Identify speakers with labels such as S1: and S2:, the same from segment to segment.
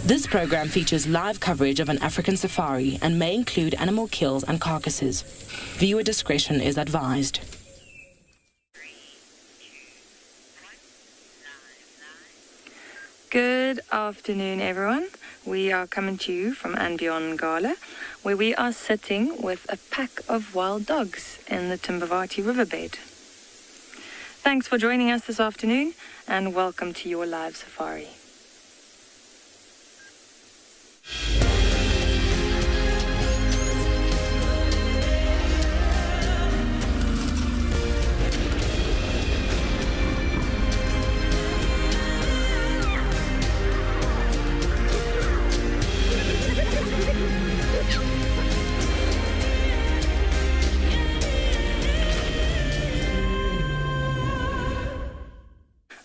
S1: This program features live coverage of an African safari and may include animal kills and carcasses. Viewer discretion is advised.
S2: Good afternoon, everyone. We are coming to you from and beyond Ngala, where we are sitting with a pack of wild dogs in the Timbavati riverbed. Thanks for joining us this afternoon, and welcome to your live safari.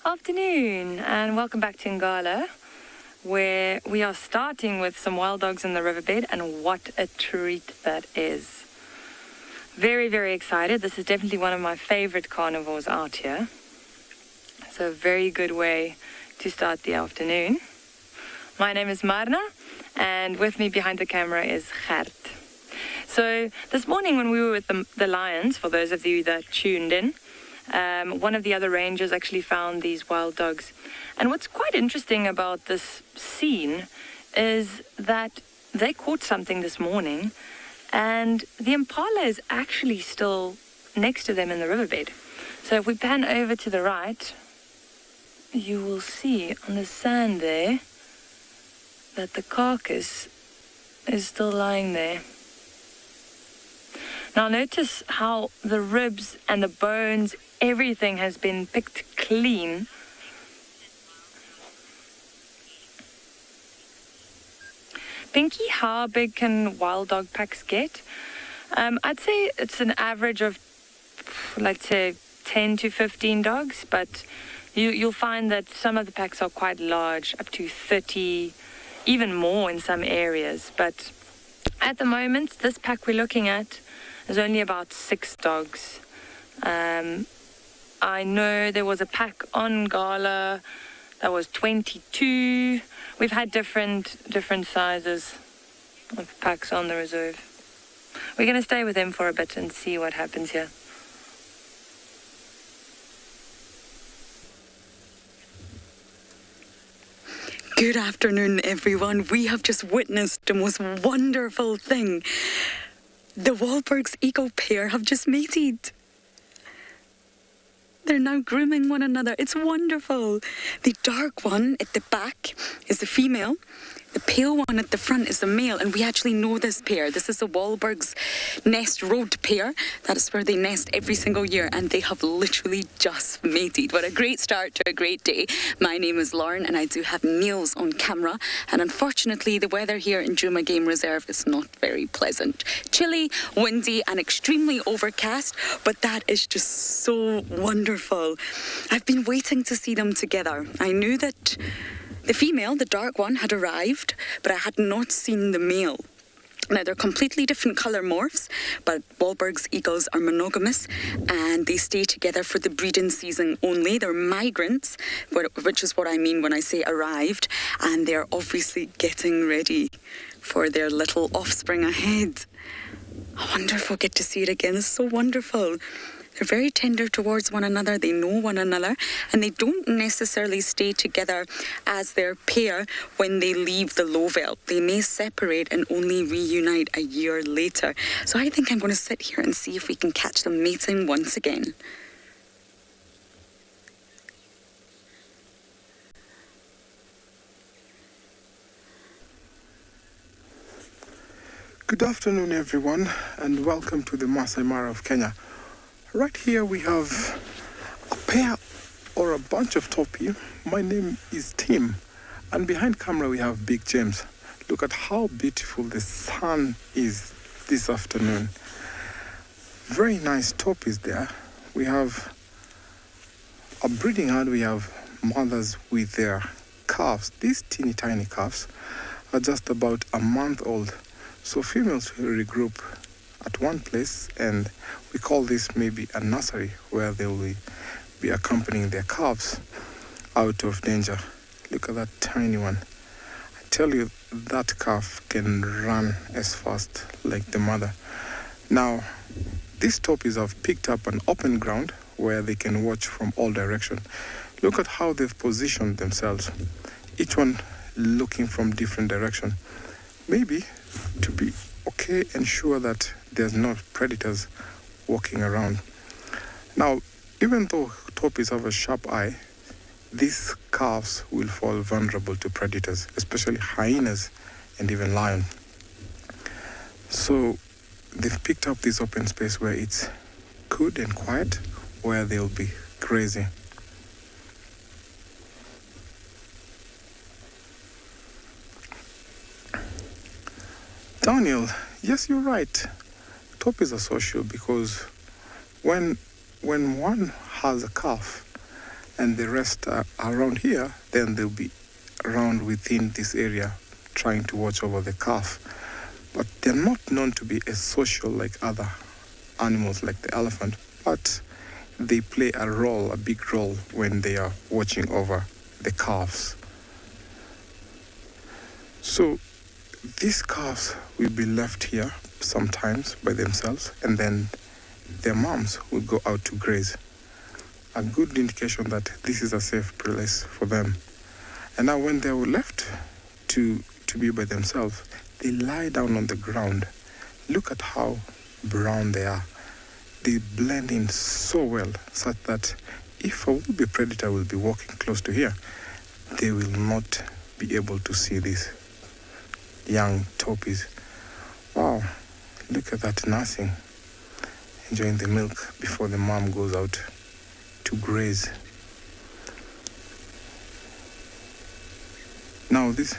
S2: Afternoon, and welcome back to Ngala, where we are starting with some wild dogs in the riverbed, and what a treat that is. Very, very excited. This is definitely one of my favorite carnivores out here. So a very good way to start the afternoon. My name is Marna, and with me behind the camera is Gert. So this morning when we were with the lions, for those of you that tuned in, one of the other rangers actually found these wild dogs. And what's quite interesting about this scene is that they caught something this morning, and the impala is actually still next to them in the riverbed. So if we pan over to the right, you will see on the sand there that the carcass is still lying there. Now notice how the ribs and the bones, everything has been picked clean. Pinky, how big can wild dog packs get? I'd say it's an average of, let's say, 10 to 15 dogs, but you'll find that some of the packs are quite large, up to 30, even more in some areas. But at the moment, this pack we're looking at is only about 6 dogs. I know there was a pack on Ngala that was 22. We've had different sizes of packs on the reserve. We're going to stay with them for a bit and see what happens here.
S3: Good afternoon, everyone. We have just witnessed the most wonderful thing. The Wahlberg's eco pair have just mated. They're now grooming one another. It's wonderful. The dark one at the back is the female. The pale one at the front is the male, and we actually know this pair. This is the Wahlberg's Nest Road pair. That is where they nest every single year, and they have literally just mated. What a great start to a great day. My name is Lauren, and I do have Niels on camera, and unfortunately the weather here in Tswalu Game Reserve is not very pleasant. Chilly, windy, and extremely overcast, but that is just so wonderful. I've been waiting to see them together. I knew that the female, the dark one, had arrived, but I had not seen the male. Now, they're completely different colour morphs, but Wahlberg's eagles are monogamous and they stay together for the breeding season only. They're migrants, which is what I mean when I say arrived, and they're obviously getting ready for their little offspring ahead. I wonder if we'll get to see it again. It's so wonderful. They're very tender towards one another, they know one another, and they don't necessarily stay together as their pair when they leave the low veld. They may separate and only reunite a year later. So I think I'm going to sit here and see if we can catch them mating once again.
S4: Good afternoon, everyone, and welcome to the Masai Mara of Kenya. Right here we have a pair or a bunch of topi. My name is Tim, and behind camera we have Big James. Look at how beautiful the sun is this afternoon. Very nice topis there. We have a breeding herd. We have mothers with their calves. These teeny tiny calves are just about a month old. So females will regroup at one place, and we call this maybe a nursery where they will be accompanying their calves out of danger. Look at that tiny one. tell you that calf can run as fast like the mother. Now, these toppies have picked up an open ground where they can watch from all directions. Look at how they've positioned themselves, each one looking from different direction. Maybe to be okay and sure that there's no predators walking around. Now, even though toppies have a sharp eye, these calves will fall vulnerable to predators, especially hyenas and even lions. So they've picked up this open space where it's good and quiet, where they'll be grazing. Daniel, yes, you're right. Toppies are social because when one has a calf and the rest are around here, then they'll be around within this area trying to watch over the calf. But they're not known to be as social like other animals like the elephant, but they play a big role when they are watching over the calves. So these calves will be left here sometimes by themselves, and then their moms will go out to graze. A good indication that this is a safe place for them. And now when they were left to be by themselves, they lie down on the ground. Look at how brown they are. They blend in so well, such that if a would-be predator will be walking close to here, they will not be able to see these young toppies. Wow, look at that nursing, enjoying the milk before the mom goes out to graze. Now this,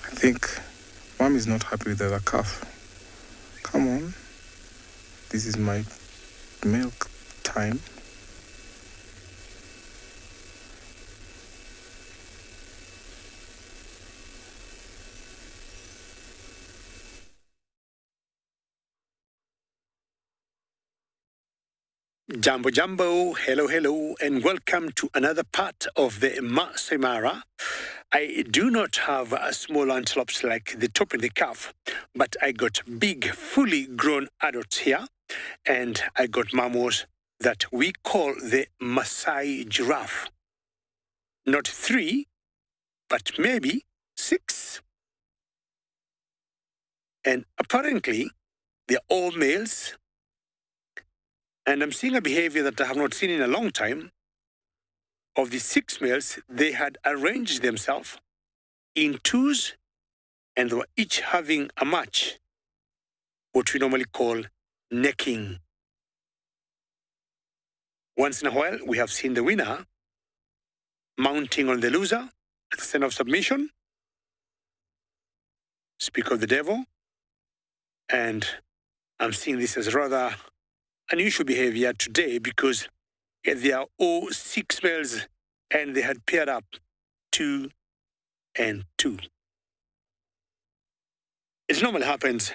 S4: I think mom is not happy with the other calf. Come on, this is my milk time.
S5: Jambo Jambo, hello, and welcome to another part of the Masai Mara. I do not have small antelopes like the top and the calf, but I got big, fully grown adults here, and I got mammals that we call the Masai giraffe. Not 3, but maybe 6. And apparently, they're all males. And I'm seeing a behavior that I have not seen in a long time. Of the 6 males, they had arranged themselves in 2s, and they were each having a match, what we normally call necking. Once in a while, we have seen the winner mounting on the loser at the sign of submission. Speak of the devil. And I'm seeing this as rather unusual behavior today because they are all 6 males and they had paired up 2 and 2. It normally happens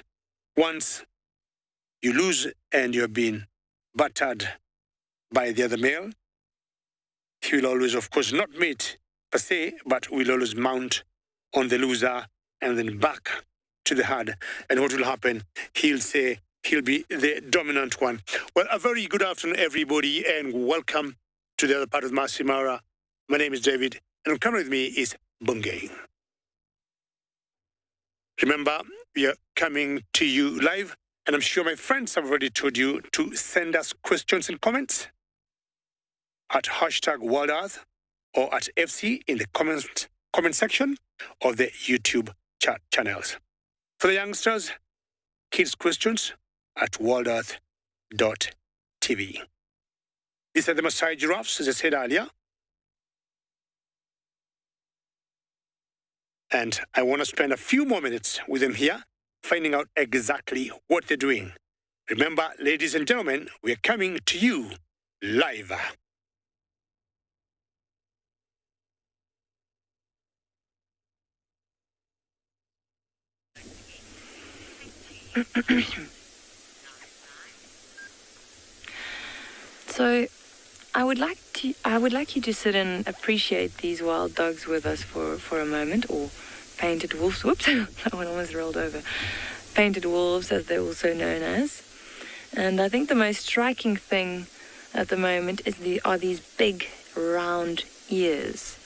S5: once you lose and you're being battered by the other male. He will always, of course, not mate per se, but will always mount on the loser and then back to the herd. And what will happen? He'll say, he'll be the dominant one. Well, a very good afternoon, everybody, and welcome to the other part of Masai Mara. My name is David, and coming with me is Bungay. Remember, we are coming to you live, and I'm sure my friends have already told you to send us questions and comments at #WorldEarth or at FC in the comment section of the YouTube chat channels. For the youngsters, kids' questions at worldearth.tv. These are the Masai giraffes, as I said earlier. And I want to spend a few more minutes with them here, finding out exactly what they're doing. Remember, ladies and gentlemen, we are coming to you live.
S2: So I would like you to sit and appreciate these wild dogs with us for a moment, or painted wolves. Whoops, that one almost rolled over. Painted wolves, as they're also known as. And I think the most striking thing at the moment are these big round ears.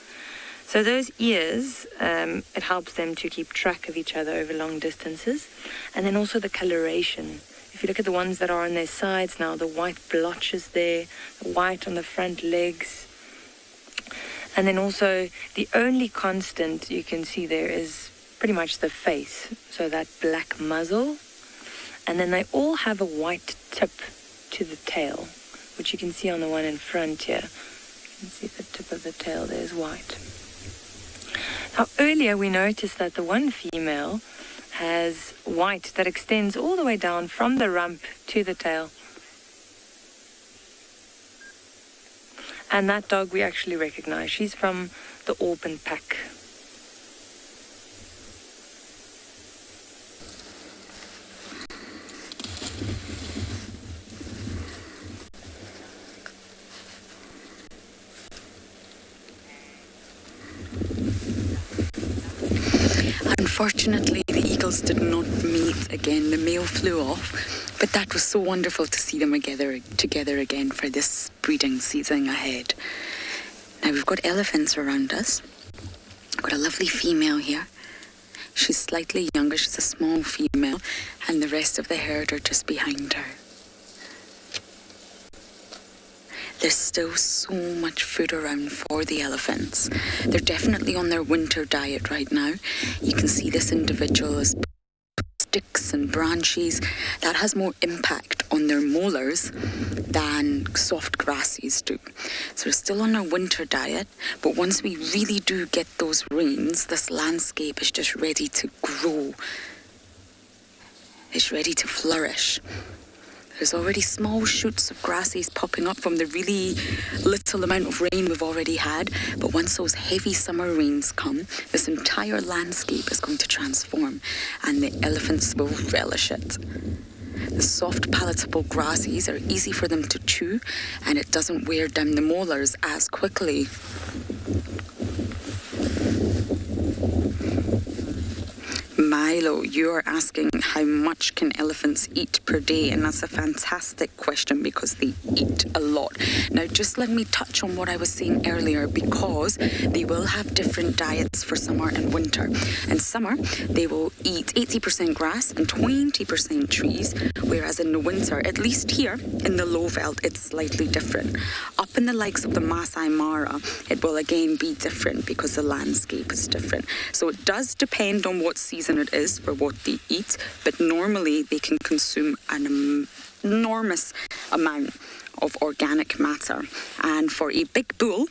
S2: So those ears, it helps them to keep track of each other over long distances. And then also the coloration. If you look at the ones that are on their sides now, the white blotches there, the white on the front legs. And then also the only constant you can see there is pretty much the face. So that black muzzle. And then they all have a white tip to the tail, which you can see on the one in front here. You can see the tip of the tail there is white. Now, earlier we noticed that the one female has white that extends all the way down from the rump to the tail. And that dog we actually recognize. She's from the Auburn pack.
S3: Unfortunately, the eagles did not meet again. The male flew off, but that was so wonderful to see them together again for this breeding season ahead. Now we've got elephants around us. I've got a lovely female here. She's slightly younger, she's a small female, and the rest of the herd are just behind her. There's still so much food around for the elephants. They're definitely on their winter diet right now. You can see this individual is sticks and branches. That has more impact on their molars than soft grasses do. So they're still on their winter diet, but once we really do get those rains, this landscape is just ready to grow. It's ready to flourish. There's already small shoots of grasses popping up from the really little amount of rain we've already had. But once those heavy summer rains come, this entire landscape is going to transform and the elephants will relish it. The soft, palatable grasses are easy for them to chew and it doesn't wear down the molars as quickly. Milo, you're asking how much can elephants eat per day, and that's a fantastic question because they eat a lot. Now, just let me touch on what I was saying earlier because they will have different diets for summer and winter. In summer, they will eat 80% grass and 20% trees, whereas in the winter, at least here in the low veld, it's slightly different. Up in the likes of the Masai Mara, it will again be different because the landscape is different. So it does depend on what season it is for what they eat, but normally they can consume an enormous amount of organic matter. And for a big bull,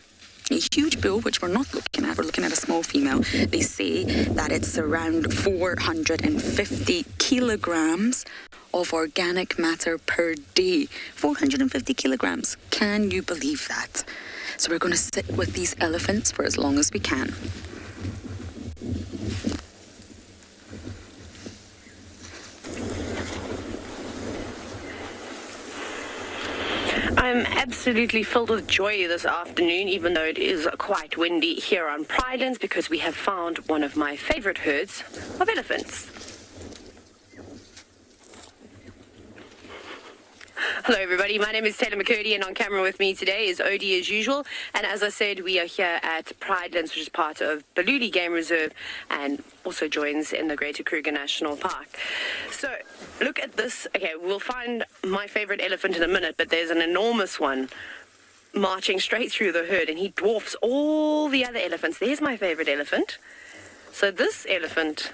S3: a huge bull, which we're not looking at, we're looking at a small female, they say that it's around 450 kilograms of organic matter per day. 450 kilograms. Can you believe that? So we're going to sit with these elephants for as long as we can.
S6: I'm absolutely filled with joy this afternoon, even though it is quite windy here on Pridelands, because we have found one of my favorite herds of elephants. Hello everybody, my name is Taylor McCurdy and on camera with me today is Odie as usual, and as I said, we are here at Pridelands, which is part of Tswalu Game Reserve and also joins in the Greater Kruger National Park. So look at this. Okay, we'll find my favorite elephant in a minute, but there's an enormous one marching straight through the herd and he dwarfs all the other elephants. There's my favorite elephant. So this elephant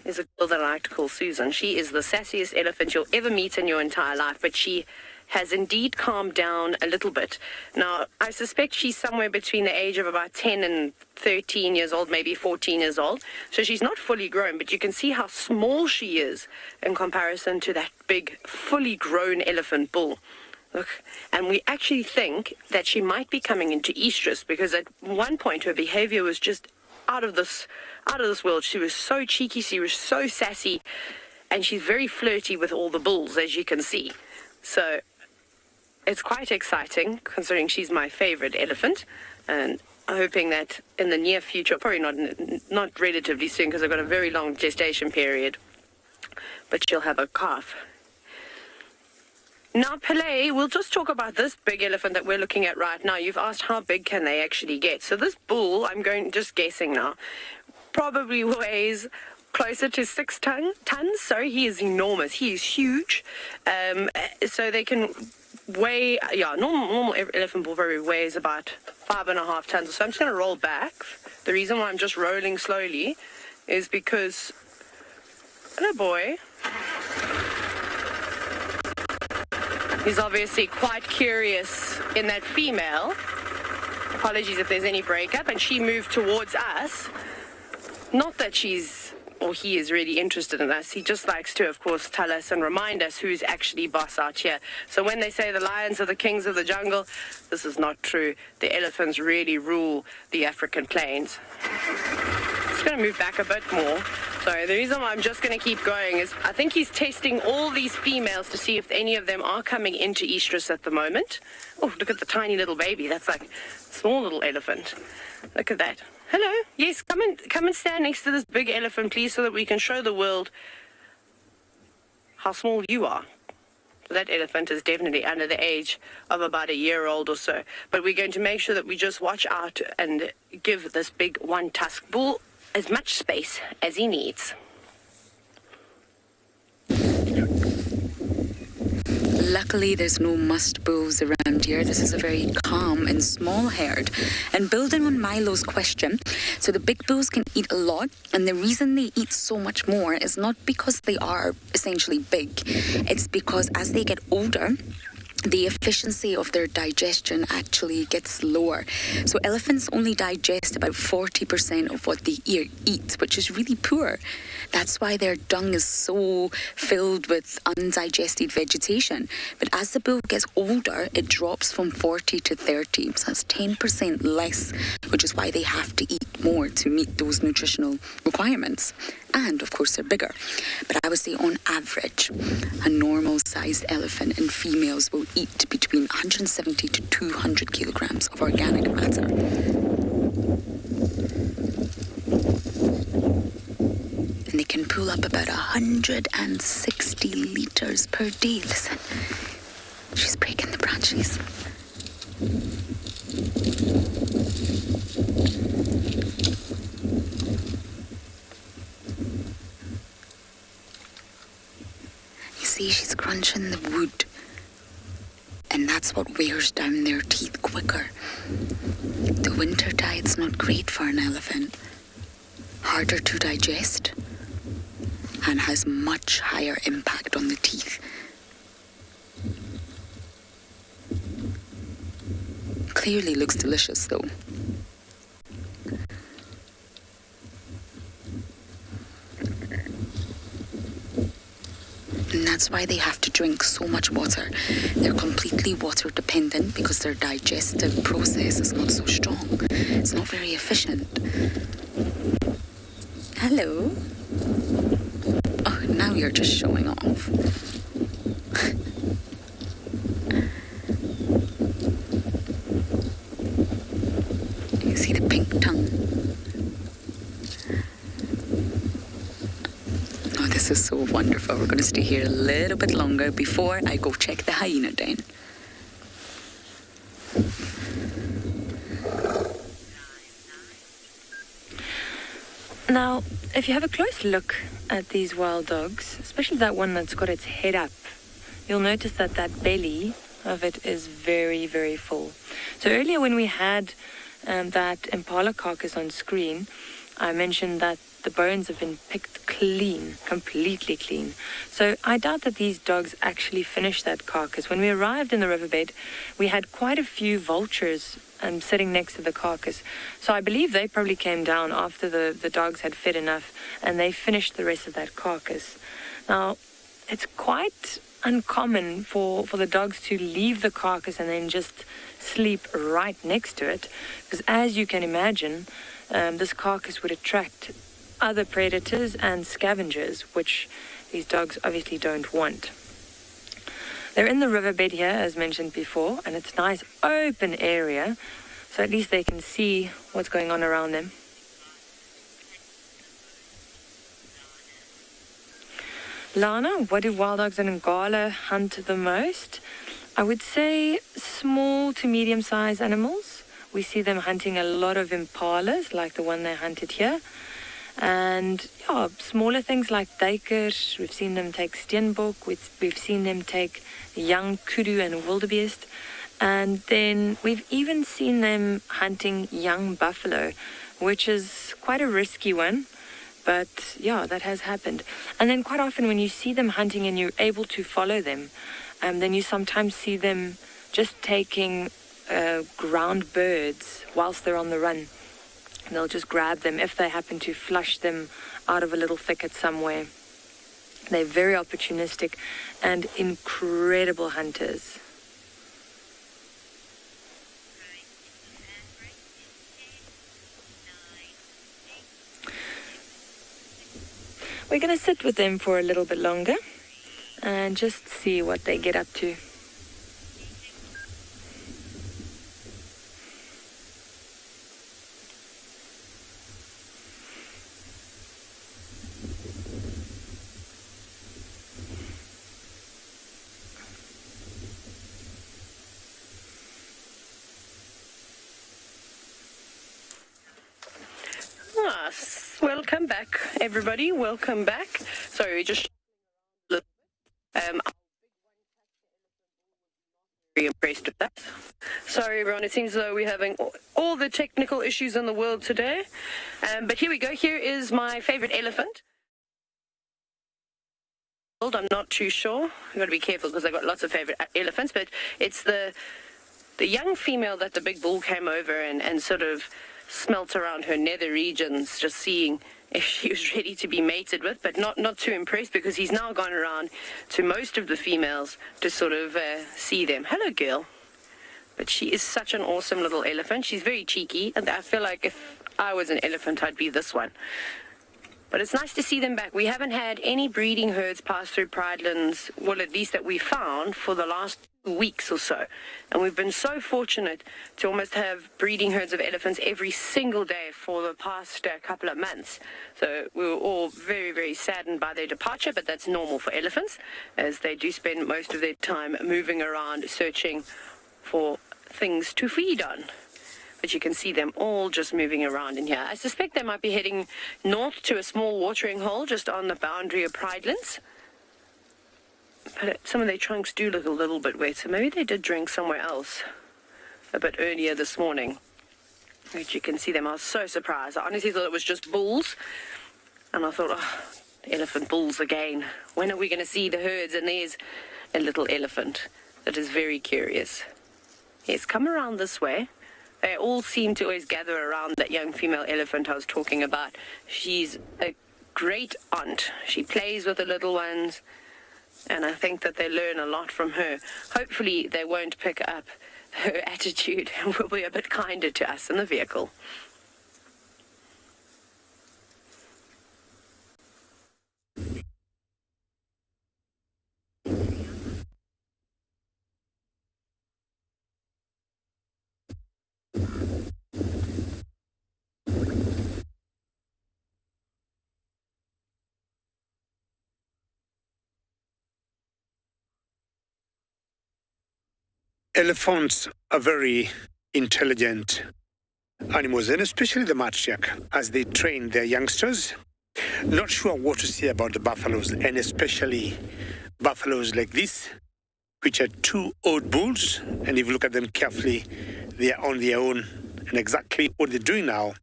S6: is a girl that I like to call Susan. She is the sassiest elephant you'll ever meet in your entire life, but she has indeed calmed down a little bit. Now, I suspect she's somewhere between the age of about 10 and 13 years old, maybe 14 years old. So she's not fully grown, but you can see how small she is in comparison to that big, fully grown elephant bull. Look, and we actually think that she might be coming into estrus because at one point her behavior was just out of this world. She was so cheeky, she was so sassy, and she's very flirty with all the bulls, as you can see. So it's quite exciting, considering she's my favorite elephant, and hoping that in the near future, probably not relatively soon, because I've got a very long gestation period, but she'll have a calf. Now, Pele, we'll just talk about this big elephant that we're looking at right now. You've asked how big can they actually get. So this bull, just guessing now, probably weighs closer to 6 tons. So he is enormous. He is huge. So they can weigh, normal elephant bull probably weighs about 5.5 tons. So I'm just going to roll back. The reason why I'm just rolling slowly is because, hello boy. He's obviously quite curious in that female. Apologies if there's any breakup. And she moved towards us. Not that he is really interested in us. He just likes to, of course, tell us and remind us who's actually boss out here. So when they say the lions are the kings of the jungle, this is not true. The elephants really rule the African plains. Just going to move back a bit more. So the reason why I'm just going to keep going is I think he's testing all these females to see if any of them are coming into estrus at the moment. Oh, look at the tiny little baby. That's like a small little elephant. Look at that. Hello. Yes, come and stand next to this big elephant, please, so that we can show the world how small you are. So that elephant is definitely under the age of about a year old or so. But we're going to make sure that we just watch out and give this big one-tusked bull as much space as he needs.
S3: Luckily, there's no musk bulls around here. This is a very calm and small herd. And building on Milo's question, so the big bulls can eat a lot, and the reason they eat so much more is not because they are essentially big. It's because as they get older, the efficiency of their digestion actually gets lower. So elephants only digest about 40% of what they eat, which is really poor. That's why their dung is so filled with undigested vegetation. But as the bull gets older, it drops from 40 to 30. So that's 10% less, which is why they have to eat more to meet those nutritional requirements. And, of course, they're bigger. But I would say on average, a normal-sized elephant in females will eat between 170 to 200 kilograms of organic matter. And they can pull up about 160 liters per day. Listen, she's breaking the branches. See, she's crunching the wood, and that's what wears down their teeth quicker. The winter diet's not great for an elephant. Harder to digest and has much higher impact on the teeth. Clearly looks delicious though. And that's why they have to drink so much water. They're completely water dependent because their digestive process is not so strong. It's not very efficient. Hello. Oh, now you're just showing off. You see the pink tongue? This is so wonderful. We're going to stay here a little bit longer before I go check the hyena den.
S2: Now, if you have a close look at these wild dogs, especially that one that's got its head up, you'll notice that that belly of it is very, very full. So earlier when we had that impala carcass on screen, I mentioned that the bones have been picked clean, completely clean. So I doubt that these dogs actually finished that carcass. When we arrived in the riverbed, we had quite a few vultures sitting next to the carcass. So I believe they probably came down after the dogs had fed enough and they finished the rest of that carcass. Now, it's quite uncommon for the dogs to leave the carcass and then just sleep right next to it. Because as you can imagine, this carcass would attract other predators and scavengers, which these dogs obviously don't want. They're in the riverbed here, as mentioned before, and it's a nice open area, so at least they can see what's going on around them. Lana, what do wild dogs in Ngala hunt the most? I would say small to medium-sized animals. We see them hunting a lot of impalas, like the one they hunted here. And yeah, smaller things like duikers. We've seen them take steenbok. We've seen them take young kudu and wildebeest. And then we've even seen them hunting young buffalo, which is quite a risky one. But yeah, that has happened. And then quite often when you see them hunting and you're able to follow them, then you sometimes see them just taking ground birds whilst they're on the run. And they'll just grab them if they happen to flush them out of a little thicket somewhere. They're very opportunistic and incredible hunters. We're going to sit with them for a little bit longer and just see what they get up to.
S6: Welcome back, everybody. Welcome back. Sorry, just I'm very impressed with that. Sorry, everyone. It seems as though we're having all the technical issues in the world today. But here we go. Here is my favorite elephant. I'm not too sure. I've got to be careful because I've got lots of favorite elephants, but it's the young female that the big bull came over and sort of smelt around her nether regions, just seeing if she was ready to be mated with, but not too impressed because he's now gone around to most of the females to sort of see them. Hello, girl. But she is such an awesome little elephant. She's very cheeky, and I feel like if I was an elephant, I'd be this one. But it's nice to see them back. We haven't had any breeding herds pass through Pridelands, well, at least that we found, for the last weeks or so. And we've been so fortunate to almost have breeding herds of elephants every single day for the past couple of months. So we were all very, very saddened by their departure, but that's normal for elephants, as they do spend most of their time moving around searching for things to feed on. But you can see them all just moving around in here. I suspect they might be heading north to a small watering hole just on the boundary of Pridelands. But some of their trunks do look a little bit wet, so maybe they did drink somewhere else a bit earlier this morning. But you can see them. I was so surprised. I honestly thought it was just bulls. And I thought, oh, elephant bulls again. When are we going to see the herds? And there's a little elephant that is very curious. Yes, come around this way. They all seem to always gather around that young female elephant I was talking about. She's a great aunt. She plays with the little ones, and I think that they learn a lot from her. Hopefully they won't pick up her attitude and will be a bit kinder to us in the vehicle.
S5: Elephants are very intelligent animals, and especially the matriarch, as they train their youngsters. Not sure what to say about the buffaloes, and especially buffaloes like this, which are two old bulls, and if you look at them carefully, they are on their own, and exactly what they're doing now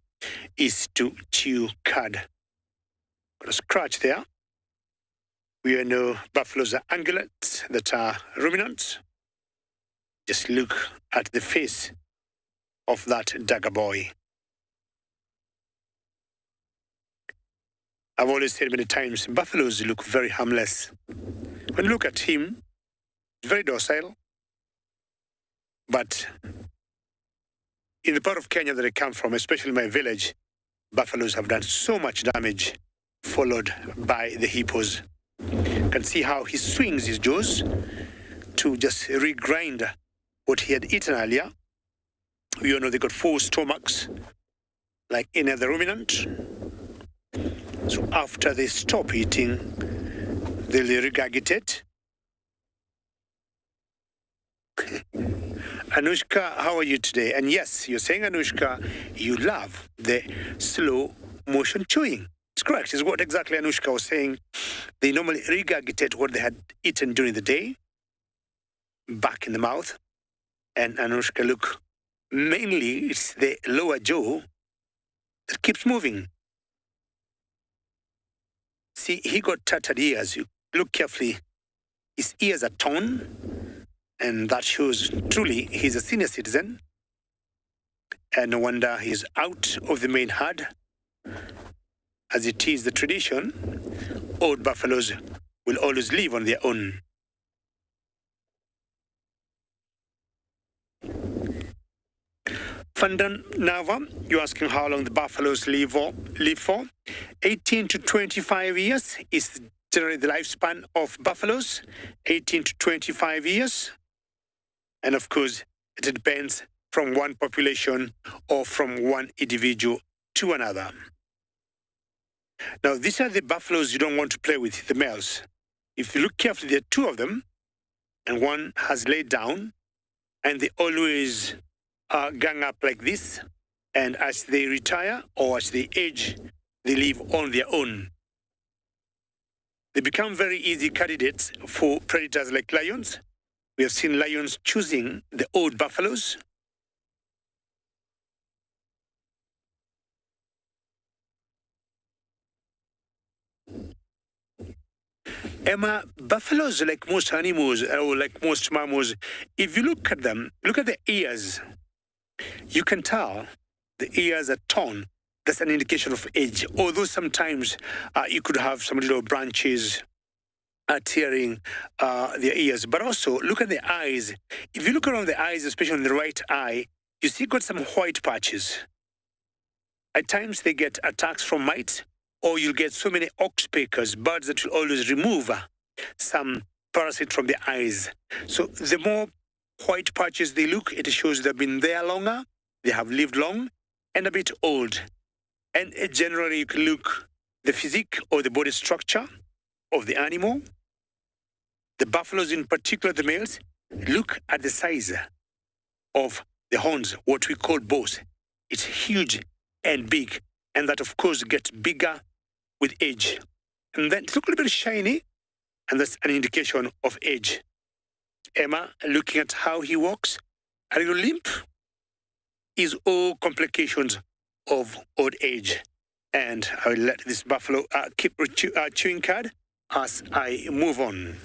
S5: is to chew cud. Got a scratch there. We all know buffaloes are ungulates that are ruminants. Just look at the face of that dagger boy. I've always said many times, buffaloes look very harmless. When you look at him, he's very docile. But in the part of Kenya that I come from, especially my village, buffaloes have done so much damage, followed by the hippos. You can see how he swings his jaws to just regrind what he had eaten earlier. We all know they got 4 stomachs, like any other ruminant. So after they stop eating, they'll regurgitate. Anushka, how are you today? And yes, you're saying, Anushka, you love the slow motion chewing. It's correct. It's what exactly Anushka was saying. They normally regurgitate what they had eaten during the day back in the mouth. And Anushka, look, mainly it's the lower jaw that keeps moving. See, he got tattered ears. You look carefully. His ears are torn, and that shows truly he's a senior citizen. And no wonder he's out of the main herd. As it is the tradition, old buffaloes will always live on their own. Fandan Nava, you're asking how long the buffaloes live for. 18 to 25 years is generally the lifespan of buffaloes. 18 to 25 years. And of course, it depends from one population or from one individual to another. Now, these are the buffaloes you don't want to play with, the males. If you look carefully, there are 2 of them, and one has laid down, and they always gang up like this, and as they retire or as they age, they live on their own. They become very easy candidates for predators like lions. We have seen lions choosing the old buffaloes. Emma, buffaloes, like most animals or like most mammals, if you look at them, look at the ears. You can tell the ears are torn. That's an indication of age. Although sometimes you could have some little branches tearing their ears. But also, look at the eyes. If you look around the eyes, especially on the right eye, you see got some white patches. At times, they get attacks from mites, or you'll get so many oxpeckers, birds that will always remove some parasite from the eyes. So the more white patches they look, it shows they've been there longer, they have lived long, and a bit old. And generally, you can look the physique or the body structure of the animal. The buffaloes, in particular the males, look at the size of the horns, what we call bows. It's huge and big, and that, of course, gets bigger with age. And then it looks a little bit shiny, and that's an indication of age. Emma, looking at how he walks, a little limp, is all complications of old age. And I will let this buffalo keep chewing cud as I move on.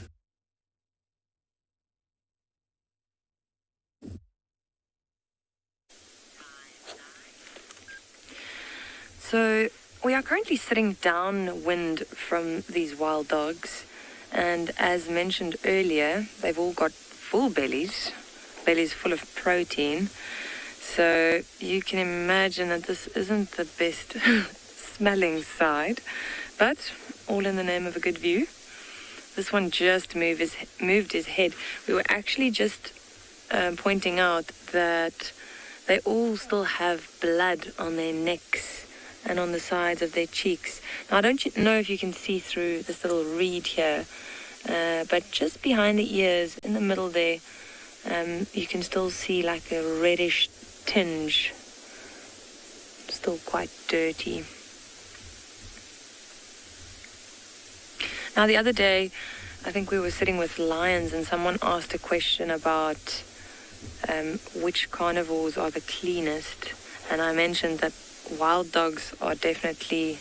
S2: So we are currently sitting downwind from these wild dogs, and as mentioned earlier, they've all got full bellies full of protein. So you can imagine that this isn't the best smelling side, but all in the name of a good view. This one just moved his head. We were actually just pointing out that they all still have blood on their necks and on the sides of their cheeks. Now, I don't know if you can see through this little reed here, but just behind the ears, in the middle there, you can still see like a reddish tinge. Still quite dirty. Now, the other day, I think we were sitting with lions and someone asked a question about which carnivores are the cleanest. And I mentioned that wild dogs are definitely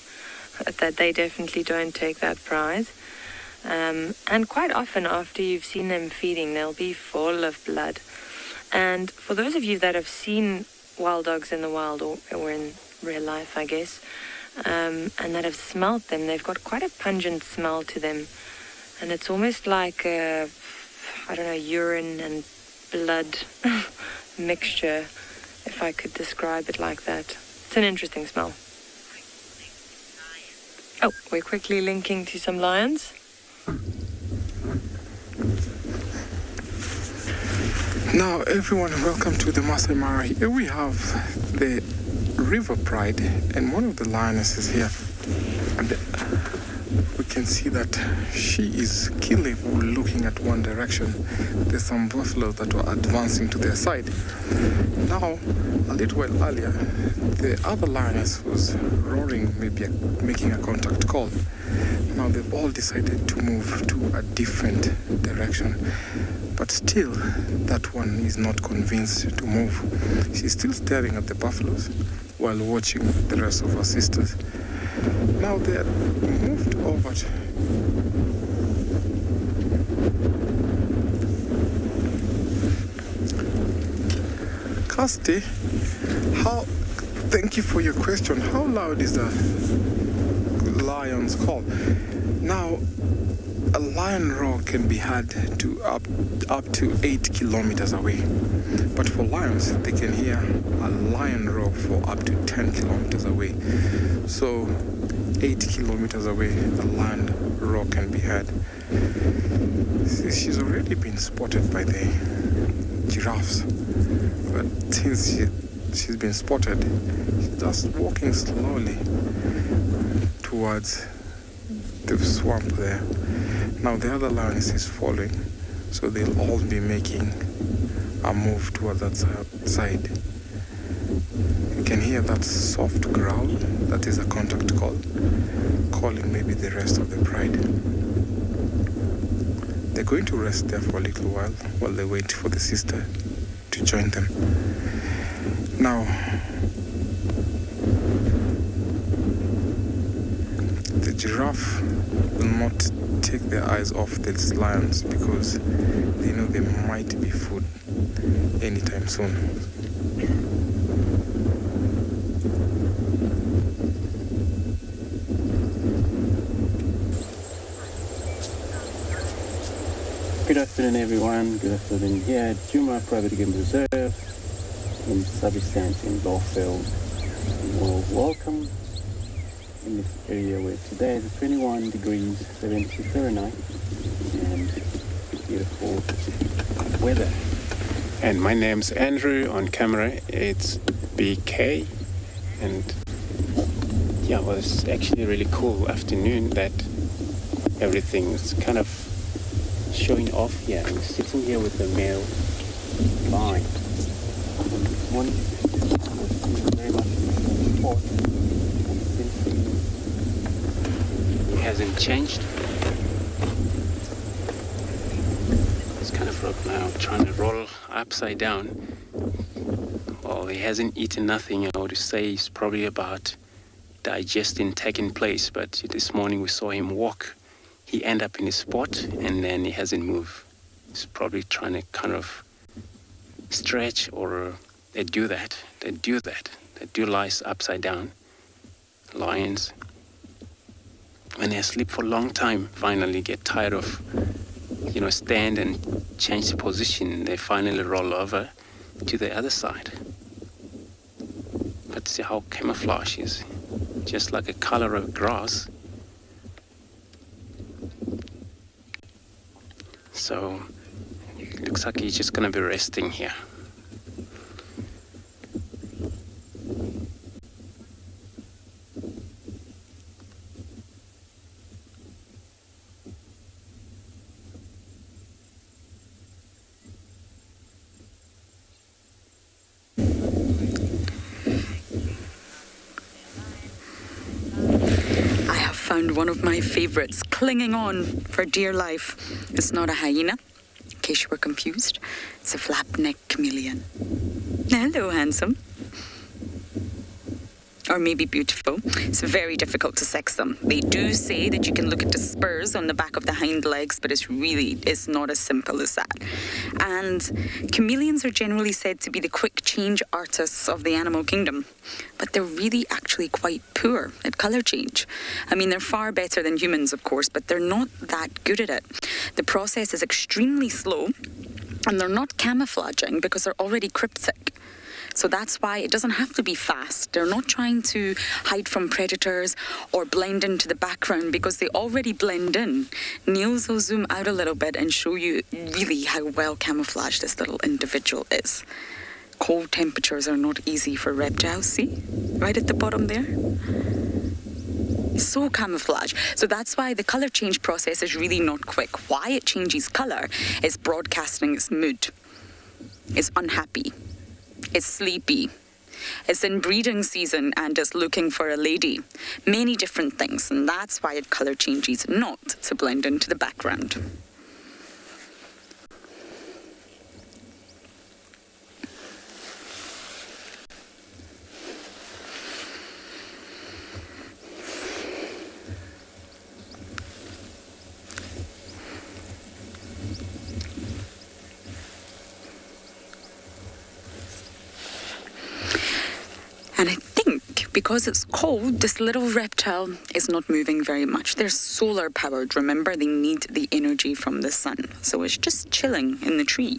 S2: don't take that prize. And quite often after you've seen them feeding, they'll be full of blood. And for those of you that have seen wild dogs in the wild or in real life, I guess, and that have smelled them, they've got quite a pungent smell to them. And it's almost like urine and blood mixture, if I could describe it like that. It's an interesting smell. Oh, we're quickly linking to some lions.
S4: Now, everyone, welcome to the Masai Mara. Here we have the River Pride, and one of the lionesses here. And we can see that she is keenly looking at one direction. There's some buffalo that were advancing to their side. Now, a little while earlier, the other lioness was roaring, maybe making a contact call. Now they've all decided to move to a different direction. But still, that one is not convinced to move. She's still staring at the buffaloes while watching the rest of her sisters. Now they are moved over to Kirsty, thank you for your question. How loud is the lion's call? Now, a lion roar can be heard to up to 8 kilometers away. But for lions, they can hear a lion roar for up to 10 kilometers away. So 8 kilometers away, the lion roar can be heard. See, she's already been spotted by the giraffes. But since she's been spotted, she's just walking slowly towards the swamp there. Now the other lioness is following, so they'll all be making a move towards that side. You can hear that soft growl. That is a contact call, calling maybe the rest of the pride. They're going to rest there for a little while they wait for the sister to join them. Now, the giraffe will not take their eyes off these lions because they know there might be food anytime soon.
S7: Good afternoon, everyone. Good afternoon here at Juma Private Game Reserve in Substance in Lawfield. Well, welcome in this area where today is 21 degrees 70 Fahrenheit and beautiful weather.
S8: And my name's Andrew. On camera it's BK, and yeah, well, it's actually a really cool afternoon that everything's kind of showing off here. I'm sitting here with the male lion. One very much sport. He hasn't changed. It's kind of rough now, trying to roll upside down. Well, he hasn't eaten nothing. I would say he's probably about digesting taking place, but this morning we saw him walk. He ended up in his spot and then he hasn't moved. He's probably trying to kind of stretch, or they do lie upside down. Lions, when they sleep for a long time, finally get tired of, stand and change the position. They finally roll over to the other side. But see how camouflage is, just like a color of grass. So it looks like he's just going to be resting here.
S3: Found one of my favorites clinging on for dear life. It's not a hyena, in case you were confused. It's a flap-necked chameleon. Hello, handsome. Or maybe beautiful. It's very difficult to sex them. They do say that you can look at the spurs on the back of the hind legs, but it's not as simple as that. And chameleons are generally said to be the quick change artists of the animal kingdom, but they're really actually quite poor at colour change. I mean, they're far better than humans, of course, but they're not that good at it. The process is extremely slow, and they're not camouflaging because they're already cryptic. So that's why it doesn't have to be fast. They're not trying to hide from predators or blend into the background because they already blend in. Niels will zoom out a little bit and show you really how well camouflaged this little individual is. Cold temperatures are not easy for reptiles, see? Right at the bottom there. So camouflage. So that's why the colour change process is really not quick. Why it changes colour is broadcasting its mood. It's unhappy. It's sleepy. It's in breeding season and it's looking for a lady. Many different things, and that's why it colour changes, not to blend into the background. And I think because it's cold, this little reptile is not moving very much. They're solar powered. Remember, they need the energy from the sun. So it's just chilling in the tree.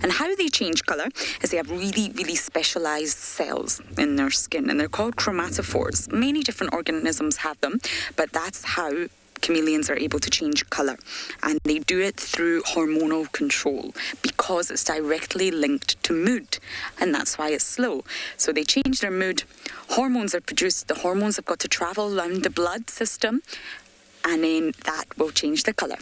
S3: And how they change color is they have really, really specialized cells in their skin, and they're called chromatophores. Many different organisms have them, but that's how chameleons are able to change color, and they do it through hormonal control because it's directly linked to mood, and that's why it's slow. So they change their mood, hormones are produced, the hormones have got to travel around the blood system, and then that will change the color.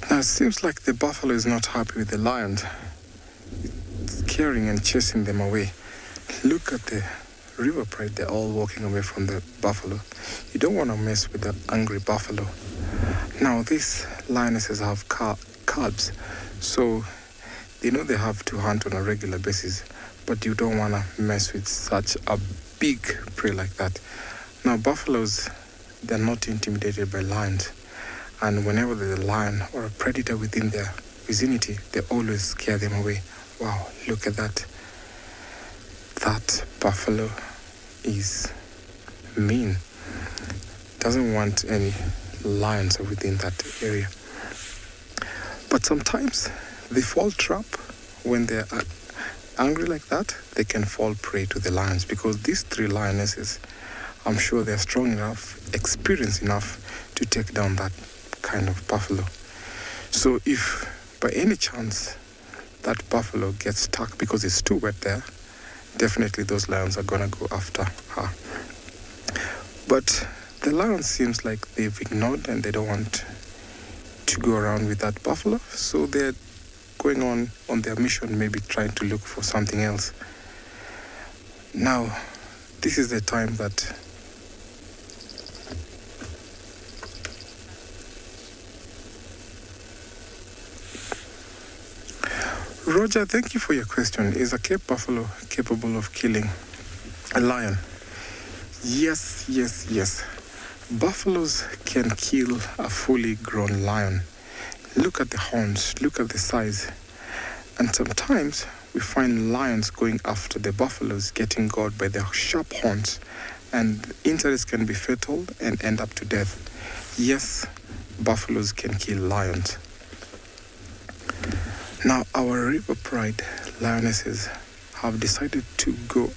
S4: Now it seems like the buffalo is not happy with the lions. It's scaring and chasing them away. Look at the river pride, they're all walking away from the buffalo. You don't want to mess with that angry buffalo. Now these lionesses have calves, so they know they have to hunt on a regular basis, but you don't want to mess with such a big prey like that. Now buffaloes, they're not intimidated by lions, and whenever there's a lion or a predator within their vicinity, they always scare them away. Wow, look at that. That buffalo is mean. Doesn't want any lions within that area. But sometimes they fall trap when they're angry like that. They can fall prey to the lions because these three lionesses, I'm sure they're strong enough, experienced enough to take down that kind of buffalo. So if by any chance that buffalo gets stuck because it's too wet there, definitely those lions are going to go after her. But the lions seems like they've ignored and they don't want to go around with that buffalo, so they're going on their mission, maybe trying to look for something else. Now, this is the time that Roger, thank you for your question. Is a Cape buffalo capable of killing a lion? Yes. Buffaloes can kill a fully grown lion. Look at the horns, look at the size. And sometimes we find lions going after the buffaloes, getting got by their sharp horns, and injuries can be fatal and end up to death. Yes, buffaloes can kill lions. Now, our river pride lionesses have decided to go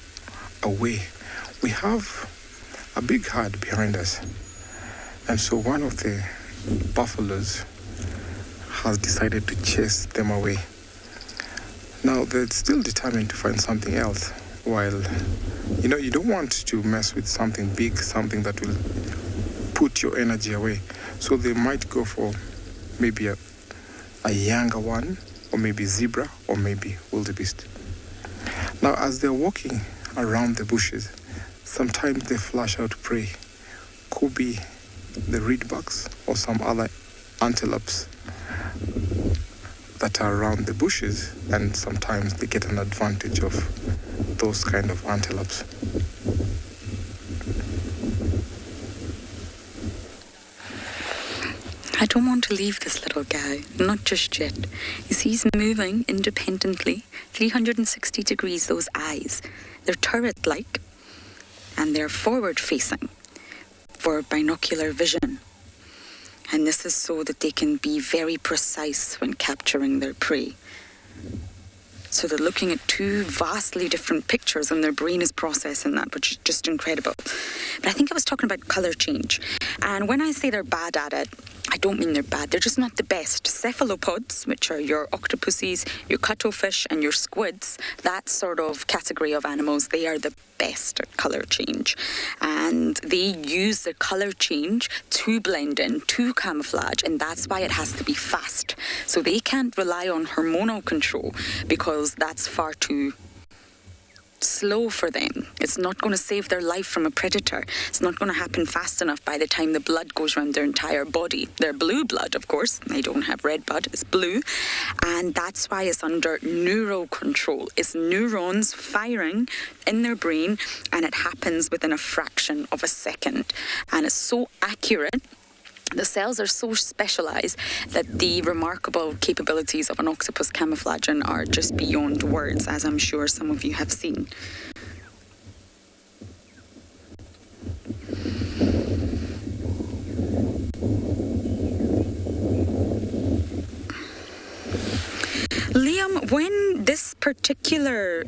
S4: away. We have a big herd behind us, and so one of the buffaloes has decided to chase them away. Now, they're still determined to find something else, while, you don't want to mess with something big, something that will put your energy away. So they might go for maybe a younger one, or maybe zebra, or maybe wildebeest. Now, as they're walking around the bushes, sometimes they flash out prey. Could be the reedbucks or some other antelopes that are around the bushes, and sometimes they get an advantage of those kind of antelopes.
S3: I don't want to leave this little guy, not just yet. You see, he's moving independently, 360 degrees, those eyes. They're turret-like, and they're forward-facing for binocular vision. And And this is so that they can be very precise when capturing their prey. So they're looking at two vastly different pictures and their brain is processing that, which is just incredible. But I think I was talking about colour change. And when I say they're bad at it, I don't mean they're bad. They're just not the best. Cephalopods, which are your octopuses, your cuttlefish and your squids, that sort of category of animals, they are the best at colour change. And they use the colour change to blend in, to camouflage, and that's why it has to be fast. So they can't rely on hormonal control because that's far too slow for them. It's not going to save their life from a predator. It's not going to happen fast enough by the time the blood goes around their entire body. They're blue blood, of course. They don't have red blood. It's blue. And that's why it's under neural control. It's neurons firing in their brain, and it happens within a fraction of a second. And it's so accurate. The cells are so specialised that the remarkable capabilities of an octopus camouflaging are just beyond words, as I'm sure some of you have seen. Liam, when this particular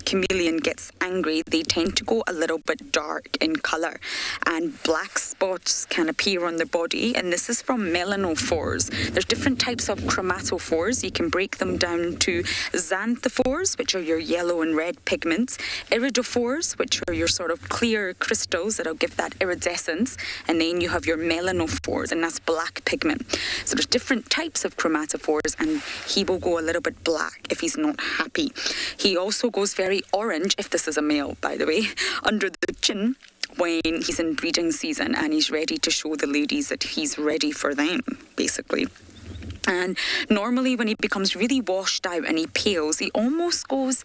S3: chameleon gets angry, they tend to go a little bit dark in colour, and black spots can appear on the body, and this is from melanophores. There's different types of chromatophores. You can break them down to xanthophores, which are your yellow and red pigments, iridophores, which are your sort of clear crystals that'll give that iridescence, and then you have your melanophores, and that's black pigment. So there's different types of chromatophores, and he will go a little bit black if he's not happy. He also goes very orange, if this is a male, by the way, under the chin when he's in breeding season and he's ready to show the ladies that he's ready for them, basically. And normally when he becomes really washed out and he pales, he almost goes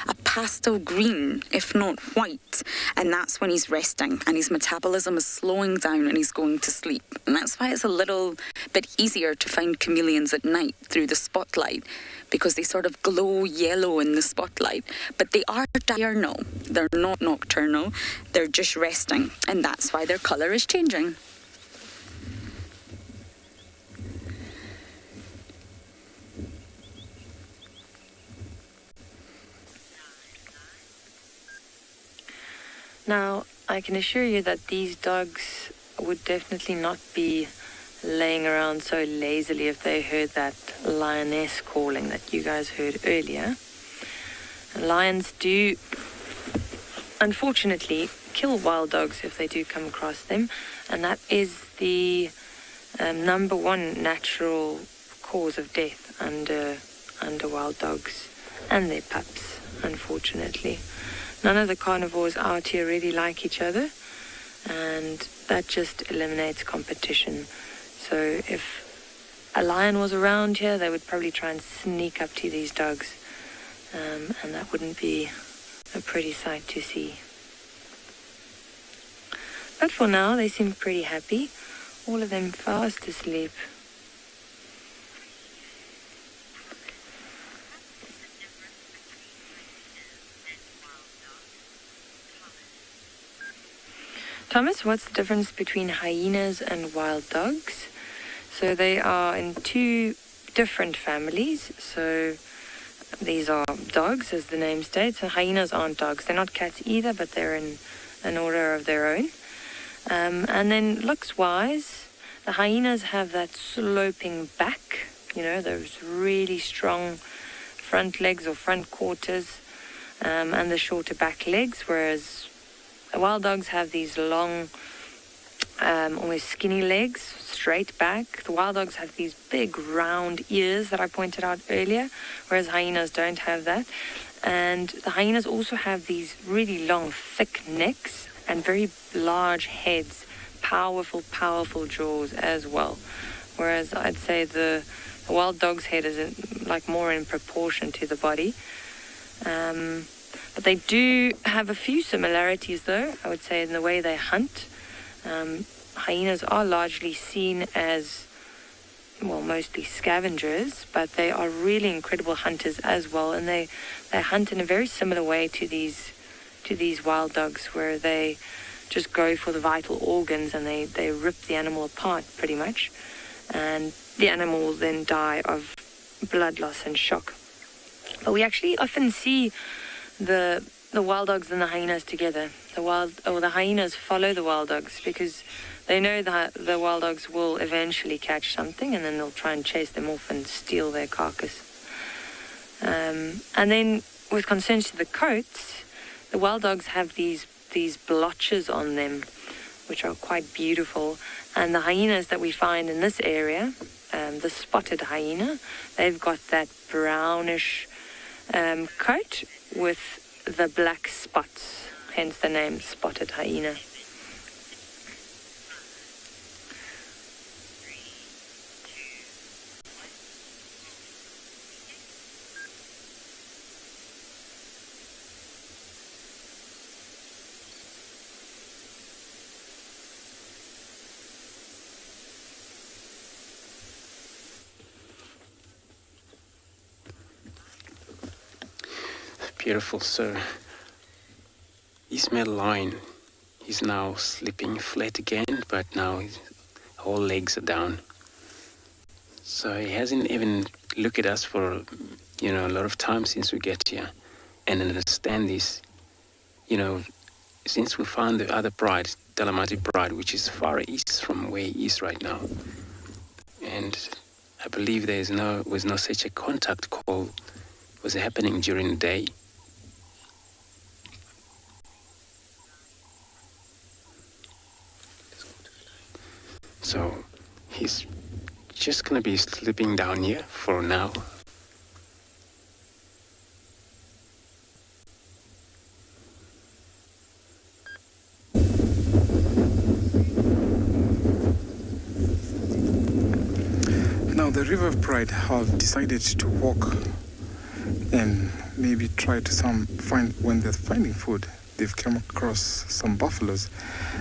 S3: a pastel green, if not white. And that's when he's resting and his metabolism is slowing down and he's going to sleep. And that's why it's a little bit easier to find chameleons at night through the spotlight, because they sort of glow yellow in the spotlight. But they are diurnal. They're not nocturnal. They're just resting. And that's why their colour is changing.
S2: Now, I can assure you that these dogs would definitely not be laying around so lazily if they heard that lioness calling that you guys heard earlier. Lions do, unfortunately, kill wild dogs if they do come across them, and that is the number one natural cause of death under wild dogs and their pups, unfortunately. None of the carnivores out here really like each other, and that just eliminates competition. So if a lion was around here, they would probably try and sneak up to these dogs, and that wouldn't be a pretty sight to see. But for now, they seem pretty happy. All of them fast asleep. Thomas, what's the difference between hyenas and wild dogs? So they are in two different families. So these are dogs, as the name states, and hyenas aren't dogs. They're not cats either, but they're in an order of their own. And then looks-wise, the hyenas have that sloping back, you know, those really strong front legs or front quarters, and the shorter back legs, whereas wild dogs have these long, almost skinny legs, straight back. The wild dogs have these big round ears that I pointed out earlier, whereas hyenas don't have that. And the hyenas also have these really long, thick necks and very large heads, powerful jaws as well. Whereas I'd say the wild dog's head is like more in proportion to the body. But they do have a few similarities, though, I would say, in the way they hunt. Hyenas are largely seen as, well, mostly scavengers, but they are really incredible hunters as well, and they hunt in a very similar way to these wild dogs, where they just go for the vital organs, and they rip the animal apart pretty much, and the animal will then die of blood loss and shock. But we actually often see the wild dogs and the hyenas together. The hyenas follow the wild dogs because they know that the wild dogs will eventually catch something, and then they'll try and chase them off and steal their carcass. And then with concerns to the coats, the wild dogs have these blotches on them, which are quite beautiful. And the hyenas that we find in this area, the spotted hyena, they've got that brownish coat with the black spots, hence the name spotted hyena.
S8: Beautiful, so Ismail Lion, he's now sleeping flat again, but now his whole legs are down. So he hasn't even looked at us for, a lot of time since we get here. And understand this, since we found the other bride, Dalamati bride, which is far east from where he is right now. And I believe there was no such a contact call was happening during the day. So he's just gonna be sleeping down here for now.
S4: Now the River Pride have decided to walk and maybe try to find, when they're finding food, they've come across some buffaloes.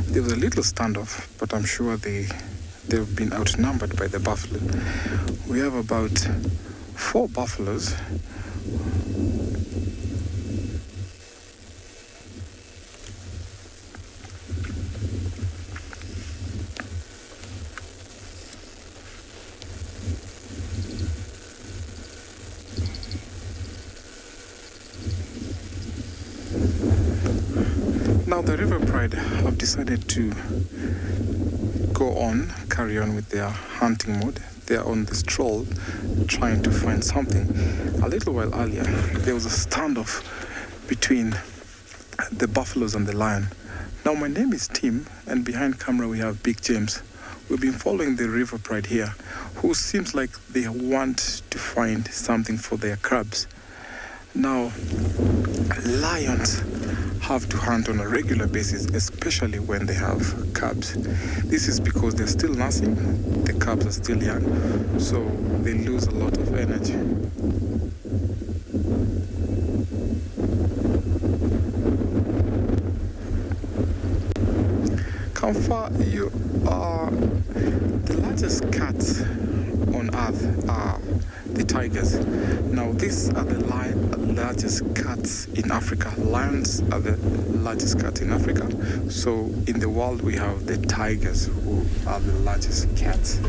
S4: There was a little standoff, but I'm sure they've been outnumbered by the buffalo. We have about 4 buffaloes. Now the River Pride have decided to carry on with their hunting mode. They are on the stroll trying to find something. A little while earlier, there was a standoff between the buffaloes and the lion. Now my name is Tim, and behind camera we have Big James. We've been following the River Pride here, who seems like they want to find something for their cubs. Now, lions have to hunt on a regular basis, especially when they have cubs. This is because they're still nursing, the cubs are still young, so they lose a lot of energy. Kamfa, you are the largest cats on earth are the tigers. Now these are the largest cats in Africa. Lions are the largest cats in Africa. So in the world we have the tigers, who are the largest cats.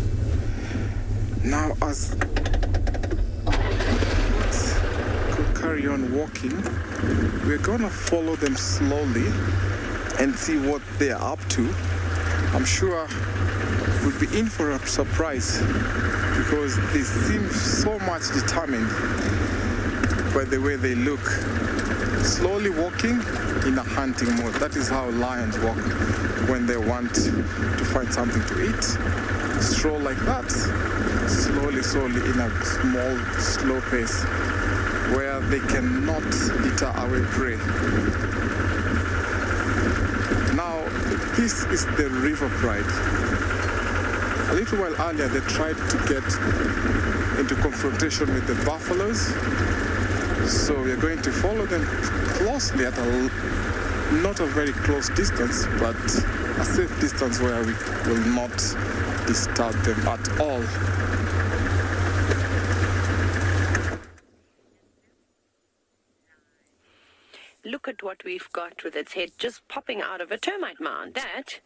S4: Now as could carry on walking, we're gonna follow them slowly and see what they're up to. I'm sure we'll be in for a surprise because they seem so much determined by the way they look. Slowly walking in a hunting mode. That is how lions walk when they want to find something to eat. Stroll like that, slowly in a small, slow pace where they cannot deter away prey. Now, this is the River Pride. A little while earlier, they tried to get into confrontation with the buffaloes. So we're going to follow them closely at not a very close distance, but a safe distance where we will not disturb them at all.
S6: look at what we've got with its head just popping out of a termite mound. That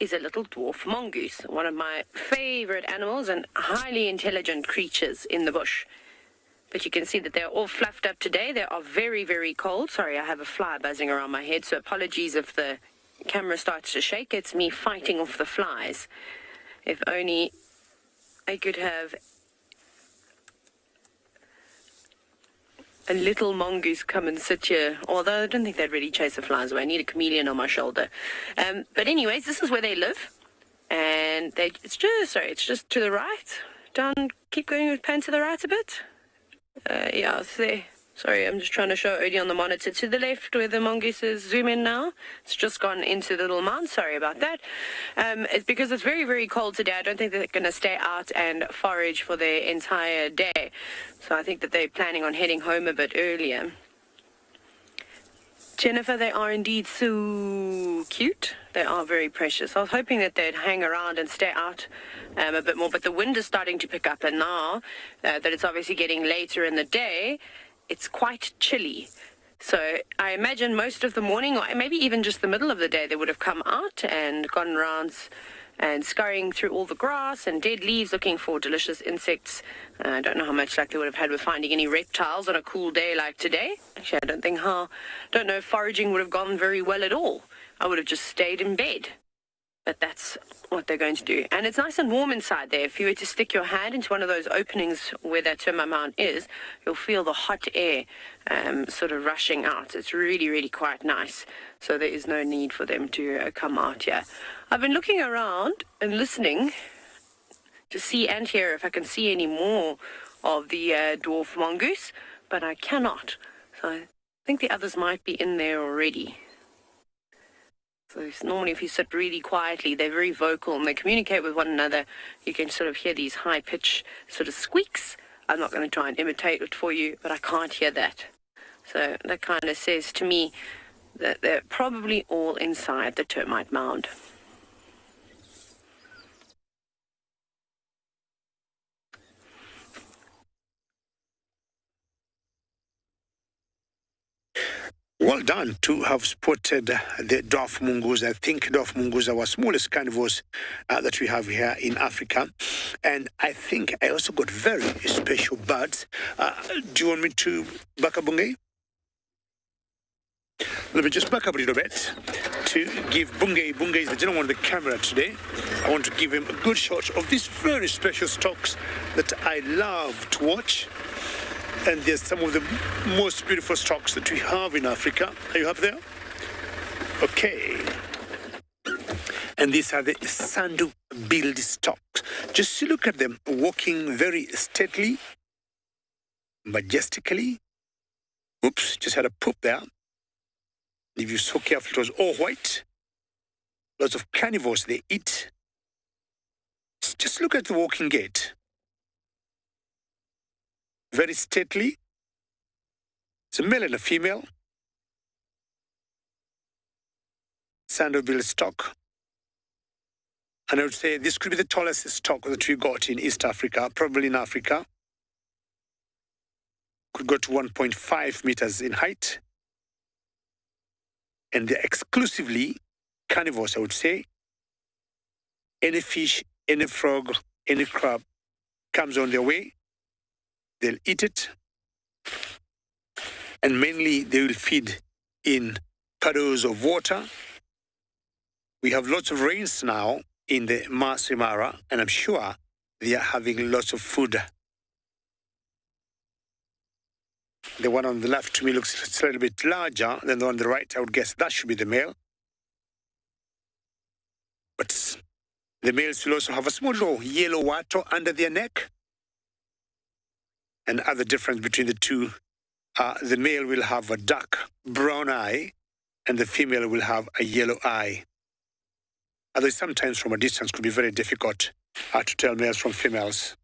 S6: is a little dwarf mongoose, one of my favorite animals and highly intelligent creatures in the bush. But you can see that they're all fluffed up today. They are very, very cold. Sorry, I have a fly buzzing around my head, so apologies if the camera starts to shake. It's me fighting off the flies. If only I could have a little mongoose come and sit here, although I don't think they'd really chase the flies away. I need a chameleon on my shoulder. But anyways, this is where they live. And it's just to the right. Down, keep going with pan to the right a bit. Yeah, it's there. Sorry, I'm just trying to show Odie on the monitor. To the left where the mongooses zoom in now. It's just gone into the little mound. Sorry about that. It's because it's very, very cold today. I don't think they're going to stay out and forage for the entire day. So I think that they're planning on heading home a bit earlier. Jennifer, they are indeed so cute. They are very precious. I was hoping that they'd hang around and stay out a bit more, but the wind is starting to pick up, and now that it's obviously getting later in the day, it's quite chilly. So I imagine most of the morning, or maybe even just the middle of the day, they would have come out and gone around and scurrying through all the grass and dead leaves looking for delicious insects. I don't know how much luck they would have had with finding any reptiles on a cool day like today. Actually, I don't know if foraging would have gone very well at all. I would have just stayed in bed. But that's what they're going to do. And it's nice and warm inside there. If you were to stick your hand into one of those openings where that termite mound is, you'll feel the hot air sort of rushing out. It's really, really quite nice. So there is no need for them to come out here. I've been looking around and listening to see and hear if I can see any more of the dwarf mongoose, but I cannot. So I think the others might be in there already. So normally if you sit really quietly, they're very vocal and they communicate with one another. You can sort of hear these high-pitched sort of squeaks. I'm not going to try and imitate it for you, but I can't hear that. So that kind of says to me that they're probably all inside the termite mound.
S5: Well done to have spotted the dwarf mongoose. I think dwarf mongoose are our smallest carnivores that we have here in Africa. And I think I also got very special birds. Do you want me to back up, Bungay? Let me just back up a little bit to give Bungay is the gentleman on the camera today. I want to give him a good shot of these very special stocks that I love to watch. And there's some of the most beautiful stocks that we have in Africa. Are you up there? Okay. And these are the sandu-billed stocks. Just look at them walking very stately, majestically. Oops, just had a poop there. If you're so careful, it was all white. Lots of carnivores they eat. Just look at the walking gait. Very stately. It's a male and a female. Sandu-billed stock. And I would say this could be the tallest stock that we got in East Africa, probably in Africa. Could go to 1.5 meters in height. And they're exclusively carnivores, I would say. Any fish, any frog, any crab comes on their way. They'll eat it, and mainly they will feed in puddles of water. We have lots of rains now in the Masai Mara, and I'm sure they are having lots of food. The one on the left to me looks a little bit larger than the one on the right. I would guess that should be the male. But the males will also have a small little yellow wattle under their neck. And other difference between the two, the male will have a dark brown eye and the female will have a yellow eye. Although sometimes from a distance could be very difficult to tell males from females.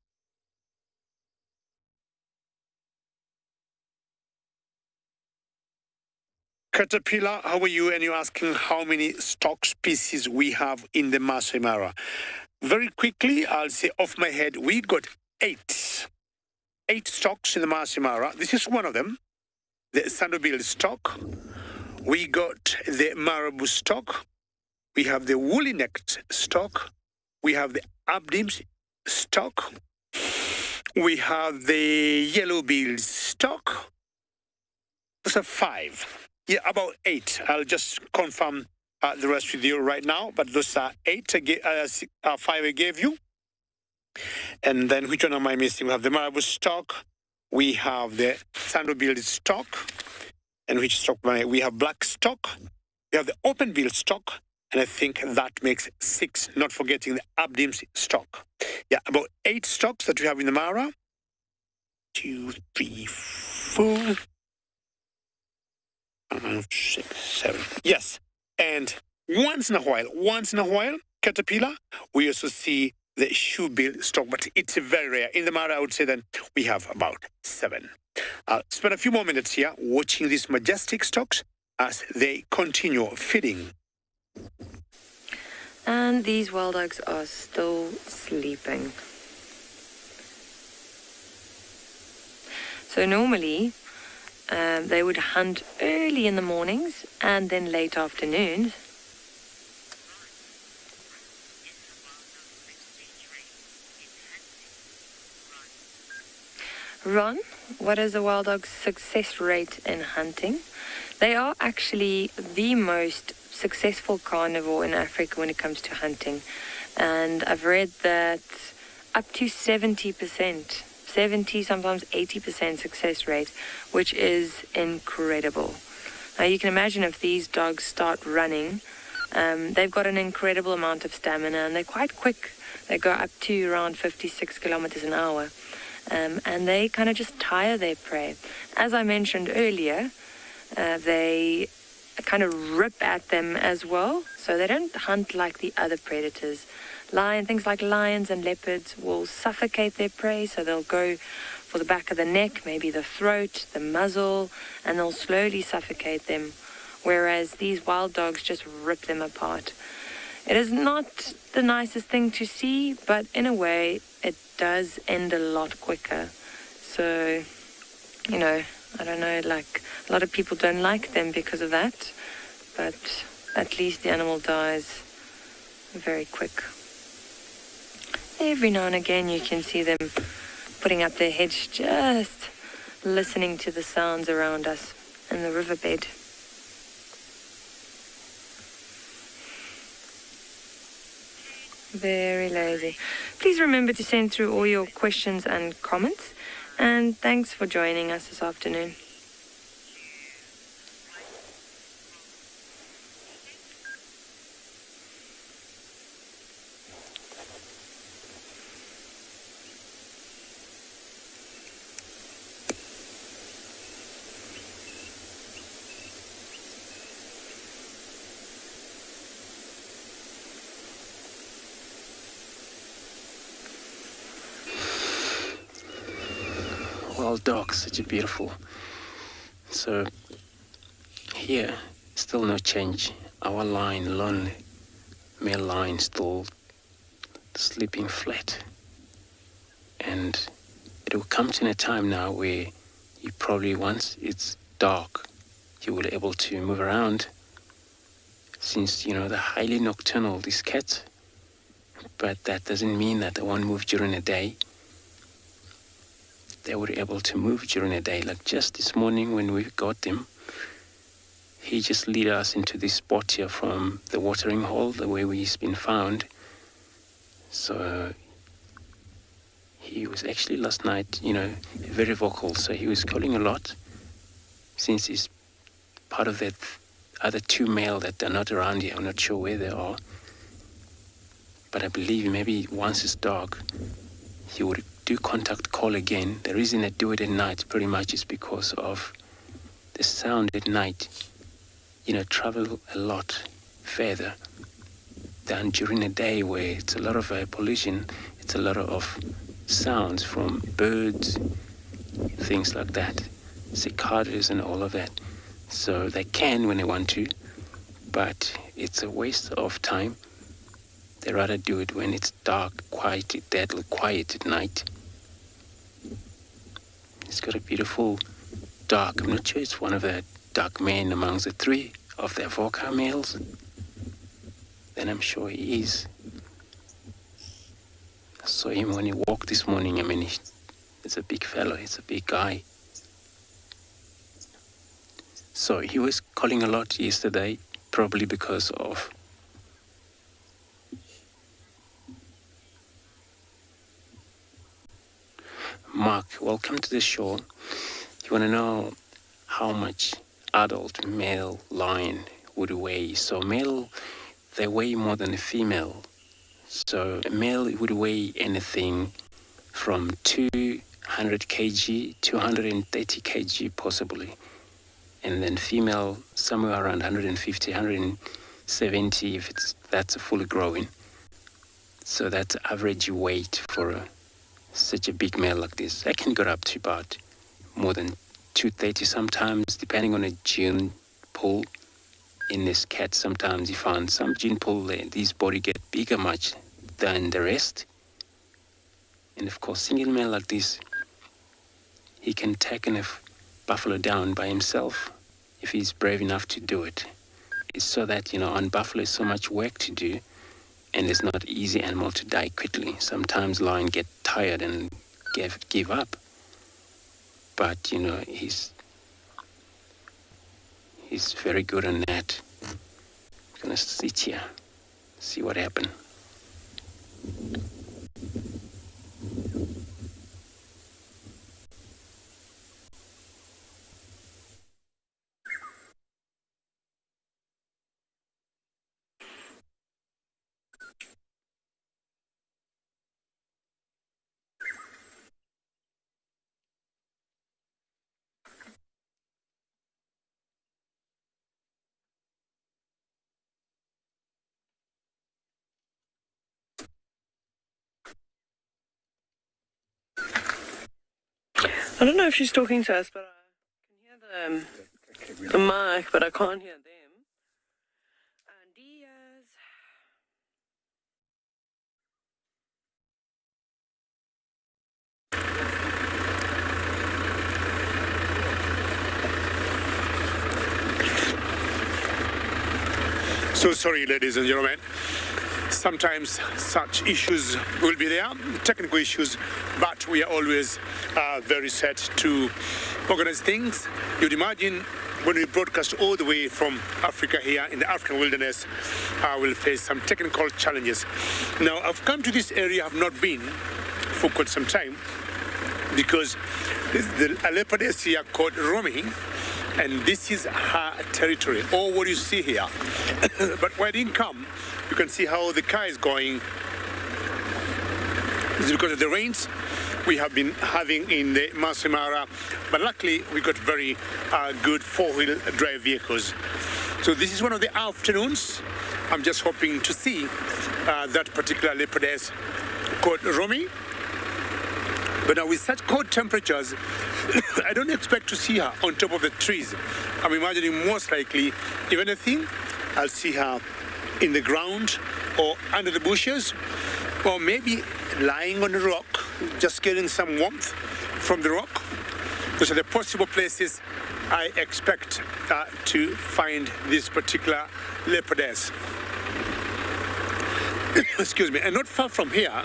S5: Caterpillar, how are you? And you're asking how many stock species we have in the Masai Mara. Very quickly, I'll say off my head, we got 8 stocks in the Masai Mara. This is one of them, the sandu-billed stock. We got the marabou stock. We have the woolly-necked stock. We have the abdims stock. We have the yellow-billed stock. Those are 5. Yeah, about 8. I'll just confirm the rest with you right now, but those are 8, 5 I gave you. And then which one am I missing? We have the marabou stock. We have the sandal-billed stock. And which stock? We have black stock. We have the open-billed stock. And I think that makes 6, not forgetting the abdims stock. Yeah, about 8 stocks that we have in the Mara. 2, 3, 4, 5, 6, 7. Yes. And once in a while, caterpillar, we also see the shoe-bill stock, but it's very rare. In the Mara, I would say that we have about 7. I'll spend a few more minutes here watching these majestic stocks as they continue feeding.
S2: And these wild dogs are still sleeping. So normally, they would hunt early in the mornings and then late afternoons. Ron, what is a wild dog's success rate in hunting? They are actually the most successful carnivore in Africa when it comes to hunting. And I've read that up to 70%, 70, sometimes 80% success rate, which is incredible. Now you can imagine if these dogs start running, they've got an incredible amount of stamina and they're quite quick. They go up to around 56 kilometers an hour. And they kind of just tire their prey. As I mentioned earlier, they kind of rip at them as well, so they don't hunt like the other predators. Things like lions and leopards will suffocate their prey, so they'll go for the back of the neck, maybe the throat, the muzzle, and they'll slowly suffocate them, whereas these wild dogs just rip them apart. It is not the nicest thing to see, but in a way, it does end a lot quicker. So, you know, I don't know, like, a lot of people don't like them because of that, but at least the animal dies very quick. Every now and again you can see them putting up their heads, just listening to the sounds around us in the riverbed. Very lazy. Please remember to send through all your questions and comments. And thanks for joining us this afternoon.
S8: Wild dogs, such a beautiful. So here, still no change. Our line, lone male line, still sleeping flat. And it will come to a time now where you probably, once it's dark, you will be able to move around, since, you know, they're highly nocturnal, these cats. But that doesn't mean that they won't move during the day. They were able to move during the day. Like just this morning when we got them, he just led us into this spot here from the watering hole, the way we've been found. So he was actually last night, you know, very vocal. So he was calling a lot, since he's part of that other 2 male that are not around here. I'm not sure where they are. But I believe maybe once it's dark, he would do contact call again. The reason I do it at night pretty much is because of the sound at night, you know, travel a lot further than during the day, where it's a lot of pollution, it's a lot of sounds from birds, things like that, cicadas and all of that. So they can when they want to, but it's a waste of time. They rather do it when it's dark, quiet, deadly quiet at night. It's got a beautiful dark, I'm not sure it's one of the dark man amongst the three of the Avoca males, then I'm sure he is. I saw him when he walked this morning. I mean, he's a big fellow, he's a big guy. So he was calling a lot yesterday, probably because of Mark. Welcome to the show. You want to know how much adult male lion would weigh? So male, they weigh more than a female. So a male would weigh anything from 200 kg to 130 kg possibly. And then female, somewhere around 150, 170 if that's a fully growing. So that's average weight for such a big male like this. I can go up to about more than 230 sometimes, depending on a gene pool. In this cat, sometimes you find some gene pool, these body get bigger much than the rest. And of course, single male like this, he can take a buffalo down by himself if he's brave enough to do it. It's so that, on buffalo is so much work to do, and it's not easy animal to die quickly. Sometimes lion get tired and give up. But, he's very good on that. I'm gonna sit here, see what happened.
S9: I don't know if she's talking to us, but I can hear the mic, but I can't hear them. And Diaz.
S5: So sorry, ladies and gentlemen. Sometimes such issues will be there, technical issues, but we are always very set to organize things. You'd imagine when we broadcast all the way from Africa here in the African wilderness, we'll face some technical challenges. Now, I've come to this area, I've not been for quite some time, because a leopardess here called Romy, and this is her territory, all what you see here. But when I didn't come, you can see how the car is going. This is because of the rains we have been having in the Masai Mara, but luckily we got very good four-wheel drive vehicles. So this is one of the afternoons. I'm just hoping to see that particular leopardess called Romy. But now with such cold temperatures, I don't expect to see her on top of the trees. I'm imagining most likely, if anything, I'll see her in the ground or under the bushes, or maybe lying on a rock, just getting some warmth from the rock. Those are the possible places I expect to find this particular leopardess. Excuse me. And not far from here,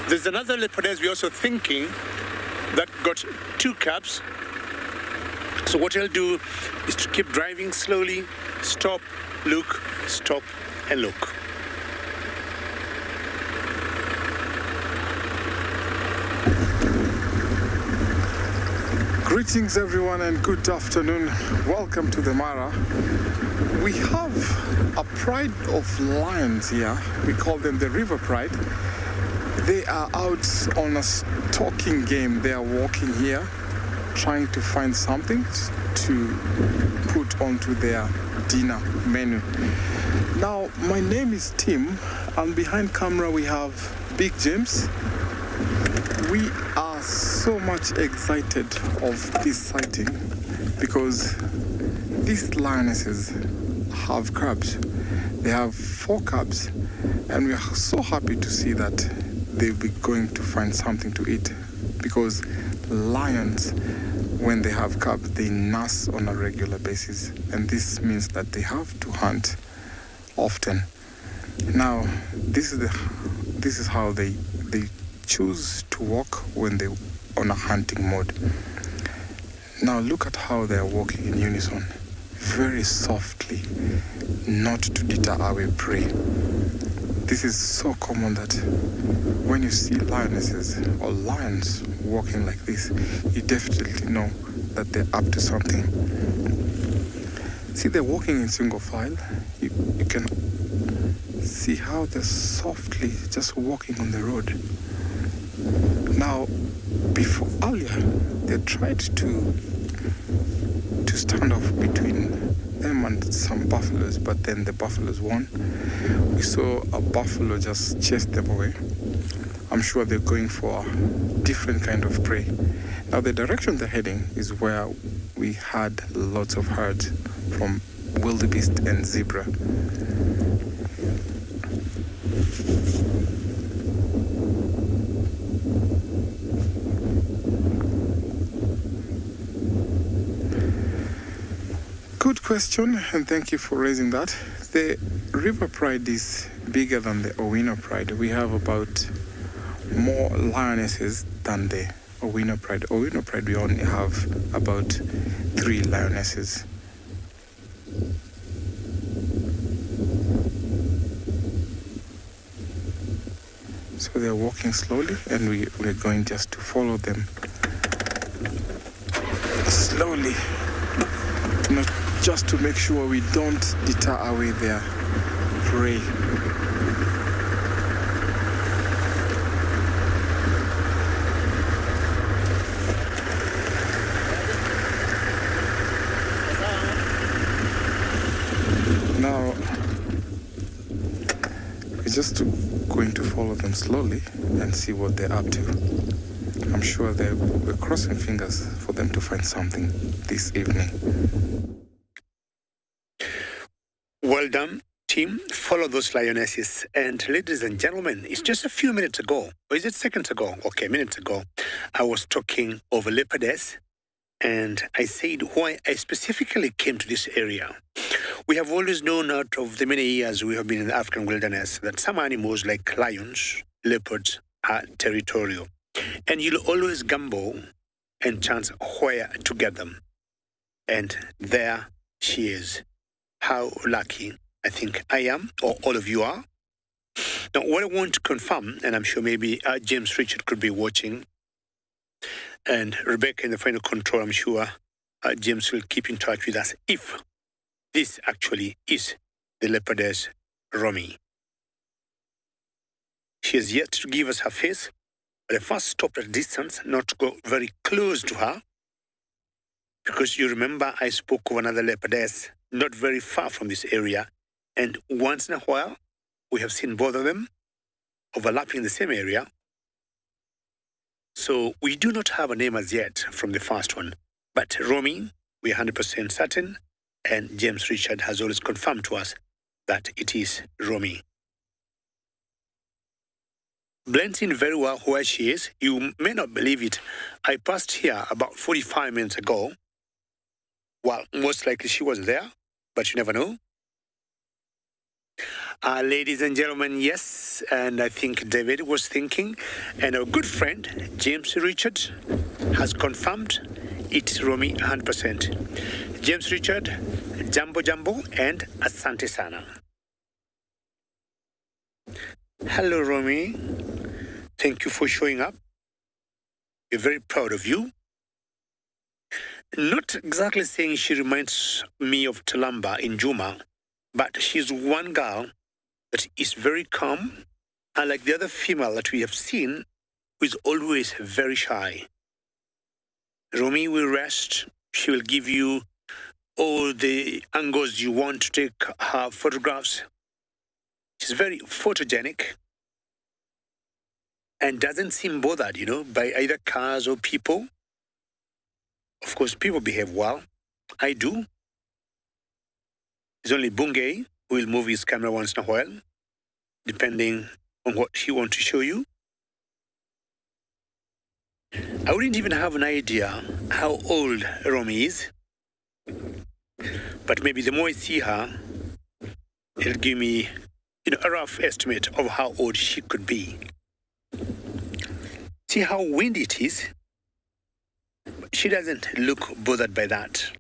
S5: there's another leopardess we're also thinking that got two cubs. So what I'll do is to keep driving slowly, stop, look, stop, and look.
S4: Greetings everyone and good afternoon. Welcome to the Mara. We have a pride of lions here. We call them the River Pride. They are out on a stalking game. They are walking here, trying to find something to put onto their dinner menu. Now, my name is Tim, and behind camera we have Big James. We are so much excited of this sighting because these lionesses have cubs. They have 4 cubs, and we are so happy to see that they'll be going to find something to eat, because lions when they have cubs, they nurse on a regular basis, and this means that they have to hunt often. Now, this is how they choose to walk when they on a hunting mode. Now look at how they are walking in unison, very softly, not to deter away prey. This is so common that when you see lionesses or lions walking like this, you definitely know that they're up to something. See, they're walking in single file. You can see how they're softly just walking on the road. Now, before earlier, they tried to stand off between them and some buffaloes, but then the buffaloes won. We saw a buffalo just chase them away. I'm sure they're going for a different kind of prey. Now, the direction they're heading is where we had lots of herds from wildebeest and zebra. Good question, and thank you for raising that. The river pride is bigger than the Owino pride. We have about more lionesses than the Owino pride. Owino pride, we only have about 3 lionesses. So they're walking slowly, and we're going just to follow them slowly, not just to make sure we don't deter away their prey. Now, we're just going to follow them slowly and see what they're up to. I'm sure we're crossing fingers for them to find something this evening.
S5: Well done, team. Follow those lionesses. And ladies and gentlemen, it's just a few minutes ago, or is it seconds ago? Okay, minutes ago, I was talking of a leopardess, and I said why I specifically came to this area. We have always known out of the many years we have been in the African wilderness that some animals like lions, leopards are territorial. And you'll always gamble and chance where to get them. And there she is. How lucky I think I am, or all of you are. Now, what I want to confirm, and I'm sure maybe James Richard could be watching, and Rebecca in the final control, I'm sure James will keep in touch with us if this actually is the leopardess Romy. She has yet to give us her face, but I first stopped at a distance, not to go very close to her, because you remember I spoke of another leopardess not very far from this area, and once in a while we have seen both of them overlapping the same area. So we do not have a name as yet from the first one, but Romy, we are 100% certain, and James Richard has always confirmed to us that it is Romy. Blends in very well where she is. You may not believe it. I passed here about 45 minutes ago. Well, most likely she was there, but you never know. Ladies and gentlemen, yes, and I think David was thinking, and our good friend, James Richard, has confirmed it's Romy 100%. James Richard, Jambo Jambo, and Asante Sana. Hello, Romy. Thank you for showing up. We're very proud of you. Not exactly saying she reminds me of Talamba in Juma, but she's one girl that is very calm, and like the other female that we have seen, who is always very shy. Romy will rest. She will give you all the angles you want to take her photographs. She's very photogenic and doesn't seem bothered, by either cars or people. Of course, people behave well. I do. It's only Bungay who will move his camera once in a while, depending on what he wants to show you. I wouldn't even have an idea how old Romy is. But maybe the more I see her, it'll give me, a rough estimate of how old she could be. See how windy it is? She doesn't look bothered by that.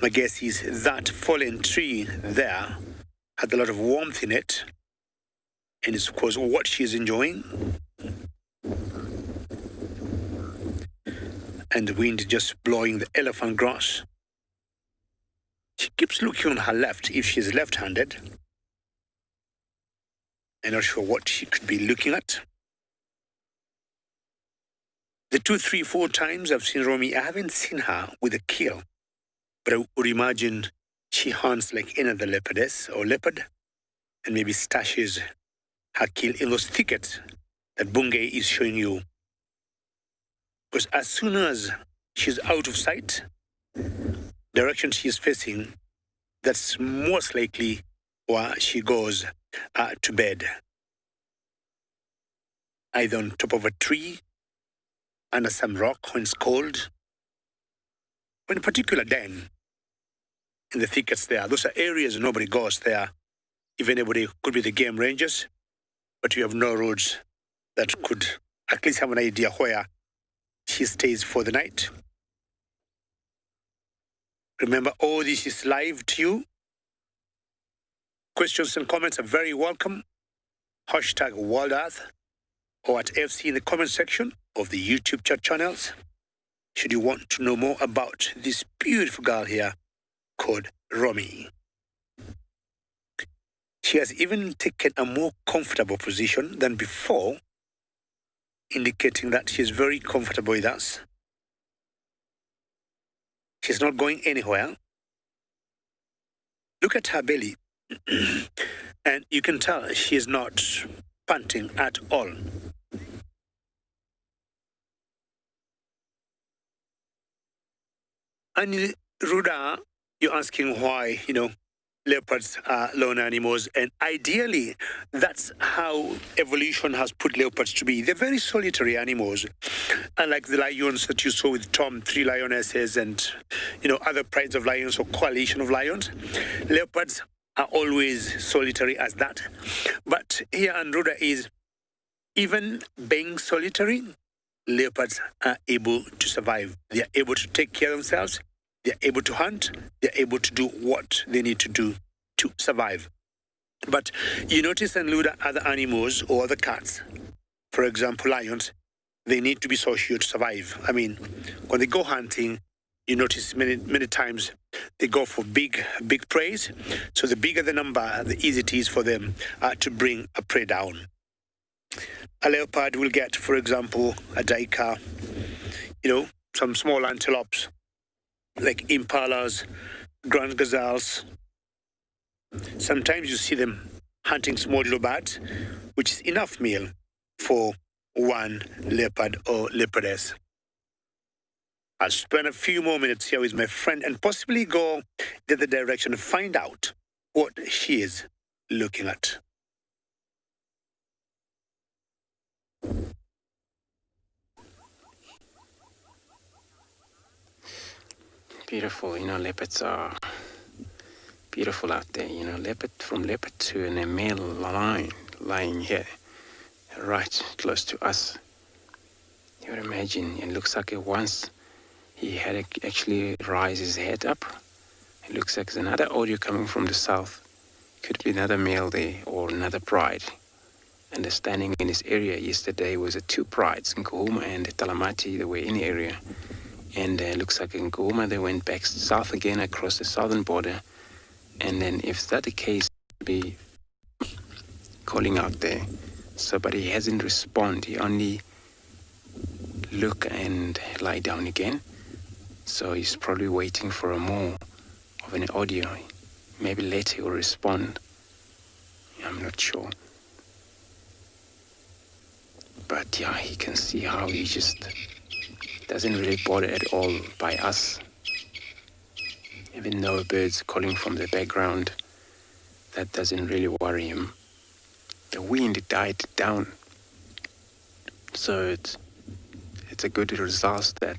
S5: My guess is that fallen tree there had a lot of warmth in it, and it's of course what she's enjoying. And the wind just blowing the elephant grass. She keeps looking on her left if she's left-handed. I'm not sure what she could be looking at. The 2, 3, 4 times I've seen Romy, I haven't seen her with a kill. But I would imagine she hunts like any other leopardess or leopard and maybe stashes her kill in those thickets that Bungay is showing you. Because as soon as she's out of sight, direction she is facing, that's most likely where she goes to bed. Either on top of a tree, under some rock when it's cold, or in a particular den, in the thickets there. Those are areas nobody goes there. If anybody, could be the game rangers, but you have no roads that could at least have an idea where she stays for the night. Remember, all this is live to you. Questions and comments are very welcome. Hashtag World Earth or at FC in the comment section of the YouTube chat channels. Should you want to know more about this beautiful girl here called Romy. She has even taken a more comfortable position than before, indicating that she is very comfortable with us. She's not going anywhere. Look at her belly. And you can tell she is not panting at all. And Ruda, you're asking why, leopards are lone animals, and ideally, that's how evolution has put leopards to be. They're very solitary animals, unlike the lions that you saw with Tom, 3 lionesses, and other prides of lions or coalition of lions. Leopards are always solitary as that. But here Ruda is, even being solitary, leopards are able to survive. They are able to take care of themselves. They are able to hunt. They are able to do what they need to do to survive. But you notice in Luda, other animals or other cats, for example, lions, they need to be social to survive. I mean, when they go hunting, you notice many times they go for big prey. So the bigger the number, the easier it is for them to bring a prey down. A leopard will get, for example, a duiker, some small antelopes, like impalas, grand gazelles. Sometimes you see them hunting small little birds, which is enough meal for one leopard or leopardess. I'll spend a few more minutes here with my friend and possibly go the other direction to find out what she is looking at.
S8: Beautiful, leopards are beautiful out there. From leopard to a male lion lying here, right close to us. You would imagine, it looks like once he had actually raised his head up. It looks like there's another audio coming from the south. Could be another male there or another pride. Understanding in this area yesterday was 2 prides, Nkuhuma and Talamati. They were in the area. And it looks like in Nkuhuma they went back south again across the southern border. And then if that's the case, be calling out there. So, but he hasn't responded. He only look and lie down again. So he's probably waiting for a more of an audio. Maybe later he'll respond. I'm not sure. But yeah, he can see how he just doesn't really bother at all by us. Even though birds calling from the background, that doesn't really worry him. The wind died down. So it's a good result that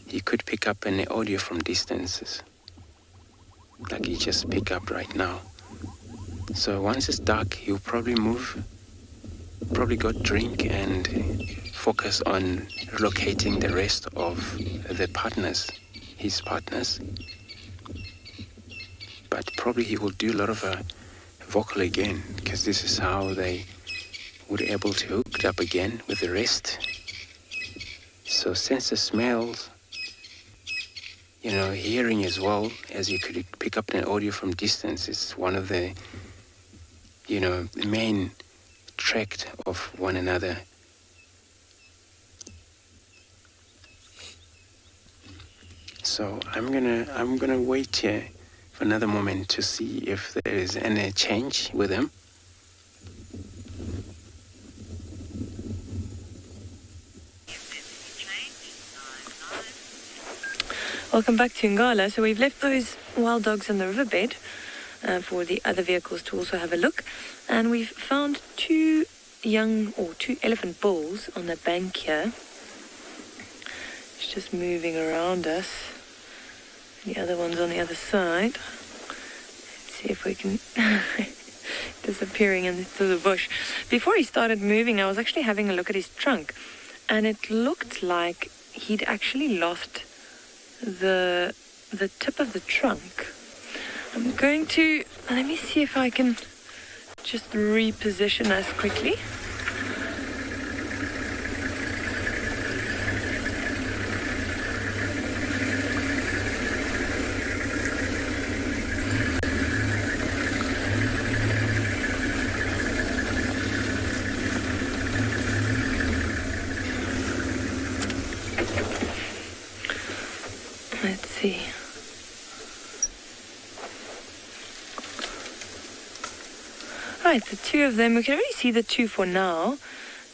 S8: he could pick up an audio from distances, like he just picked up right now. So once it's dark, he'll probably move, probably go drink and focus on locating the rest of the partners, his partners. But probably he will do a lot of vocal again, because this is how they would be able to hook up again with the rest. So sense the smells, hearing as well, as you could pick up an audio from distance, is one of the, the main tract of one another. So I'm gonna wait here for another moment to see if there is any change with him.
S2: Welcome back to Ngala. So we've left those wild dogs in the riverbed for the other vehicles to also have a look. And we've found two elephant bulls on the bank here. It's just moving around us. The other one's on the other side. Let's see if we can... disappearing into the bush. Before he started moving, I was actually having a look at his trunk. And it looked like he'd actually lost the tip of the trunk. I'm going to... Let me see if I can just reposition us quickly. Let's see. Right, the two of them, we can already see the two for now,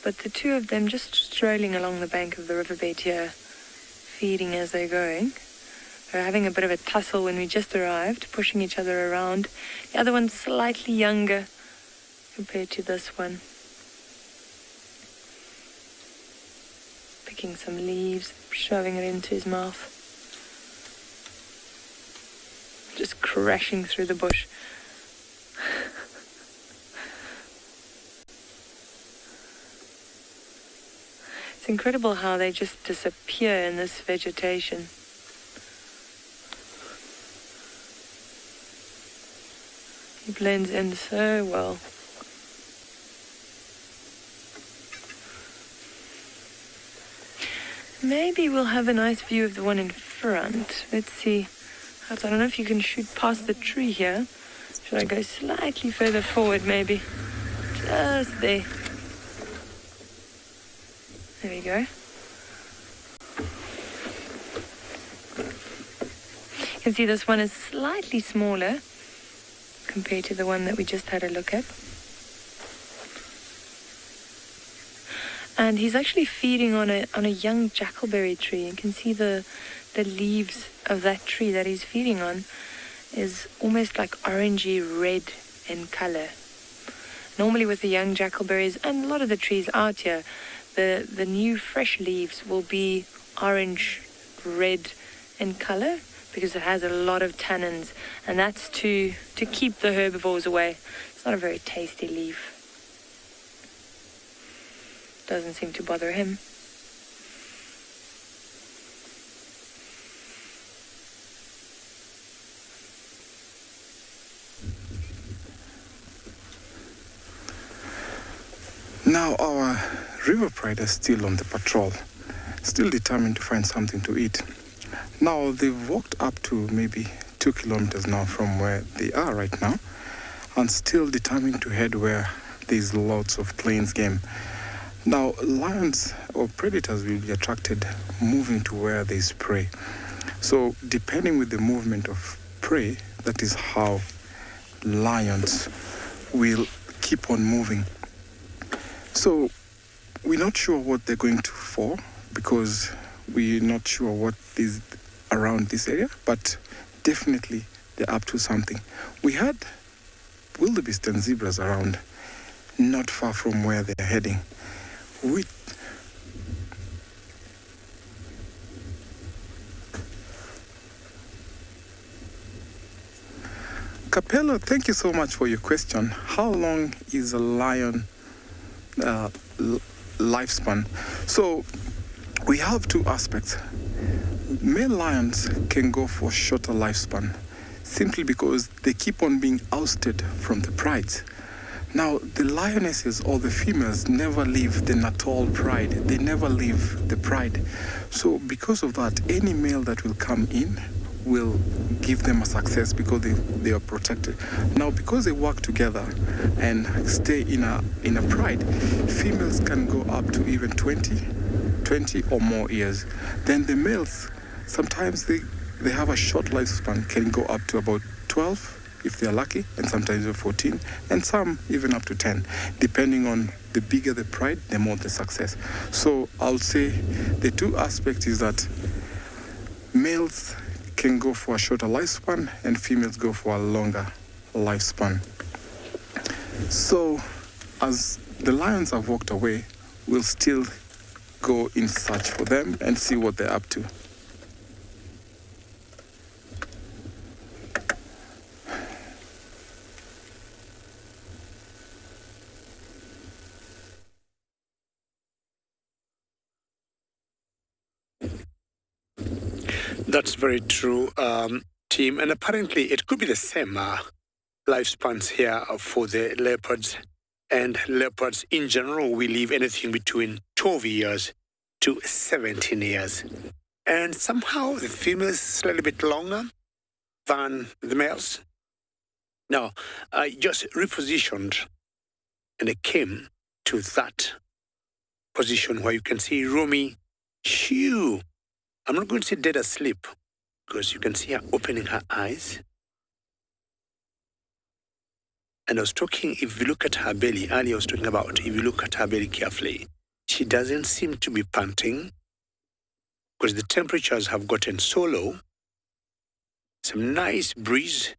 S2: but the two of them just strolling along the bank of the riverbed here, feeding as they're going. They're having a bit of a tussle when we just arrived, pushing each other around. The other one's slightly younger compared to this one. Picking some leaves, shoving it into his mouth. Just crashing through the bush. It's incredible how they just disappear in this vegetation. He blends in so well. Maybe we'll have a nice view of the one in front. Let's see. I don't know if you can shoot past the tree here. Should I go slightly further forward, maybe? Just there. There we go. You can see this one is slightly smaller compared to the one that we just had a look at. And he's actually feeding on a young jackalberry tree. You can see the leaves of that tree that he's feeding on is almost like orangey red in color. Normally with the young jackalberries and a lot of the trees out here, the new fresh leaves will be orange red in color because it has a lot of tannins, and that's to keep the herbivores away. It's not a very tasty leaf. Doesn't seem to bother him.
S4: Now our river pride is still on the patrol, still determined to find something to eat. Now they've walked up to maybe 2 kilometers now from where they are right now, and still determined to head where there's lots of plains game. Now lions or predators will be attracted moving to where there's prey. So depending with the movement of prey, that is how lions will keep on moving. So we're not sure what they're going to for, because we're not sure what is around this area, but definitely they're up to something. We had wildebeest and zebras around not far from where they're heading. With Capello, thank you so much for your question. How long is a lion lifespan? So we have two aspects. Male lions can go for shorter lifespan simply because they keep on being ousted from the prides. Now, the lionesses or the females never leave the natal pride. They never leave the pride. So because of that, any male that will come in will give them a success because they are protected. Now, because they work together and stay in a pride, females can go up to even 20 or more years. Then the males, sometimes they have a short lifespan, can go up to about 12 if they're lucky, and sometimes 14, and some even up to 10, depending on the bigger the pride, the more the success. So I'll say the two aspects is that males can go for a shorter lifespan and females go for a longer lifespan. So as the lions have walked away, we'll still go in search for them and see what they're up to.
S5: That's very true, team. And apparently it could be the same lifespans here for the leopards. And leopards in general, we live anything between 12 years to 17 years. And somehow the females is slightly bit longer than the males. Now, I just repositioned and I came to that position where you can see Romy Shoo. I'm not going to say dead asleep because you can see her opening her eyes. And I was talking, if you look at her belly, earlier I was talking about, if you look at her belly carefully, she doesn't seem to be panting because the temperatures have gotten so low. Some nice breeze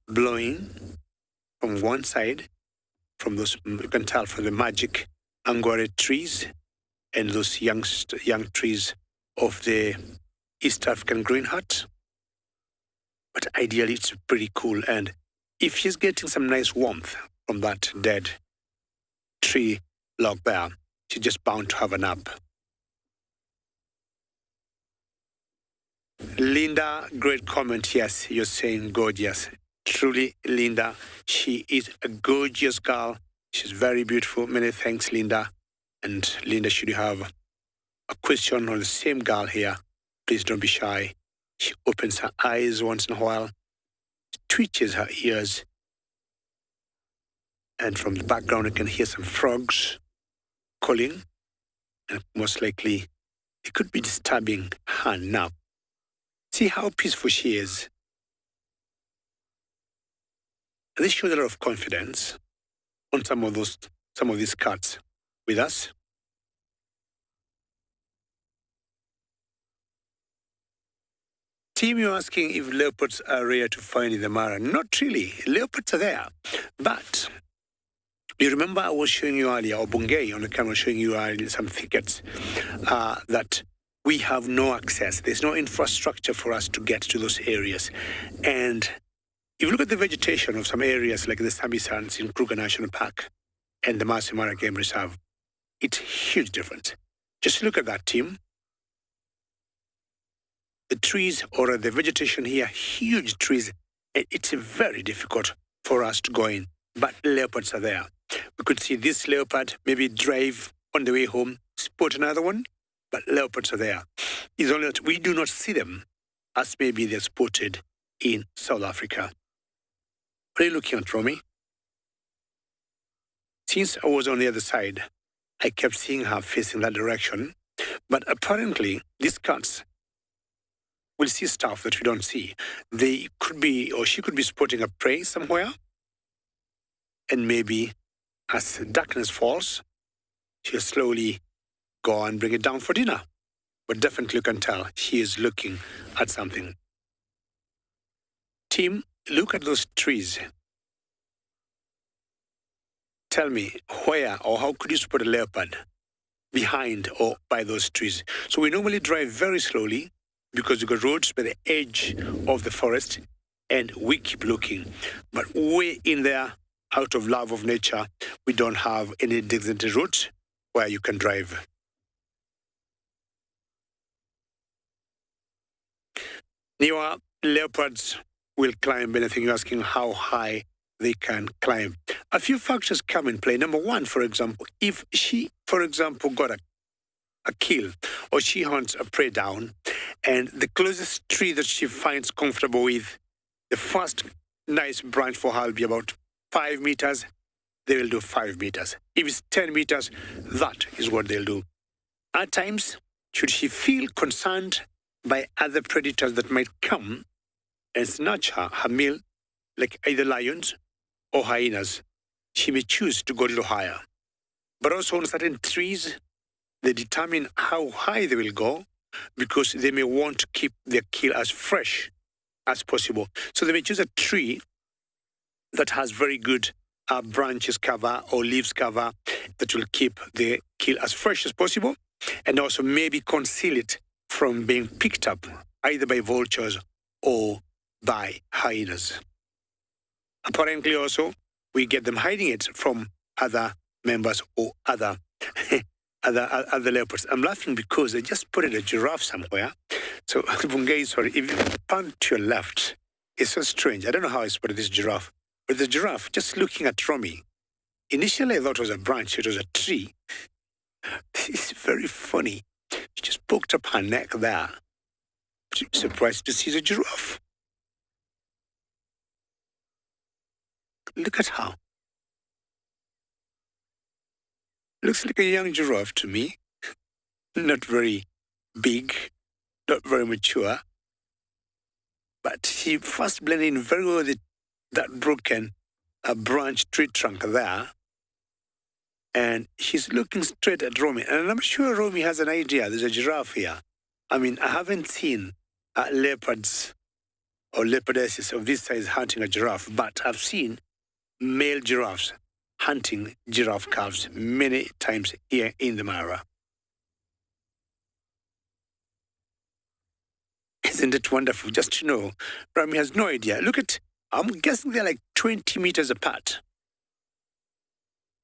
S5: blowing from one side, from those, you can tell from the magic angore trees and those young trees of the East African greenheart. But ideally, it's pretty cool. And if she's getting some nice warmth from that dead tree log there, she's just bound to have a nap. Linda, great comment. Yes, you're saying gorgeous. Truly, Linda, she is a gorgeous girl. She's very beautiful. Many thanks, Linda. And Linda, should you have a question on the same girl here, please don't be shy. She opens her eyes once in a while, twitches her ears, and from the background you can hear some frogs calling, and most likely it could be disturbing her nap. See how peaceful she is. And this shows a lot of confidence on some of these cats with us. Team, you're asking if leopards are rare to find in the Mara. Not really. Leopards are there. But you remember I was showing you earlier, or Bungay on the camera showing you some thickets that we have no access. There's no infrastructure for us to get to those areas. And if you look at the vegetation of some areas like the Sambisans in Kruger National Park and the Masai Mara Game Reserve, it's huge difference. Just look at that, team. The trees or the vegetation here, huge trees. It's very difficult for us to go in, but leopards are there. We could see this leopard, maybe drive on the way home, spot another one, but leopards are there. It's only that we do not see them as maybe they're spotted in South Africa. What are you looking at, Romy? Since I was on the other side, I kept seeing her facing that direction, but apparently these cats will see stuff that we don't see. They could be, or she could be spotting a prey somewhere, and maybe as darkness falls, she'll slowly go and bring it down for dinner. But definitely you can tell she is looking at something. Team, look at those trees. Tell me where or how could you spot a leopard behind or by those trees? So we normally drive very slowly, because you've got roads by the edge of the forest, and we keep looking. But way in there, out of love of nature, we don't have any designated route where you can drive. Newer leopards will climb anything. You're asking how high they can climb. A few factors come in play. Number one, for example, if she, for example, got a kill or she hunts a prey down and the closest tree that she finds comfortable with, the first nice branch for her will be about 5 meters, they will do 5 meters. If it's 10 meters, that is what they'll do. At times, should she feel concerned by other predators that might come and snatch her meal, like either lions or hyenas, she may choose to go a little higher. But also on certain trees, they determine how high they will go because they may want to keep their kill as fresh as possible. So they may choose a tree that has very good branches cover or leaves cover that will keep the kill as fresh as possible and also maybe conceal it from being picked up either by vultures or by hyenas. Apparently also, we get them hiding it from other members or other leopards. I'm laughing because I just spotted a giraffe somewhere. So, Bungay, sorry, if you pan to your left, it's so strange. I don't know how I spotted this giraffe. But the giraffe, just looking at Romy, initially I thought it was a branch, it was a tree. This is very funny. She just poked up her neck there. I'm surprised to see the giraffe. Look at her. Looks like a young giraffe to me. Not very big, not very mature. But she first blended in very well with that broken branch tree trunk there. And she's looking straight at Romy. And I'm sure Romy has an idea. There's a giraffe here. I mean, I haven't seen leopards or leopardesses of this size hunting a giraffe, but I've seen male giraffes hunting giraffe calves many times here in the Mara. Isn't it wonderful? Just to know, Rami has no idea. Look at, I'm guessing they're like 20 meters apart.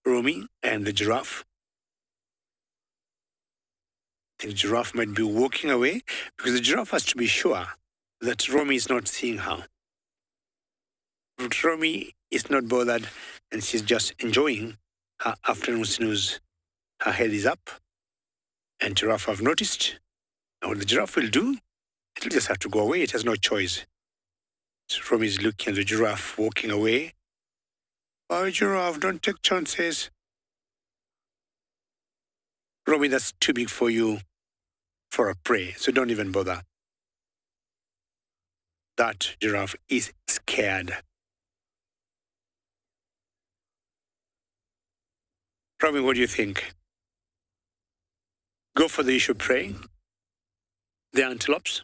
S5: Romy and the giraffe. The giraffe might be walking away because the giraffe has to be sure that Romy is not seeing her. But Romy is not bothered and she's just enjoying her afternoon snooze. Her head is up and giraffe have noticed. And what the giraffe will do, it'll just have to go away. It has no choice. So Romy is looking at the giraffe walking away. Oh, giraffe, don't take chances. Romy, that's too big for you for a prey, so don't even bother. That giraffe is scared. Romy, what do you think? Go for the issue prey, the antelopes,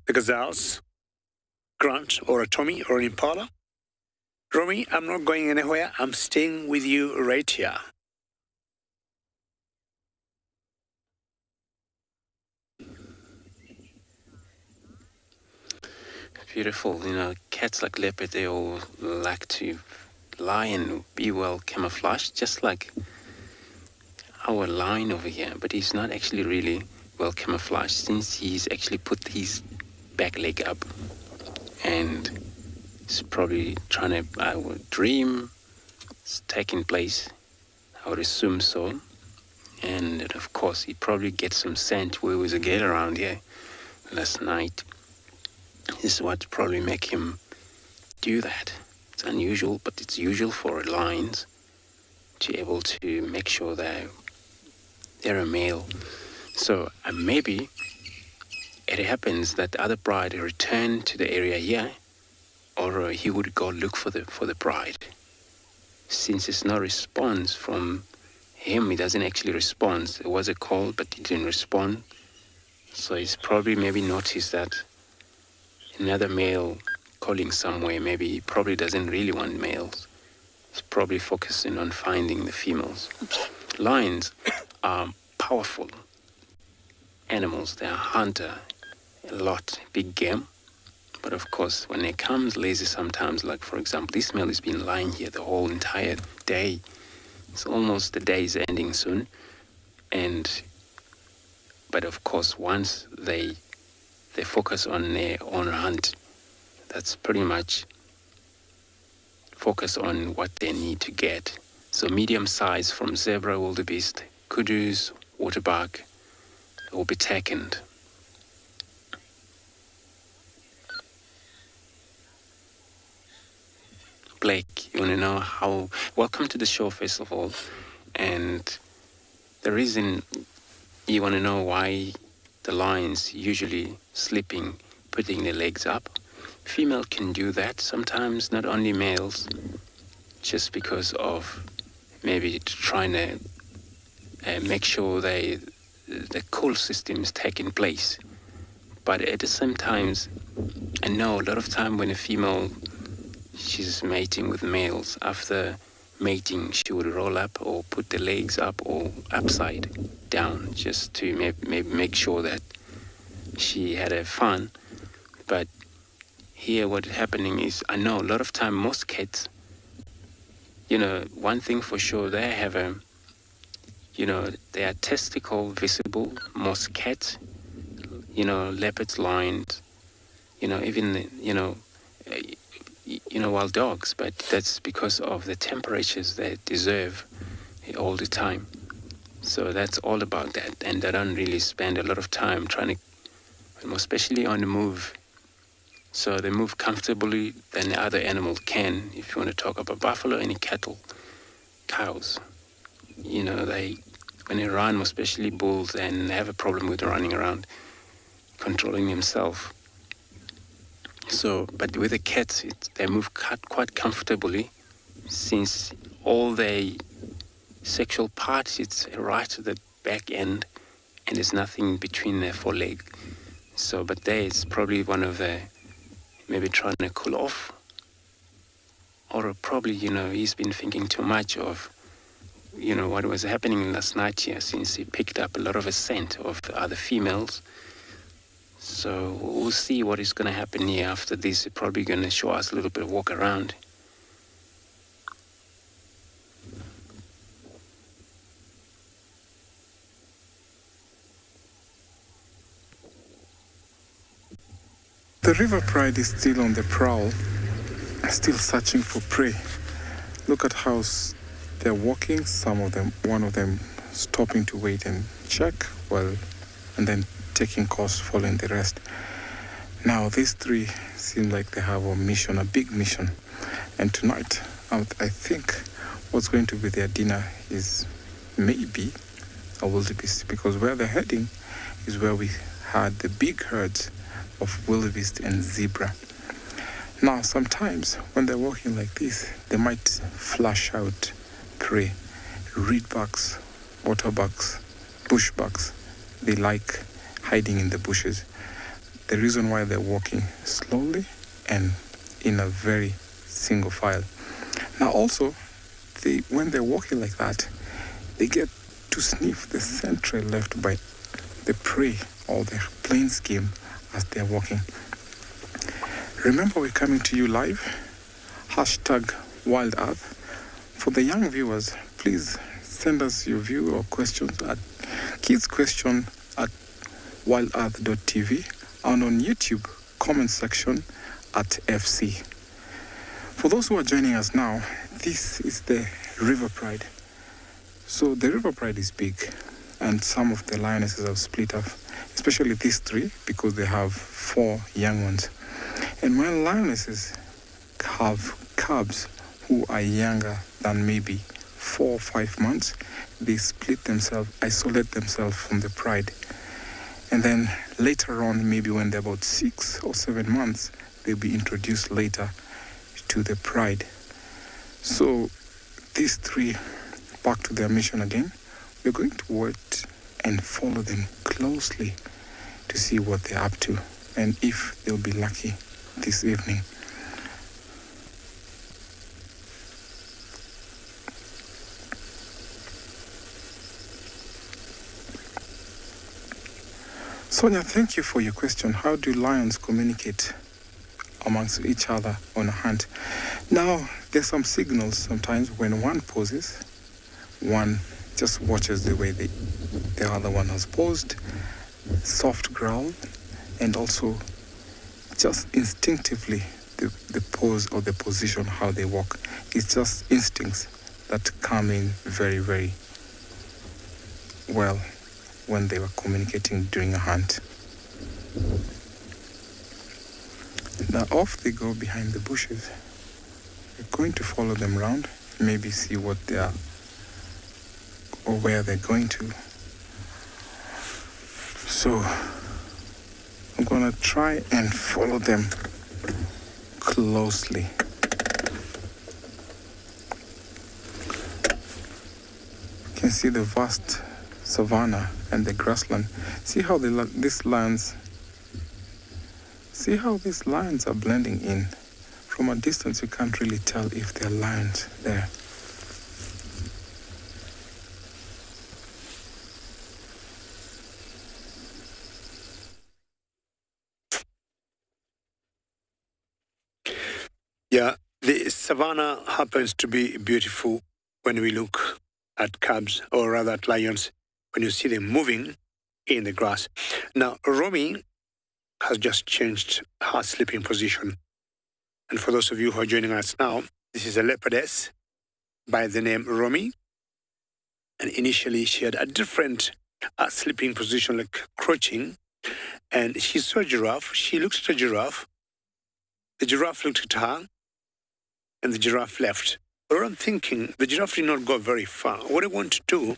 S5: the gazelles, Grant or a Tommy or an Impala. Romy, I'm not going anywhere. I'm staying with you right here.
S8: Beautiful. You know, cats like leopard, they all like to lie and be well camouflaged, just like our lion over here. But he's not actually really well camouflaged since he's actually put his back leg up. And he's probably trying to, I would dream, it's taking place. I would assume so. And of course, he probably gets some scent where was a girl around here last night. This is what probably make him do that. It's unusual, but it's usual for lions to be able to make sure that they're a male. So maybe it happens that the other bride returned to the area here, or he would go look for the bride. Since it's no response from him, he doesn't actually respond. There was a call, but he didn't respond. So he's probably maybe noticed that another male calling somewhere. Maybe he probably doesn't really want males. He's probably focusing on finding the females. Lions are powerful animals. They are hunter a lot, big game, But of course, when it comes lazy sometimes, like for example, this male has been lying here the whole entire day. It's almost the day is ending soon. But of course, once they focus on their own hunt, that's pretty much focus on what they need to get. So medium size from zebra, wildebeest, kudus, waterbuck will be taken. Blake, you want to know how... Welcome to the show, first of all. And the reason you want to know why the lions usually sleeping, putting their legs up. Female can do that sometimes, not only males, just because of maybe trying to make sure the cool system is taking place. But at the same time, I know a lot of time when a female, she's mating with males, after mating, she would roll up or put the legs up or upside down just to maybe make sure that she had a fun. But here what's happening is, I know a lot of time most cats, one thing for sure, they have they are testicle visible, most cats, leopards, lions, even, wild dogs, but that's because of the temperatures they deserve all the time. So that's all about that, and they don't really spend a lot of time trying to, especially on the move. So they move comfortably than the other animal can. If you want to talk about buffalo, any cattle, cows, when they run, especially bulls, and they have a problem with running around, controlling themselves. So, but with the cats, they move quite comfortably, since all their sexual parts, it's right at the back end, and there's nothing between their foreleg. So, but there is probably one of the, maybe trying to cool off, or probably, he's been thinking too much of, what was happening last night here, since he picked up a lot of a scent of the other females. So we'll see what is going to happen here after this. It's probably going to show us a little bit of walk around.
S4: The river pride is still on the prowl, still searching for prey. Look at how they're walking. One of them stopping to wait and check, and then taking course following the rest. Now these three seem like they have a big mission. And tonight, I think what's going to be their dinner is maybe a wildebeest, because where they're heading is where we had the big herds of wildebeest and zebra. Now sometimes when they're walking like this, they might flush out prey, reedbucks, waterbucks, bushbucks. They like hiding in the bushes. The reason why they're walking slowly and in a very single file. Now also, when they're walking like that, they get to sniff the scent trail left by the prey or the plains game as they're walking. Remember, we're coming to you live. #WildEarth. For the young viewers, please send us your view or questions at kidsquestion@wildearth.tv and on YouTube, comment section at FC. For those who are joining us now, this is the River Pride. So the River Pride is big, and some of the lionesses have split up, especially these three, because they have 4 young ones. And when lionesses have cubs who are younger than maybe 4 or 5 months, they split themselves, isolate themselves from the pride. And then later on, maybe when they're about 6 or 7 months, they'll be introduced later to the pride. So these three, back to their mission again, we're going to wait and follow them closely to see what they're up to and if they'll be lucky this evening. Sonia, thank you for your question. How do lions communicate? amongst each other on a hunt. Now, there's some signals sometimes when one poses, one just watches the way the other one has posed, soft growl, and also just instinctively the pose or the position, how they walk. It's just instincts that come in very, very well when they were communicating during a hunt. Now off they go behind the bushes. We're going to follow them around, maybe see what they are or where they're going to. So I'm gonna try and follow them closely. You can see the vast savanna and the grassland. See how these lions are blending in. From a distance you can't really tell if they're lions there.
S5: Yeah, the savanna happens to be beautiful when we look at cubs, or rather at lions, when you see them moving in the grass. Now, Romy has just changed her sleeping position. And for those of you who are joining us now, this is a leopardess by the name Romy. And initially she had a different sleeping position, like crouching. And she saw a giraffe. She looked at a giraffe. The giraffe looked at her. And the giraffe left. But I'm thinking the giraffe did not go very far. What I want to do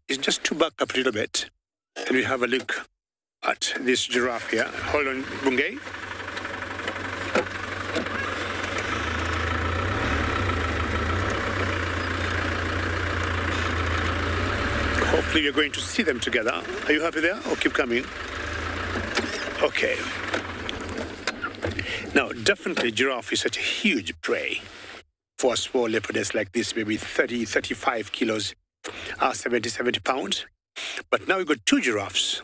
S5: is just to back up a little bit. And we have a look at this giraffe here. Hold on, Bungay. Hopefully you're going to see them together. Are you happy there? Or keep coming? Okay. Now, definitely giraffe is such a huge prey for a small leopardess like this, maybe 30, 35 kilos, 70 pounds. But now we've got two giraffes.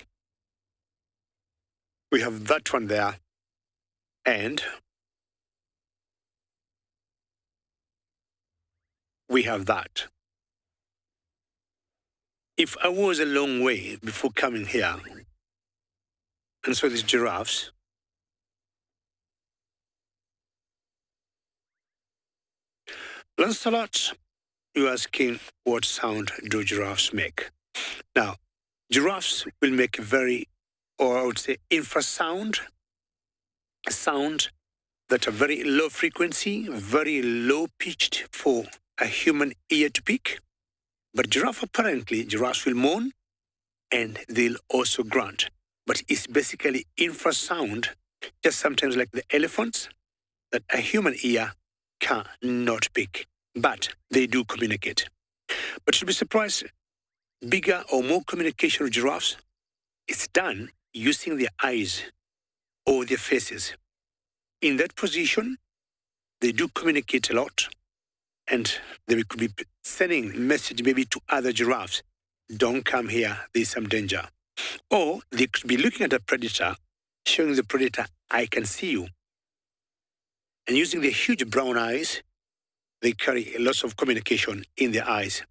S5: We have that one there, and we have that. If I was a long way before coming here and saw these giraffes, Lancelot, you're asking what sound do giraffes make? Now, giraffes will make a very, or I would say infrasound, a sound that are very low frequency, very low pitched for a human ear to pick. But giraffes will moan and they'll also grunt. But it's basically infrasound, just sometimes like the elephants, that a human ear cannot pick. But they do communicate. But you'll be surprised, bigger or more communication with giraffes is done using their eyes or their faces. In that position, they do communicate a lot. And they could be sending a message maybe to other giraffes. Don't come here, there's some danger. Or they could be looking at a predator, showing the predator, I can see you. And using their huge brown eyes, they carry lots of communication in their eyes.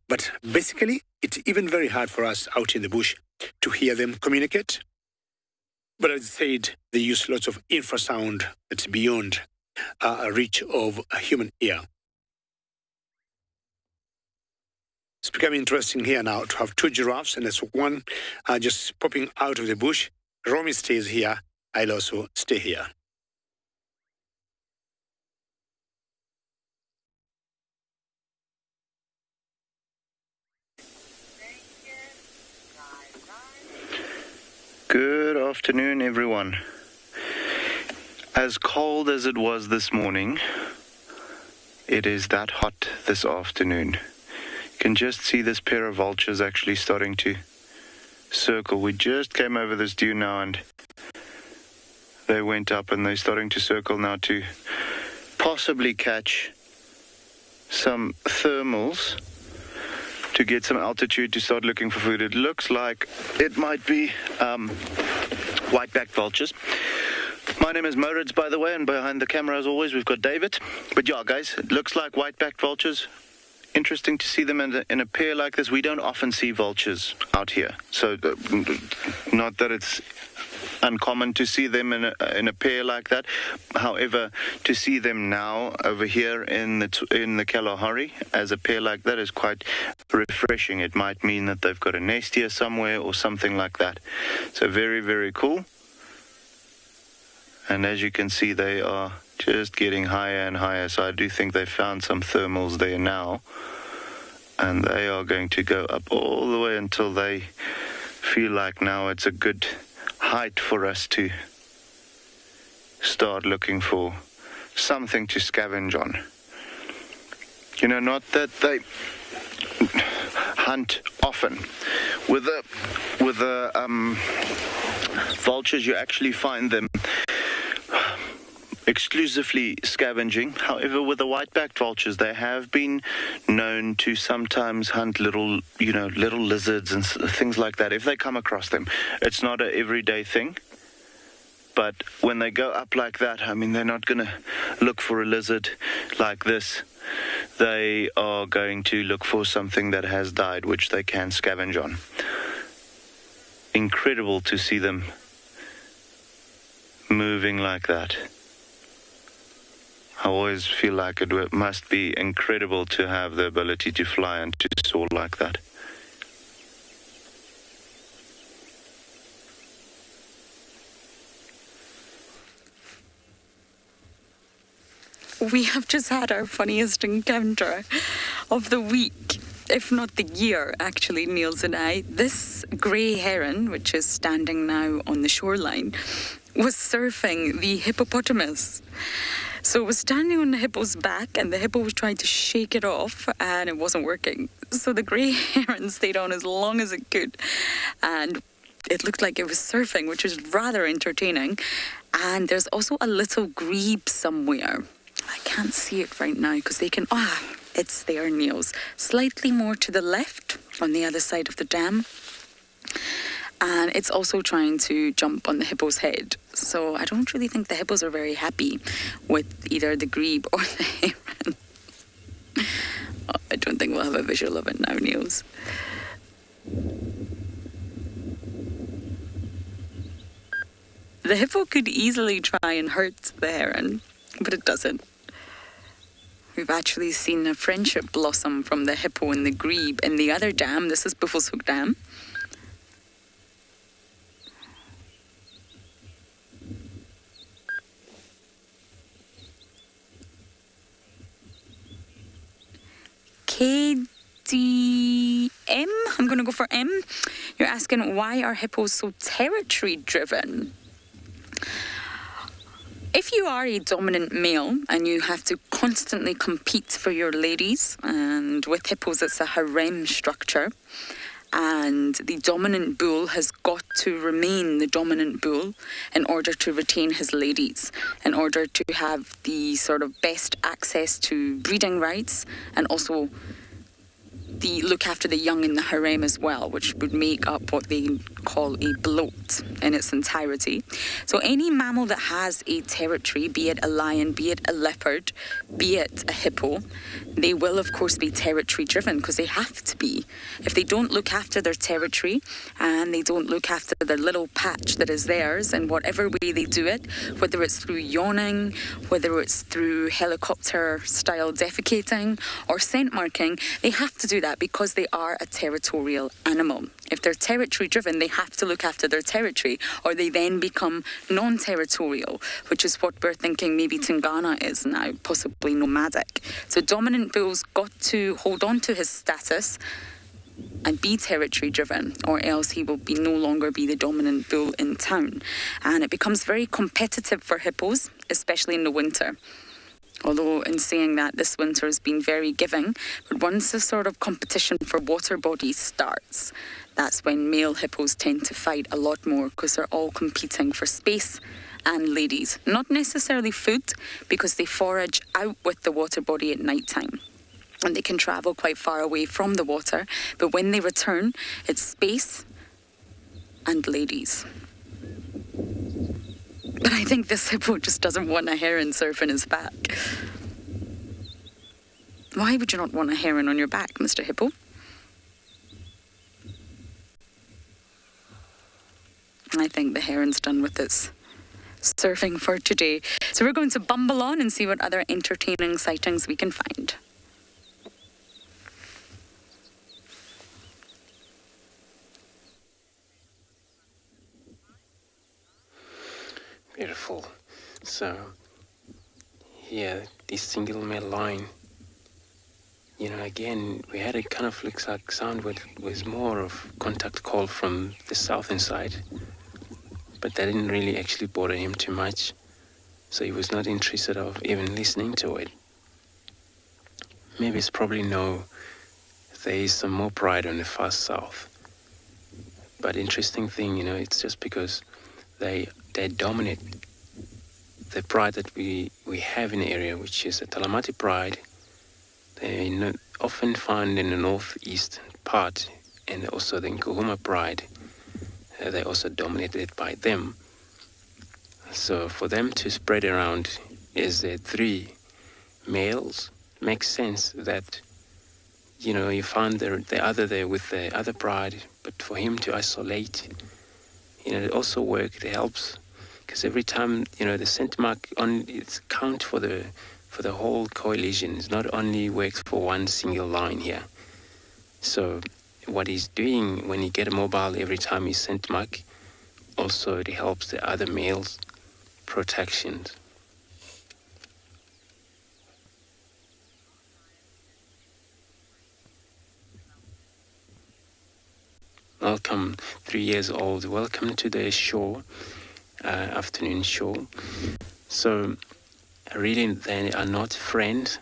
S5: But basically, it's even very hard for us out in the bush to hear them communicate. But as I said, they use lots of infrasound that's beyond a reach of a human ear. It's becoming interesting here now to have two giraffes, and there's one just popping out of the bush. Romy stays here. I'll also stay here.
S10: Good afternoon, everyone. As cold as it was this morning, it is that hot this afternoon. You can just see this pair of vultures actually starting to circle. We just came over this dune now and they went up and they're starting to circle now to possibly catch some thermals to get some altitude to start looking for food. It looks like it might be white-backed vultures. My name is Moritz, by the way, and behind the camera, as always, we've got David. But yeah, guys, it looks like white-backed vultures. Interesting to see them in a pair like this. We don't often see vultures out here, so not that it's uncommon to see them in a pair like that. However, to see them now over here in the Kalahari as a pair like that is quite refreshing. It might mean that they've got a nest here somewhere or something like that. So very, very cool. And as you can see, they are just getting higher and higher. So I do think they found some thermals there now. And they are going to go up all the way until they feel like now it's a good height for us to start looking for something to scavenge on. You know, not that they hunt often. With the vultures, you actually find them exclusively scavenging. However, with the white-backed vultures, they have been known to sometimes hunt little lizards and things like that if they come across them. It's not an everyday thing, but when they go up like that, I mean, they're not going to look for a lizard like this. They are going to look for something that has died, which they can scavenge on. Incredible to see them moving like that. I always feel like it must be incredible to have the ability to fly and to soar like that.
S3: We have just had our funniest encounter of the week, if not the year, actually, Niels and I. This grey heron, which is standing now on the shoreline, was surfing the hippopotamus. So it was standing on the hippo's back, and the hippo was trying to shake it off, and it wasn't working. So the grey heron stayed on as long as it could, and it looked like it was surfing, which was rather entertaining. And there's also a little grebe somewhere. I can't see it right now because they can... it's there, Niels. Slightly more to the left on the other side of the dam. And it's also trying to jump on the hippo's head. So I don't really think the hippos are very happy with either the grebe or the heron. I don't think we'll have a visual of it now, Niels. The hippo could easily try and hurt the heron, but it doesn't. We've actually seen a friendship blossom from the hippo and the grebe in the other dam. This is Buffelshoek Dam. KDM, I'm going to go for M. You're asking, why are hippos so territory driven? If you are a dominant male and you have to constantly compete for your ladies, and with hippos it's a harem structure, and the dominant bull has got to remain the dominant bull in order to retain his ladies, in order to have the sort of best access to breeding rights, and also the look after the young in the harem as well, which would make up what they call a bloat in its entirety. So any mammal that has a territory, be it a lion, be it a leopard, be it a hippo, they will of course be territory driven because they have to be. If they don't look after their territory and they don't look after their little patch that is theirs in whatever way they do it, whether it's through yawning, whether it's through helicopter style defecating or scent marking, they have to do that because they are a territorial animal. If they're territory driven, they have to look after their territory, or they then become non-territorial, which is what we're thinking maybe Tingana is now, possibly nomadic. So dominant bull's got to hold on to his status and be territory driven, or else he will be no longer be the dominant bull in town. And it becomes very competitive for hippos, especially in the winter. Although in saying that, this winter has been very giving, but once the sort of competition for water bodies starts, that's when male hippos tend to fight a lot more because they're all competing for space and ladies. Not necessarily food, because they forage out with the water body at night time. And they can travel quite far away from the water, but when they return, it's space and ladies. But I think this hippo just doesn't want a heron surfing his back. Why would you not want a heron on your back, Mr. Hippo? I think the heron's done with its surfing for today. So we're going to bumble on and see what other entertaining sightings we can find.
S8: Beautiful. So, here, this single male line, again, we had a kind of like sound was more of contact call from the southern side, but that didn't really actually bother him too much, so he was not interested of even listening to it. Maybe it's probably there is some more pride on the far south. But interesting thing, it's just because they dominate the pride that we have in the area, which is the Talamati pride. They often found in the northeast part, and also the Nkuhuma pride. They're also dominated by them. So for them to spread around as 3 males, makes sense that, you found the other there with the other pride, but for him to isolate, it also worked. It helps, because every time, the scent mark it's count for the whole coalition. It's not only works for one single line here. So what he's doing when he get a mobile every time he scent mark, also it helps the other males protections. Welcome, 3 years old. Welcome to the show, afternoon show. So, really, they are not friends.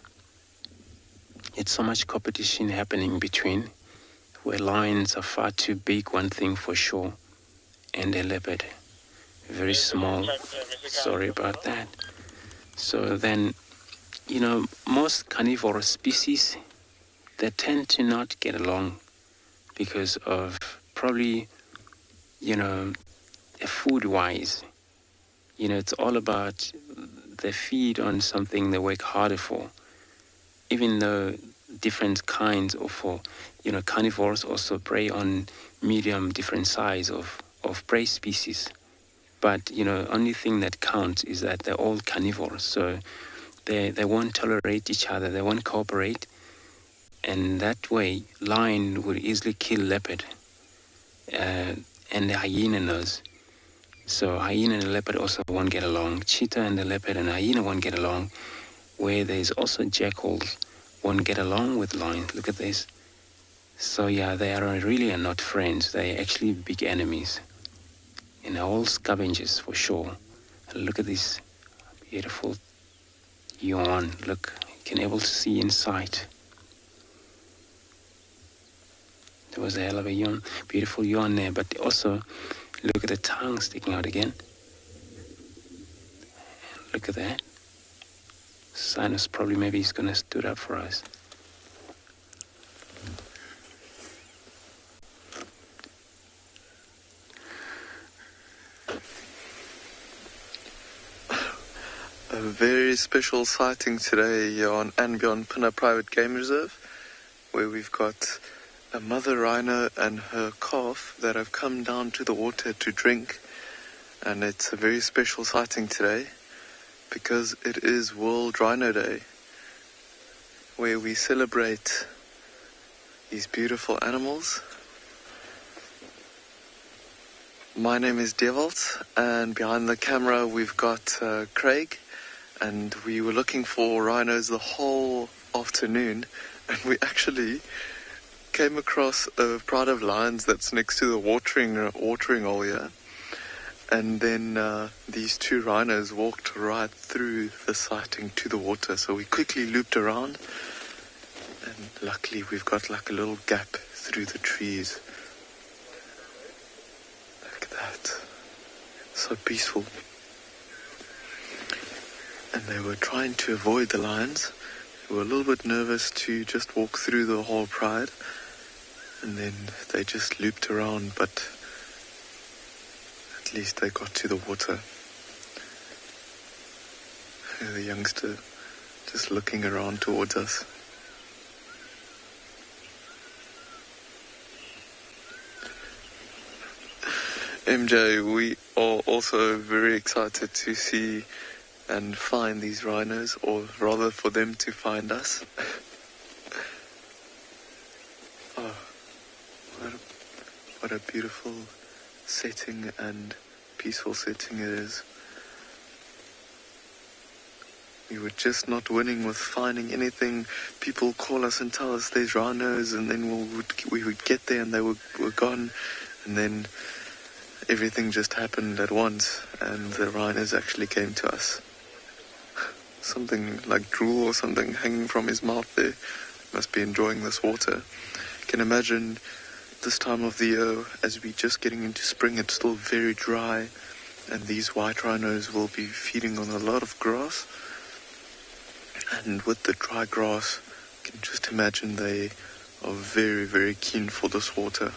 S8: It's so much competition happening between, where lions are far too big, one thing for sure, and a leopard, very small. Sorry about that. So then, most carnivorous species, they tend to not get along because of probably, food-wise. It's all about they feed on something they work harder for. Even though different kinds of, carnivores also prey on medium, different size of prey species. But, only thing that counts is that they're all carnivores. So they won't tolerate each other. They won't cooperate. And that way, lion would easily kill leopard. And the hyena knows. So hyena and the leopard also won't get along. Cheetah and the leopard and hyena won't get along. Where there's also jackals won't get along with lions. Look at this. So yeah, they are really not friends. They're actually big enemies. And they're all scavengers for sure. And look at this beautiful yawn. Look, you can able to see inside. There was a hell of a yawn, beautiful yawn there, but also look at the tongue sticking out again. Look at that. Sinus probably maybe he's gonna stood up for us.
S10: A very special sighting today here on Beyond Pinna Private Game Reserve, where we've got a mother rhino and her calf that have come down to the water to drink. And it's a very special sighting today because it is World Rhino Day, where we celebrate these beautiful animals. My name is Devalt, and behind the camera we've got Craig, and we were looking for rhinos the whole afternoon, and we actually came across a pride of lions that's next to the watering hole here, and then these 2 rhinos walked right through the sighting to the water, so we quickly looped around, and luckily we've got like a little gap through the trees. Look at that, so peaceful. And they were trying to avoid the lions. They were a little bit nervous to just walk through the whole pride, and then they just looped around, but at least they got to the water. The youngster just looking around towards us. MJ, we are also very excited to see and find these rhinos, or rather for them to find us. Oh, what a beautiful setting and peaceful setting it is. We were just not winning with finding anything. People call us and tell us there's rhinos, and then we would get there and they were gone, and then everything just happened at once, and the rhinos actually came to us. Something like drool or something hanging from his mouth there. Must be enjoying this water. You can imagine this time of the year, as we're just getting into spring, it's still very dry, and these white rhinos will be feeding on a lot of grass. And with the dry grass, you can just imagine they are very, very keen for this water.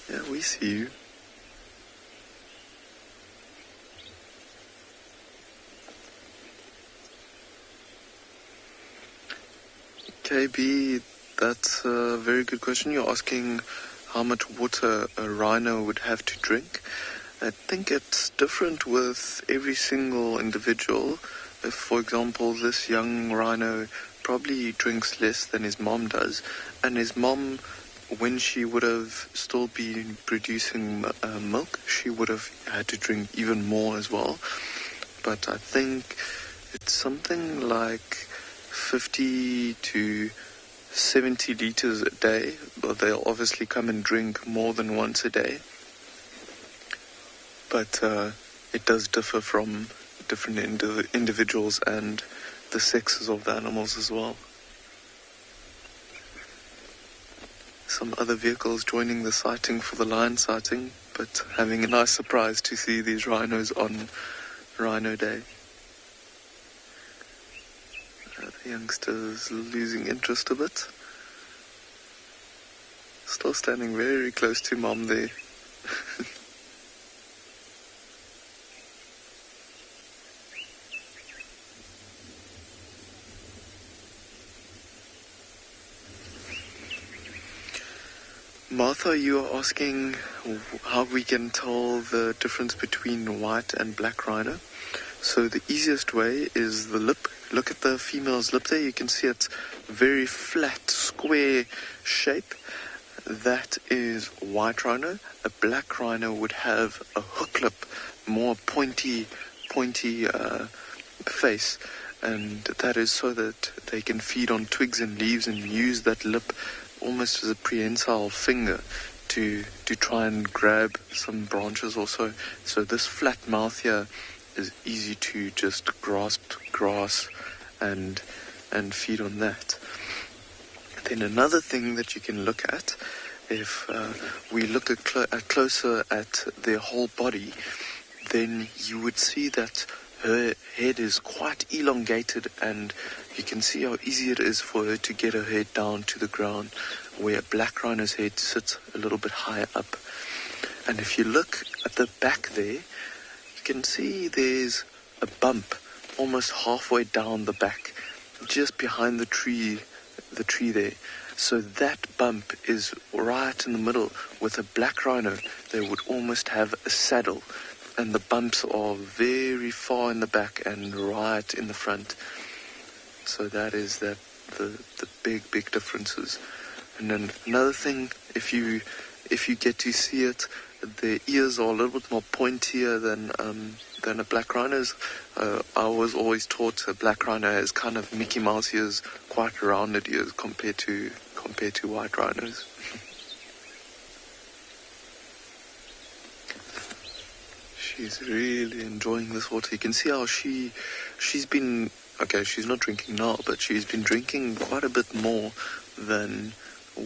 S10: Yeah, we see you. KB, that's a very good question. You're asking how much water a rhino would have to drink. I think it's different with every single individual. If, for example, this young rhino probably drinks less than his mom does, and his mom, when she would have still been producing milk, she would have had to drink even more as well. But I think it's something like 50 to 70 liters a day, but they'll obviously come and drink more than once a day. But it does differ from different individuals and the sexes of the animals as well. Some other vehicles joining the sighting for the lion sighting, but having a nice surprise to see these rhinos on Rhino Day. The youngster's losing interest a bit. Still standing very close to mom there. Martha, you are asking how we can tell the difference between white and black rhino. So the easiest way is the lip. Look at the female's lip there. You can see it's very flat, square shape. That is white rhino. A black rhino would have a hook lip, more pointy face. And that is so that they can feed on twigs and leaves and use that lip almost as a prehensile finger to try and grab some branches or so. So this flat mouth here is easy to just grasp grass and feed on that. Then another thing that you can look at, if we look closer at their whole body, then you would see that her head is quite elongated, and you can see how easy it is for her to get her head down to the ground, where a black rhino's head sits a little bit higher up. And if you look at the back there, you can see there's a bump almost halfway down the back, just behind the tree there. So that bump is right in the middle. With a black rhino, they would almost have a saddle, and the bumps are very far in the back and right in the front. So that is the big differences. And then another thing, if you get to see it, the ears are a little bit more pointier than a black rhino's. I was always taught a black rhino has kind of Mickey Mouse ears, quite rounded ears compared to white rhinos. She's really enjoying this water. You can see how she's been, okay, she's not drinking now, but she's been drinking quite a bit more than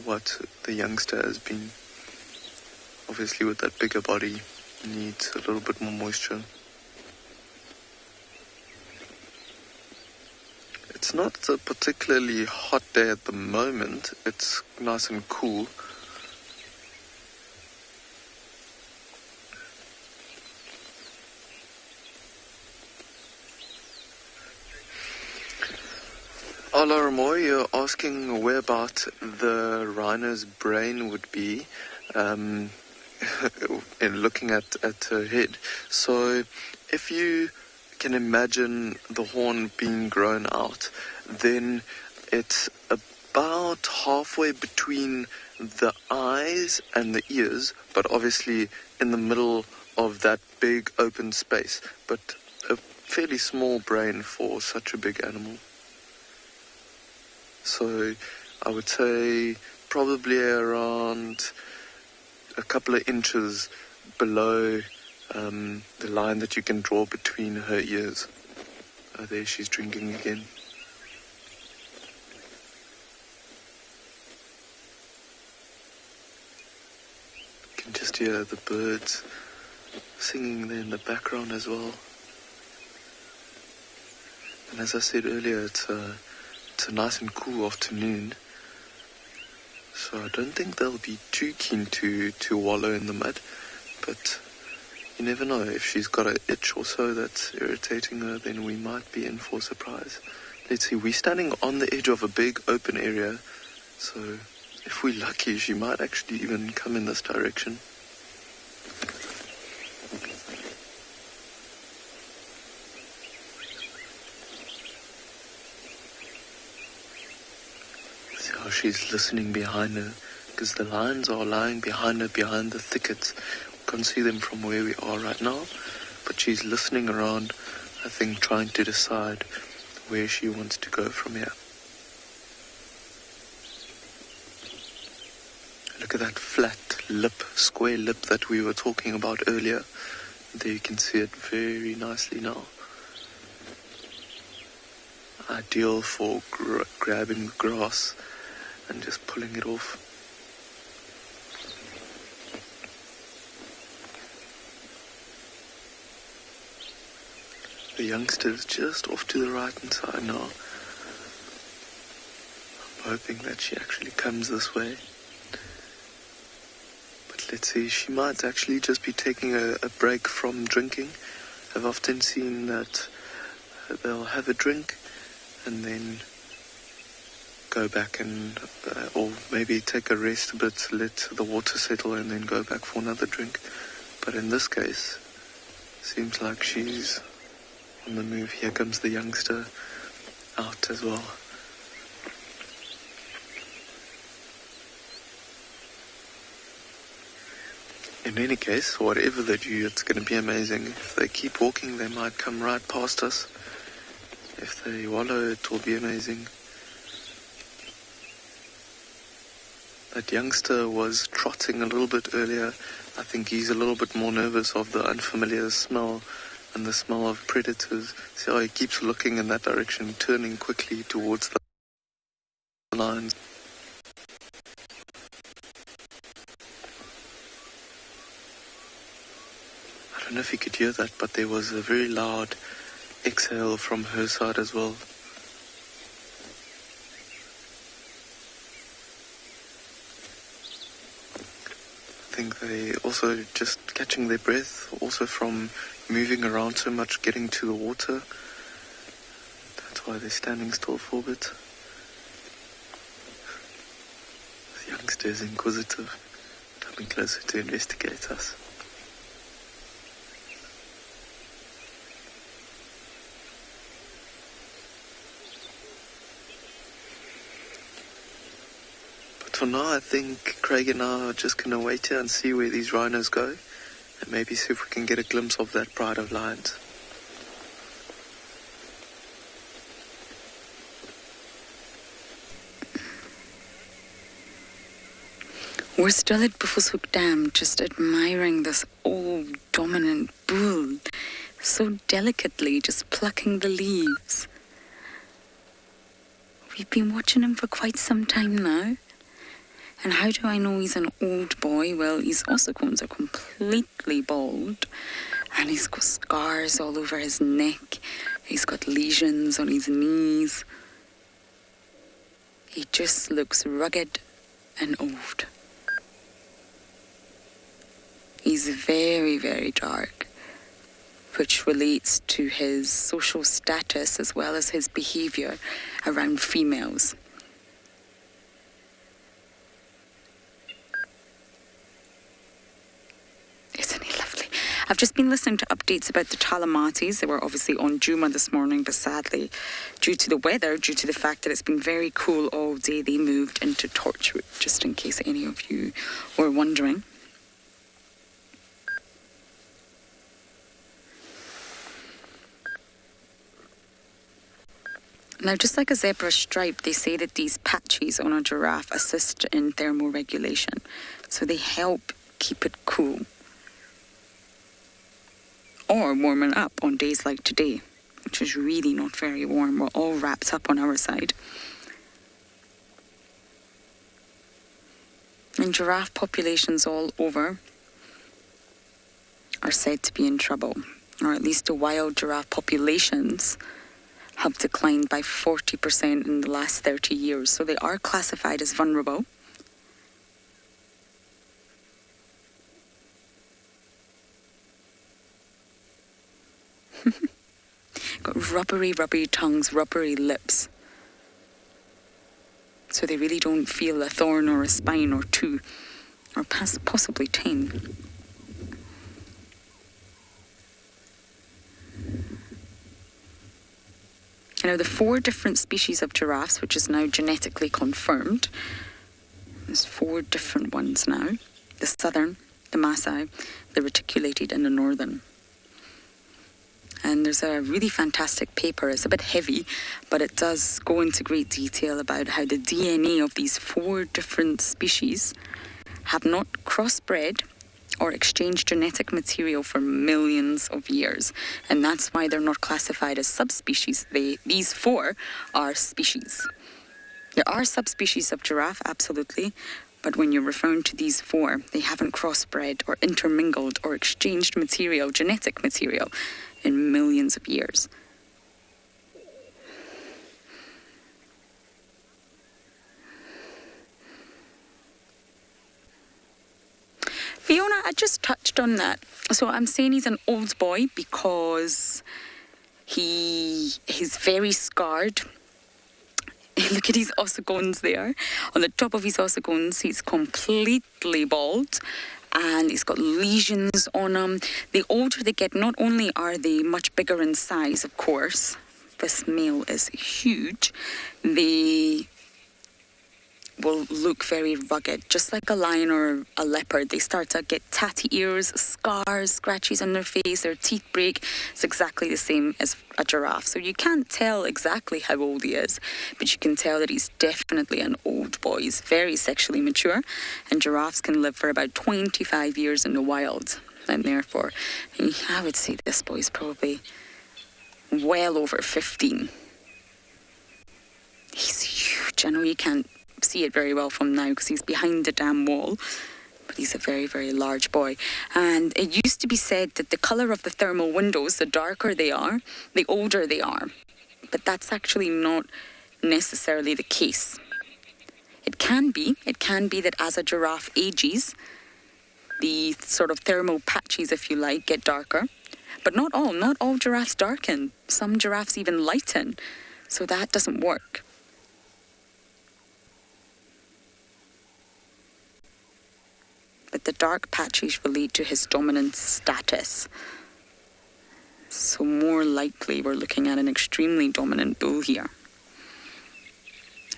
S10: what the youngster has been. Obviously with that bigger body, needs a little bit more moisture. It's not a particularly hot day at the moment. It's nice and cool. Alarmoy, you're asking where about the rhino's brain would be in looking at her head. So if you can imagine the horn being grown out, then it's about halfway between the eyes and the ears, but obviously in the middle of that big open space, but a fairly small brain for such a big animal. So I would say probably around a couple of inches below the line that you can draw between her ears. Oh, there she's drinking again. You can just hear the birds singing there in the background as well. And as I said earlier, it's a nice and cool afternoon, so I don't think they'll be too keen to wallow in the mud, but you never know. If she's got an itch or so that's irritating her, then we might be in for a surprise. Let's see, we're standing on the edge of a big open area, so if we're lucky, she might actually even come in this direction. See how she's listening behind her, because the lions are lying behind her, behind the thickets. We can't see them from where we are right now, but she's listening around, I think, trying to decide where she wants to go from here. Look at that flat lip, square lip that we were talking about earlier. There you can see it very nicely now. Ideal for grabbing grass and just pulling it off. The youngster is just off to the right hand side now. I'm hoping that she actually comes this way. But let's see, she might actually just be taking a break from drinking. I've often seen that they'll have a drink and then go back and, or maybe take a rest a bit, let the water settle and then go back for another drink. But in this case, seems like she's on the move. Here comes the youngster out as well. In any case, whatever they do, it's going to be amazing. If they keep walking, they might come right past us. If they wallow, it will be amazing. That youngster was trotting a little bit earlier. I think he's a little bit more nervous of the unfamiliar smell and the smell of predators. See how he keeps looking in that direction, turning quickly towards the lions. I don't know if you could hear that, but there was a very loud exhale from her side as well. I think they also just catching their breath, also from moving around so much, getting to the water. That's why they're standing still for a bit. The youngster is inquisitive, coming closer to investigate us. For now, I think Craig and I are just going to wait here and see where these rhinos go, and maybe see if we can get a glimpse of that pride of lions.
S3: We're still at Buffelshoek Dam, just admiring this old dominant bull, so delicately just plucking the leaves. We've been watching him for quite some time now. And how do I know he's an old boy? Well, his ossicones are completely bald, and he's got scars all over his neck. He's got lesions on his knees. He just looks rugged and old. He's very, very dark. which relates to his social status as well as his behaviour around females. Isn't he lovely? I've just been listening to updates about the Talamatis. They were obviously on Juma this morning, but sadly, due to the weather, due to the fact that it's been very cool all day, they moved into Torchwood, just in case any of you were wondering. Now, just like a zebra stripe, they say that these patches on a giraffe assist in thermoregulation. So they help keep it cool. Or warming up on days like today, which is really not very warm. We're all wrapped up on our side. And giraffe populations all over are said to be in trouble. Or at least the wild giraffe populations have declined by 40% in the last 30 years. So they are classified as vulnerable. Got rubbery tongues, rubbery lips. So they really don't feel a thorn or a spine or two, or possibly 10. You know, the 4 different species of giraffes, which is now genetically confirmed, there's 4 different ones now. The southern, the Maasai, the reticulated, and the northern. And there's a really fantastic paper. It's a bit heavy, but it does go into great detail about how the DNA of these 4 different species have not crossbred or exchanged genetic material for millions of years. And that's why they're not classified as subspecies. These 4 are species. There are subspecies of giraffe, absolutely, but when you're referring to these 4, they haven't crossbred or intermingled or exchanged material, genetic material, in millions of years. Fiona, I just touched on that. So I'm saying he's an old boy because he's very scarred. Look at his ossicles there. On the top of his ossicles, he's completely bald. And he's got lesions on him. The older they get, not only are they much bigger in size, of course, this male is huge, they will look very rugged, just like a lion or a leopard. They start to get tatty ears, scars, scratches on their face, their teeth break. It's exactly the same as a giraffe. So you can't tell exactly how old he is, but you can tell that he's definitely an old boy. He's very sexually mature, and giraffes can live for about 25 years in the wild. And therefore, I would say this boy's probably well over 15. He's huge. I know you can't see it very well from now because he's behind the damn wall, but he's a very, very large boy. And it used to be said that the colour of the thermal windows, the darker they are, the older they are. But that's actually not necessarily the case. It can be that as a giraffe ages, the sort of thermal patches, if you like, get darker. But not all giraffes darken. Some giraffes even lighten. So that doesn't work. But the dark patches relate to his dominant status. So more likely we're looking at an extremely dominant bull here.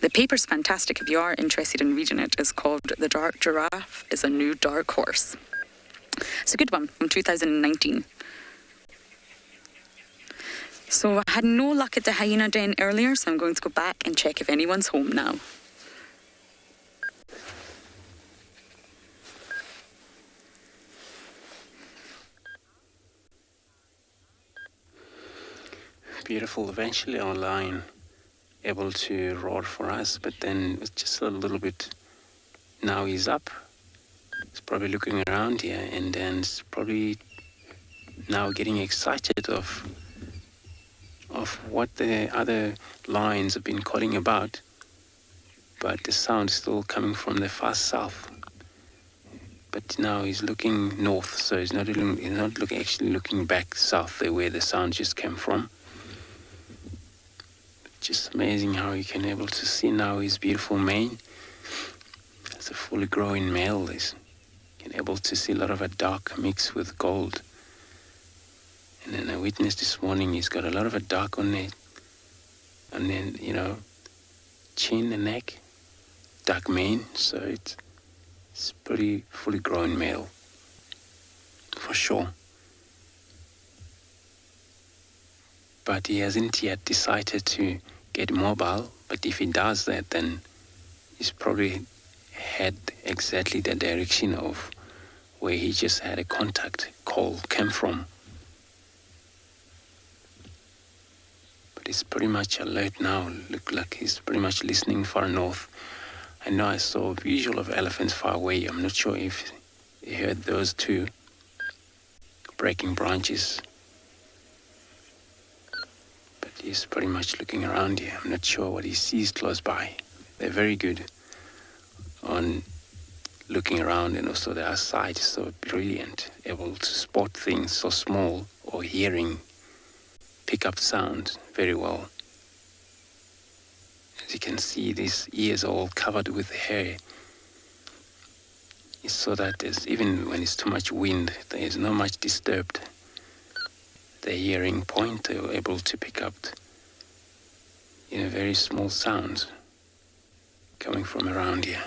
S3: The paper's fantastic. If you are interested in reading it, it's called The Dark Giraffe is a New Dark Horse. It's a good one from 2019. So I had no luck at the hyena den earlier, so I'm going to go back and check if anyone's home now.
S8: Beautiful. Eventually our lion able to roar for us, but then it's just a little bit. Now he's up. He's probably looking around here, and then it's probably now getting excited of what the other lions have been calling about. But the sound is still coming from the far south. but now he's looking north, so he's not actually looking back south there where the sound just came from. Just amazing how you can able to see now his beautiful mane. It's a fully growing male. He's able to see a lot of a dark mix with gold. And then I witnessed this morning he's got a lot of a dark on it, and then chin and neck, dark mane. So it's pretty fully grown male for sure. But he hasn't yet decided to get mobile. But if he does that, then he's probably head exactly the direction of where he just had a contact call came from. But he's pretty much alert now. Look like he's pretty much listening far north. I know I saw a visual of elephants far away. I'm not sure if you heard those two breaking branches. But he's pretty much looking around here. I'm not sure what he sees close by. They're very good on looking around, and also their sight is so brilliant, able to spot things so small, or hearing, pick up sound very well. As you can see, these ears are all covered with hair. It's so that even when it's too much wind, there is not much disturbed. The hearing point, they're able to pick up very small sounds coming from around here.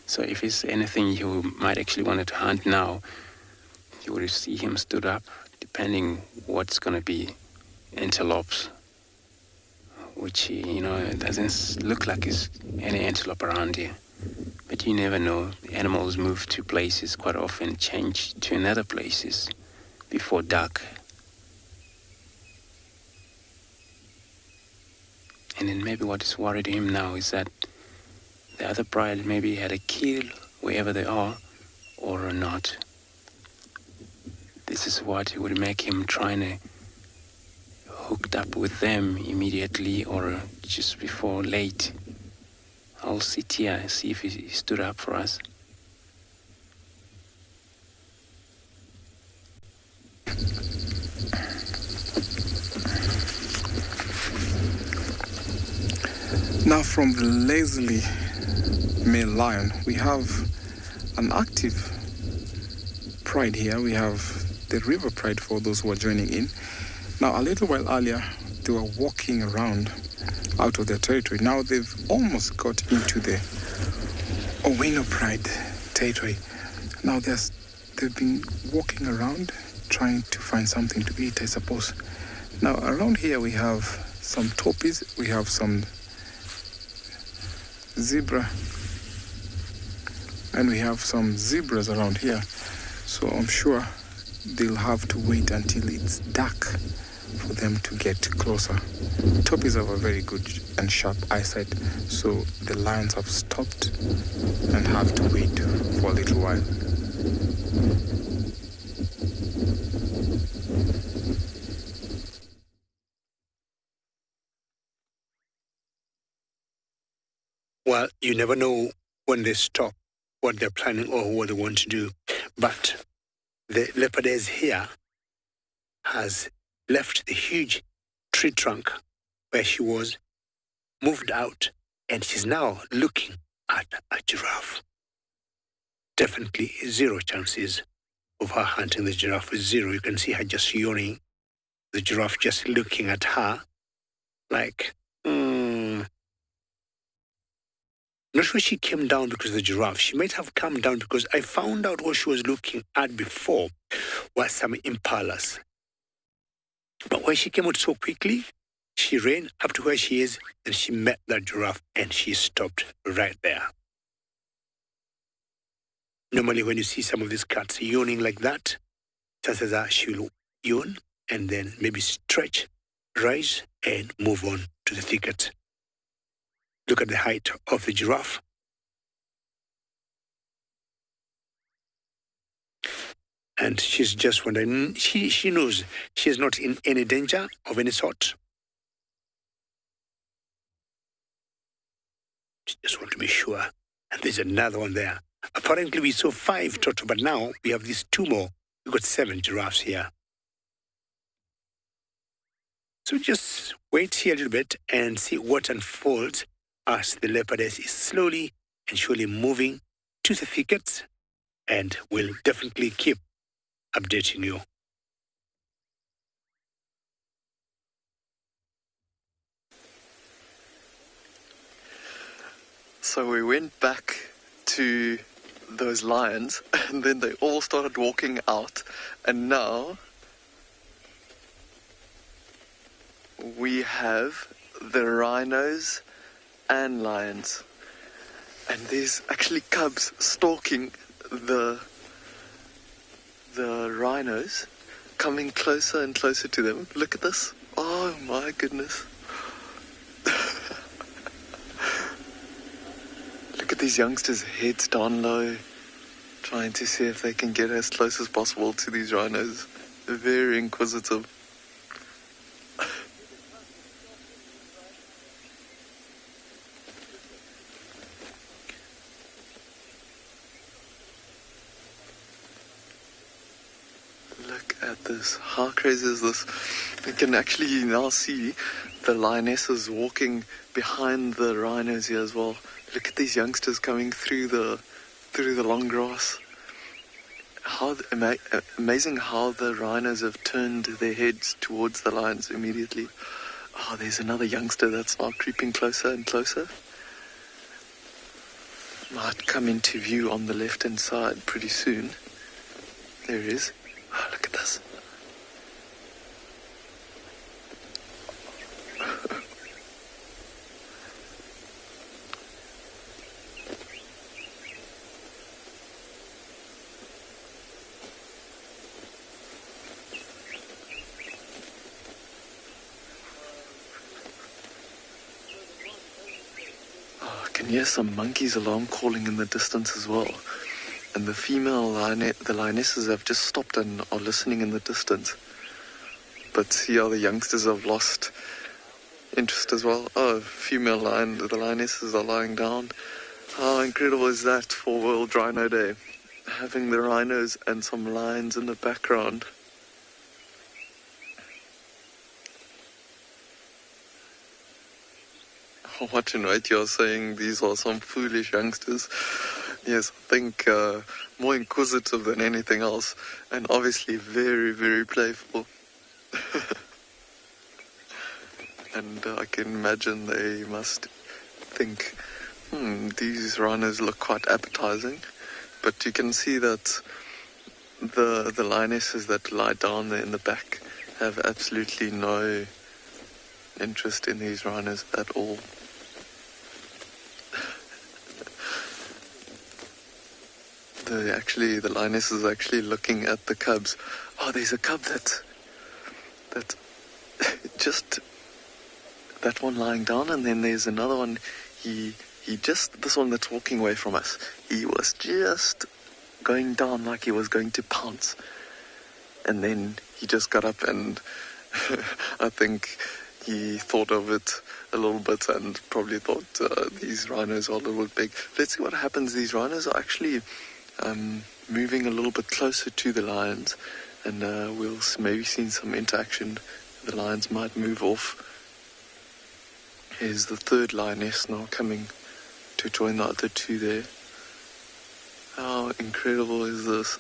S8: So if it's anything you might actually want to hunt now, you will see him stood up, depending what's going to be antelopes, which, it doesn't look like there's any antelope around here. But you never know. Animals move to places quite often, change to another places before dark. And then maybe what is worried him now is that the other pride maybe had a kill wherever they are or not. This is what would make him trying to hooked up with them immediately or just before late. I'll sit here and see if he stood up for us.
S4: Now from the lazily male lion, we have an active pride here. We have the river pride for those who are joining in. Now, a little while earlier, they were walking around out of their territory. Now they've almost got into the Owino pride territory. Now they've been walking around trying to find something to eat, I suppose. Now, around here we have some topis, we have some zebra, and we have some zebras around here. So I'm sure they'll have to wait until it's dark for them to get closer. Topis have a very good and sharp eyesight, so the lions have stopped and have to wait for a little while.
S5: Well, you never know when they stop, what they're planning or what they want to do. But the leopardess here has left the huge tree trunk where she was, moved out, and she's now looking at a giraffe. Definitely zero chances of her hunting the giraffe. Zero. You can see her just yawning. The giraffe just looking at her like, Not sure she came down because of the giraffe. She might have come down because I found out what she was looking at before was some impalas. But when she came out so quickly, she ran up to where she is and she met that giraffe and she stopped right there. Normally when you see some of these cats yawning like that, chances are she'll yawn and then maybe stretch, rise and move on to the thicket. Look at the height of the giraffe. And she's just wondering, she knows she is not in any danger of any sort. She just wants to be sure And there's another one there. Apparently we saw 5 total, but now we have these 2 more. We've got 7 giraffes here. So just wait here a little bit and see what unfolds as the leopardess is slowly and surely moving to the thicket, and we'll definitely keep updating you.
S11: So we went back to those lions and then they all started walking out, and now we have the rhinos and lions, and there's actually cubs stalking the rhinos, coming closer and closer to them. Look at this. Oh my goodness. Look at these youngsters, heads down low, trying to see if they can get as close as possible to these rhinos. They're very inquisitive. Look at this. How crazy is this? You can actually now see the lionesses walking behind the rhinos here as well. Look at these youngsters coming through the long grass. How amazing how the rhinos have turned their heads towards the lions immediately. Oh, there's another youngster that's now creeping closer and closer. Might come into view on the left-hand side pretty soon. There he is. Oh, look at this. Oh, I can hear some monkeys' alarm calling in the distance as well. And the female the lionesses have just stopped and are listening in the distance. But see how the youngsters have lost interest as well. Oh, the lionesses are lying down. How incredible is that for World Rhino Day? Having the rhinos and some lions in the background. What in right you're saying these are some foolish youngsters. Yes, I think more inquisitive than anything else, and obviously very, very playful. And I can imagine they must think, these rhinos look quite appetizing. But you can see that the lionesses that lie down there in the back have absolutely no interest in these rhinos at all. The lioness is actually looking at the cubs. Oh, there's a cub that just, that one lying down, and then there's another one. This one that's walking away from us. He was just going down like he was going to pounce, and then he just got up and I think he thought of it a little bit and probably thought these rhinos are a little bit big. Let's see what happens. These rhinos are actually moving a little bit closer to the lions, and we'll maybe see some interaction. The lions might move off. Here's the third lioness now coming to join the other two there. How incredible is this?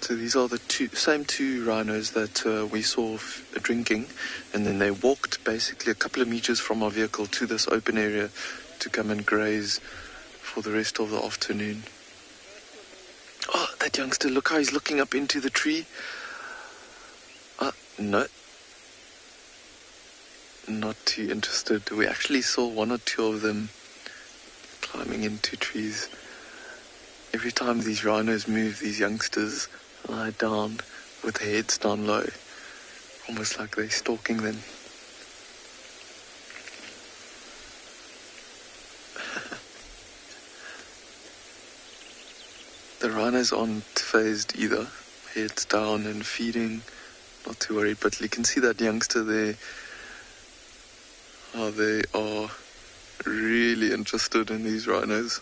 S11: So these are the same two rhinos that we saw drinking, and then they walked basically a couple of meters from our vehicle to this open area to come and graze for the rest of the afternoon. Oh, that youngster, look how he's looking up into the tree. No. Not too interested. We actually saw one or two of them climbing into trees. Every time these rhinos move, these youngsters lie down with their heads down low, almost like they're stalking them. The rhinos aren't phased either, heads down and feeding, not too worried, but you can see that youngster there, how they are really interested in these rhinos.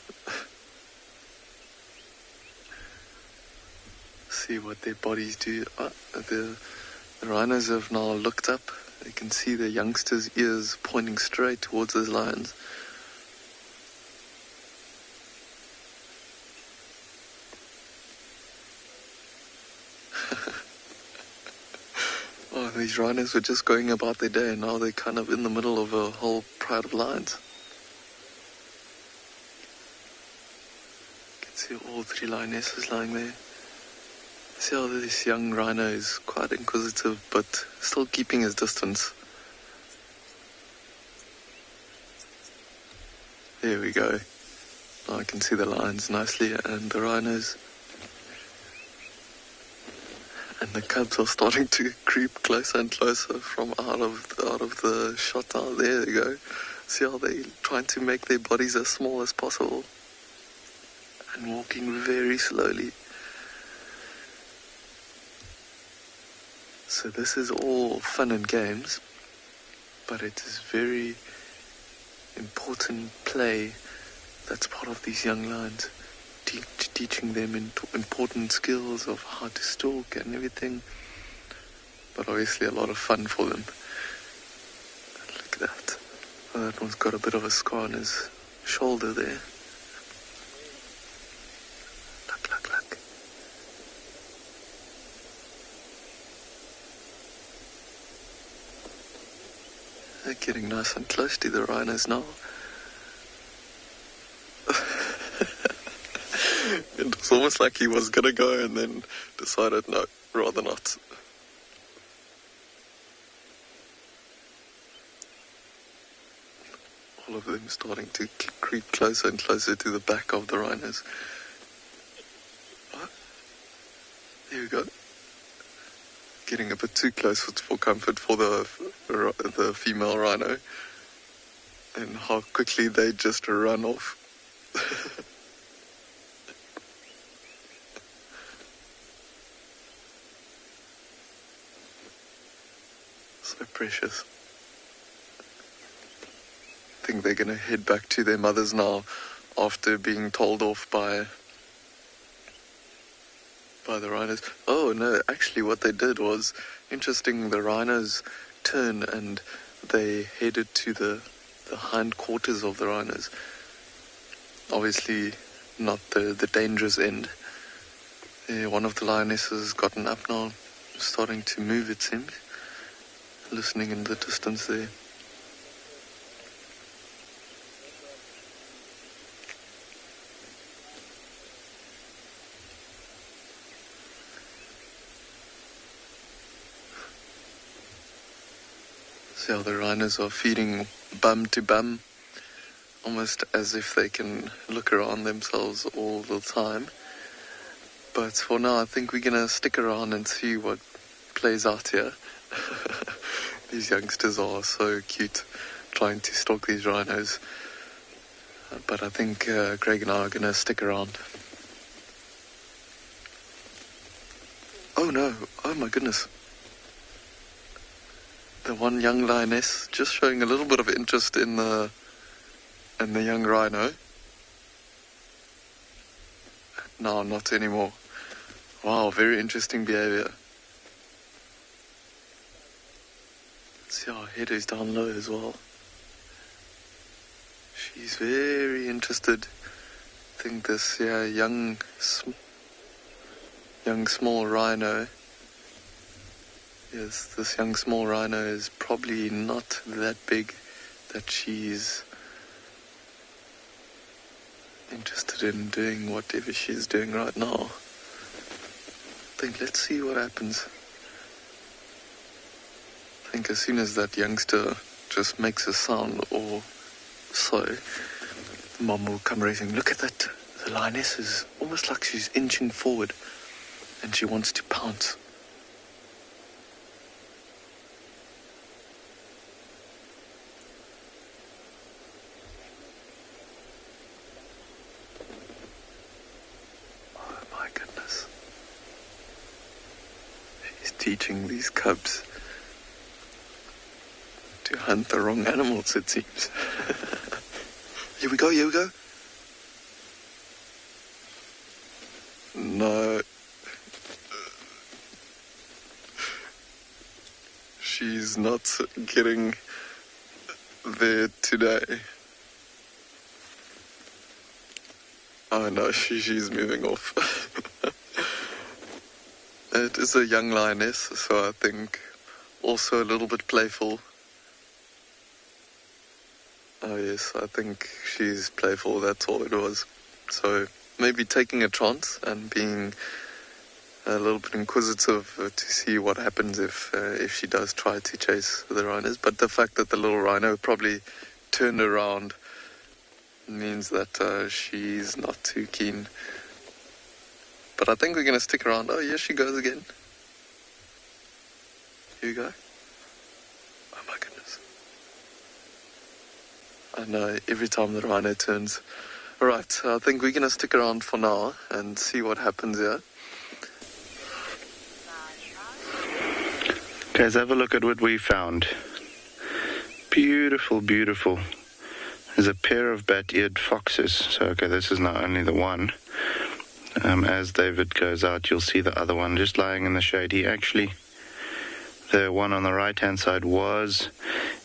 S11: See what their bodies do. The rhinos have now looked up. You can see the youngsters' ears pointing straight towards those lions. Oh, these rhinos were just going about their day, and now they're kind of in the middle of a whole pride of lions. You can see all three lionesses lying there. See how this young rhino is quite inquisitive, but still keeping his distance. There we go. Now I can see the lions nicely and the rhinos. And the cubs are starting to creep closer and closer from out of the shot. Oh, there they go. See how they're trying to make their bodies as small as possible. And walking very slowly. So this is all fun and games, but it is very important play that's part of these young lions, teaching them important skills of how to stalk and everything, but obviously a lot of fun for them. Look at that. Oh, that one's got a bit of a scar on his shoulder there. Look. They're getting nice and close to the rhinos now. It was almost like he was going to go and then decided, no, rather not. All of them starting to creep closer and closer to the back of the rhinos. Oh, there we go. Getting a bit too close for comfort for the female rhino, and how quickly they just run off. So precious. I think they're gonna head back to their mothers now after being told off by the rhinos. Oh no, actually what they did was interesting. The rhinos turned and they headed to the hind quarters of the rhinos. Obviously not the dangerous end. One of the lionesses gotten up now, starting to move it seems. Listening in the distance there. See how the rhinos are feeding bum to bum, almost as if they can look around themselves all the time. But for now, I think we're gonna stick around and see what plays out here. These youngsters are so cute, trying to stalk these rhinos. But I think Greg and I are gonna stick around. Oh no! Oh my goodness! The one young lioness just showing a little bit of interest in the young rhino. No, not anymore. Wow, very interesting behavior. See how her head is down low as well. She's very interested. I think this young small rhino. Yes, this young small rhino is probably not that big that she's interested in doing whatever she's doing right now. I think let's see what happens. I think as soon as that youngster just makes a sound or so, the mom will come racing. Look at that. The lioness is almost like she's inching forward and she wants to pounce. Oh my goodness. She's teaching these cubs to hunt the wrong animals, it seems. Here we go, here we go. No. She's not getting there today. Oh no, she's moving off. It is a young lioness, so I think also a little bit playful. Oh yes, I think she's playful, that's all it was. So maybe taking a chance and being a little bit inquisitive to see what happens if she does try to chase the rhinos. But the fact that the little rhino probably turned around means that she's not too keen. But I think we're going to stick around. Oh, here she goes again. Here you go. Oh my goodness. I know, every time the rhino turns. Alright, so I think we're going to stick around for now and see what happens here.
S10: Guys, have a look at what we found. Beautiful, beautiful. There's a pair of bat-eared foxes. So, okay, this is not only the one. As David goes out, you'll see the other one just lying in the shade. The one on the right-hand side was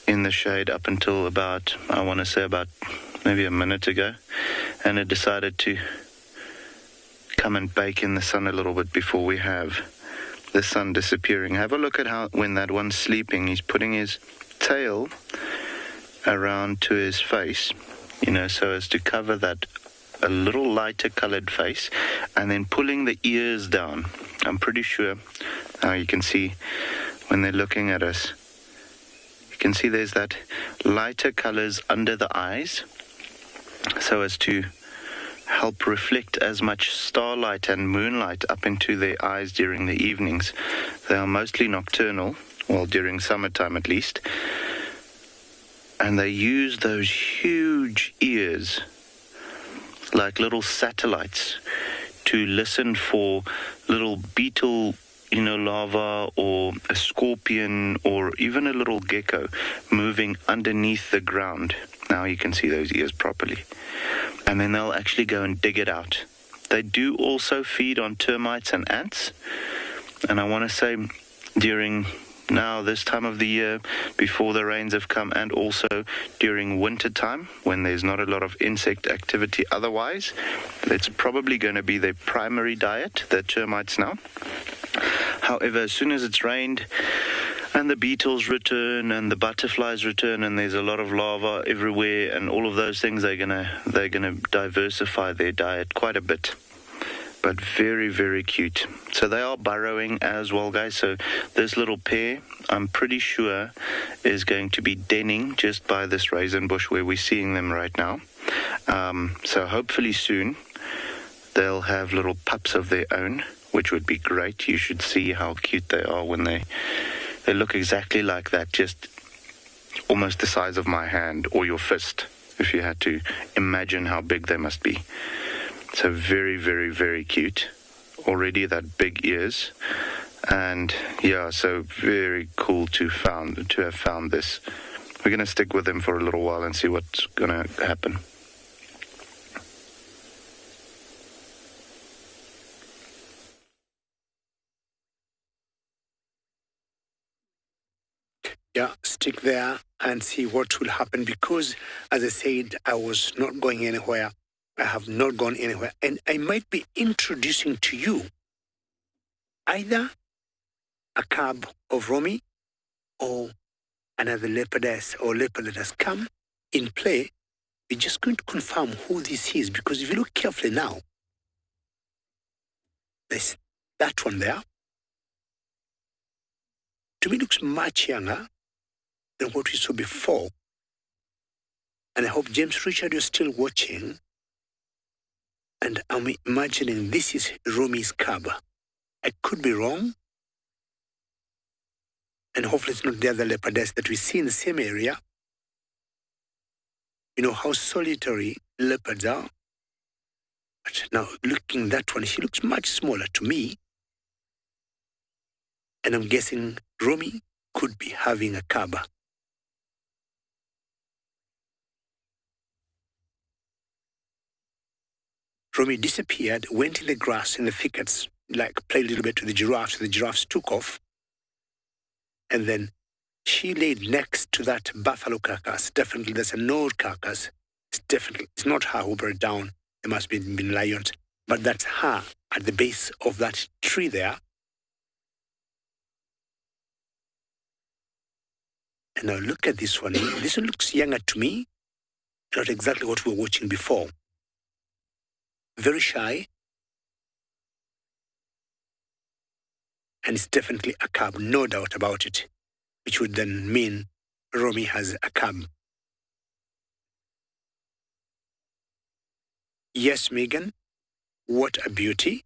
S10: in the shade up until about, I want to say about maybe a minute ago. And it decided to come and bake in the sun a little bit before we have the sun disappearing. Have a look at how, when that one's sleeping, he's putting his tail around to his face, so as to cover that a little lighter colored face, and then pulling the ears down. I'm pretty sure you can see when they're looking at us, you can see there's that lighter colors under the eyes, so as to help reflect as much starlight and moonlight up into their eyes during the evenings. They are mostly nocturnal, well, during summertime at least, and they use those huge ears like little satellites to listen for little beetle, larva, or a scorpion, or even a little gecko moving underneath the ground. Now you can see those ears properly. And then they'll actually go and dig it out. They do also feed on termites and ants. And I want to say during now this time of the year, before the rains have come, and also during winter time when there's not a lot of insect activity otherwise, it's probably going to be their primary diet, the termites now. However, as soon as it's rained and the beetles return and the butterflies return and there's a lot of larvae everywhere and all of those things, they're gonna diversify their diet quite a bit. But very, very cute. So they are burrowing as well, guys. So this little pair, I'm pretty sure, is going to be denning just by this raisin bush where we're seeing them right now. So hopefully soon they'll have little pups of their own, which would be great. You should see how cute they are when they look exactly like that, just almost the size of my hand or your fist, if you had to imagine how big they must be. So very, very, very cute. Already that big ears. And yeah, so very cool to have found this. We're going to stick with them for a little while and see what's going to happen.
S5: Yeah, stick there and see what will happen, because, as I said, I was not going anywhere. I have not gone anywhere. And I might be introducing to you either a cub of Romy or another leopardess or leopard that has come in play. We're just going to confirm who this is, because if you look carefully now, there's that one there. To me, looks much younger than what we saw before. And I hope James Richard, you're still watching. And I'm imagining this is Romy's cub. I could be wrong. And hopefully it's not the other leopardess that we see in the same area. You know how solitary leopards are. But now looking that one, she looks much smaller to me. And I'm guessing Romy could be having a cub. Romy disappeared, went in the grass, in the thickets, like played a little bit with the giraffes. The giraffes took off. And then she laid next to that buffalo carcass. Definitely, there's an old carcass. It's not her who brought it down. There must be been lions. But that's her at the base of that tree there. And now look at this one. This one looks younger to me. Not exactly what we were watching before. Very shy. And it's definitely a cub, no doubt about it. Which would then mean Romy has a cub. Yes, Megan. What a beauty.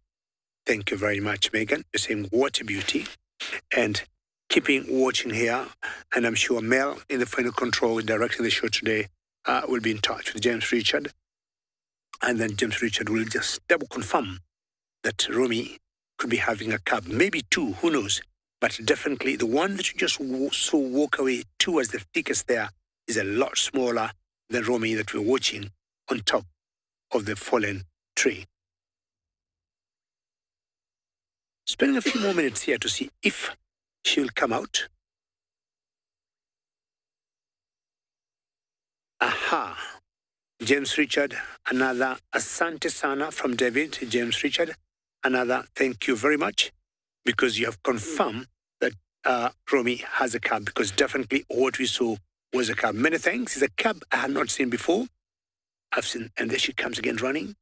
S5: Thank you very much, Megan. You're saying what a beauty. And keeping watching here, and I'm sure Mel in the final control directing the show today will be in touch with James Richard. And then James Richard will just double confirm that Romy could be having a cub, maybe two, who knows. But definitely the one that you just saw walk away towards the thickest there is a lot smaller than Romy that we're watching on top of the fallen tree. Spending a few more minutes here to see if she will come out. Aha. James Richard, another Asante Sana from David. James Richard, another thank you very much, because you have confirmed that Romy has a cub, because definitely what we saw was a cub. Many thanks. It's a cub I had not seen before. I've seen, and there she comes again running.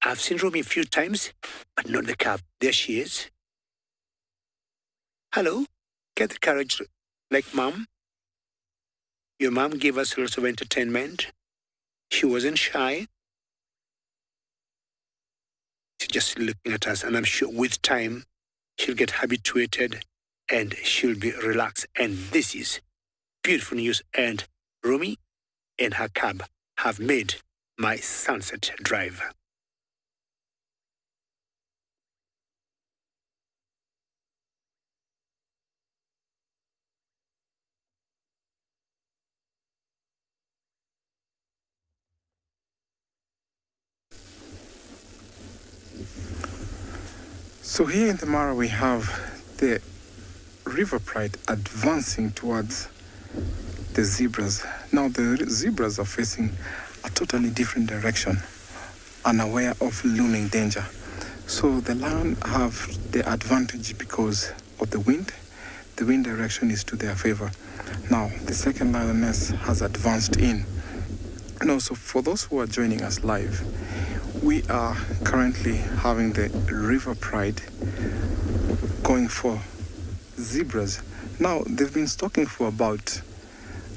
S5: I've seen Romy a few times, but not the cub. There she is. Hello. Get the courage like Mom. Your mom gave us lots of entertainment. She wasn't shy. She's just looking at us, and I'm sure with time, she'll get habituated and she'll be relaxed. And this is beautiful news. And Romy and her cub have made my sunset drive.
S4: So here in the Mara we have the River Pride advancing towards the zebras. Now the zebras are facing a totally different direction, unaware of looming danger. So the lion have the advantage because of the wind. The wind direction is to their favor. Now the second lioness has advanced in. And also for those who are joining us live, we are currently having the River Pride going for zebras. Now, they've been stalking for about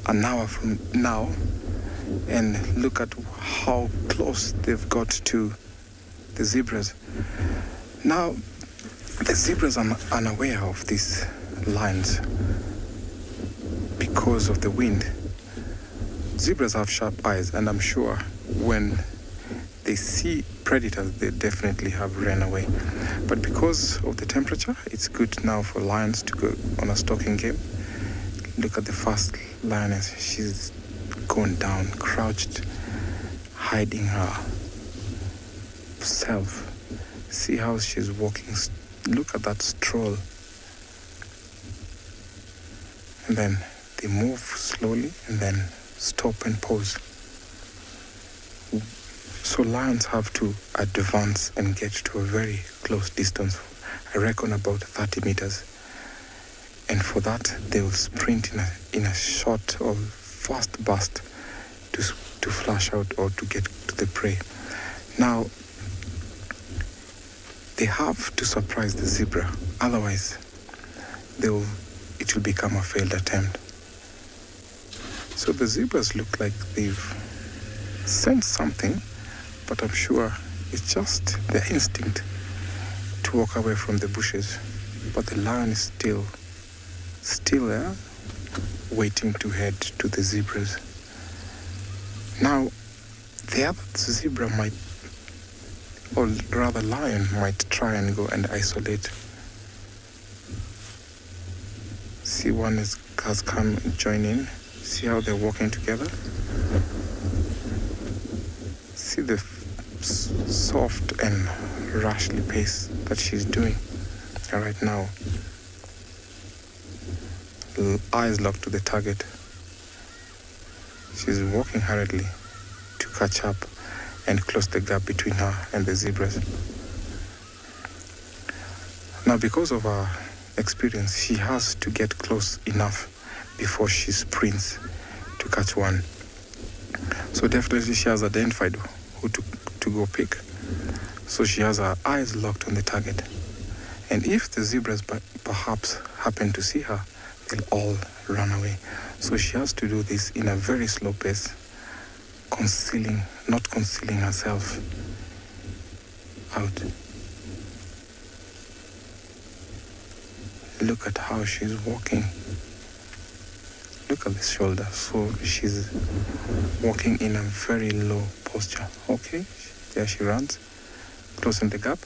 S4: an hour from now, and look at how close they've got to the zebras. Now, the zebras are unaware of these lions because of the wind. Zebras have sharp eyes, and I'm sure when they see predators, they definitely have ran away. But because of the temperature, it's good now for lions to go on a stalking game. Look at the first lioness. She's gone down, crouched, hiding herself. See how she's walking. Look at that stroll. And then they move slowly and then stop and pause. So lions have to advance and get to a very close distance, I reckon about 30 meters. And for that, they will sprint in a short or fast burst to flash out or to get to the prey. Now, they have to surprise the zebra, otherwise it will become a failed attempt. So the zebras look like they've sensed something, but I'm sure it's just their instinct to walk away from the bushes. But the lion is still there, waiting to head to the zebras. Now, the other zebra might, or rather lion, might try and go and isolate. See, one has come and joined in. See how they're walking together? See the soft and rushly pace that she's doing right now. Eyes locked to the target. She's walking hurriedly to catch up and close the gap between her and the zebras. Now, because of her experience, she has to get close enough before she sprints to catch one. So definitely she has identified who to go pick. So she has her eyes locked on the target. And if the zebras perhaps happen to see her, they'll all run away. So she has to do this in a very slow pace, not concealing herself out. Look at how she's walking. Look at the shoulder. So she's walking in a very low posture. Okay, there she runs, closing the gap.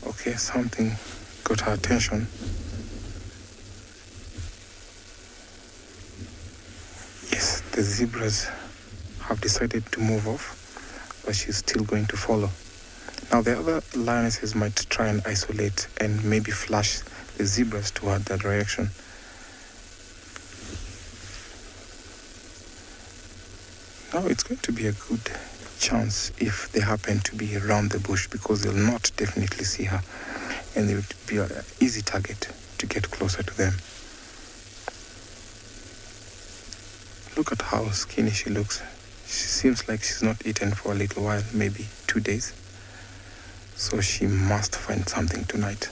S4: Okay, something got her attention. Yes, the zebras have decided to move off, but she's still going to follow. Now the other lionesses might try and isolate and maybe flash the zebras toward that direction. Now it's going to be a good chance if they happen to be around the bush, because they'll not definitely see her and it would be an easy target to get closer to them. Look at how skinny she looks. She seems like she's not eaten for a little while, maybe 2 days. So she must find something tonight.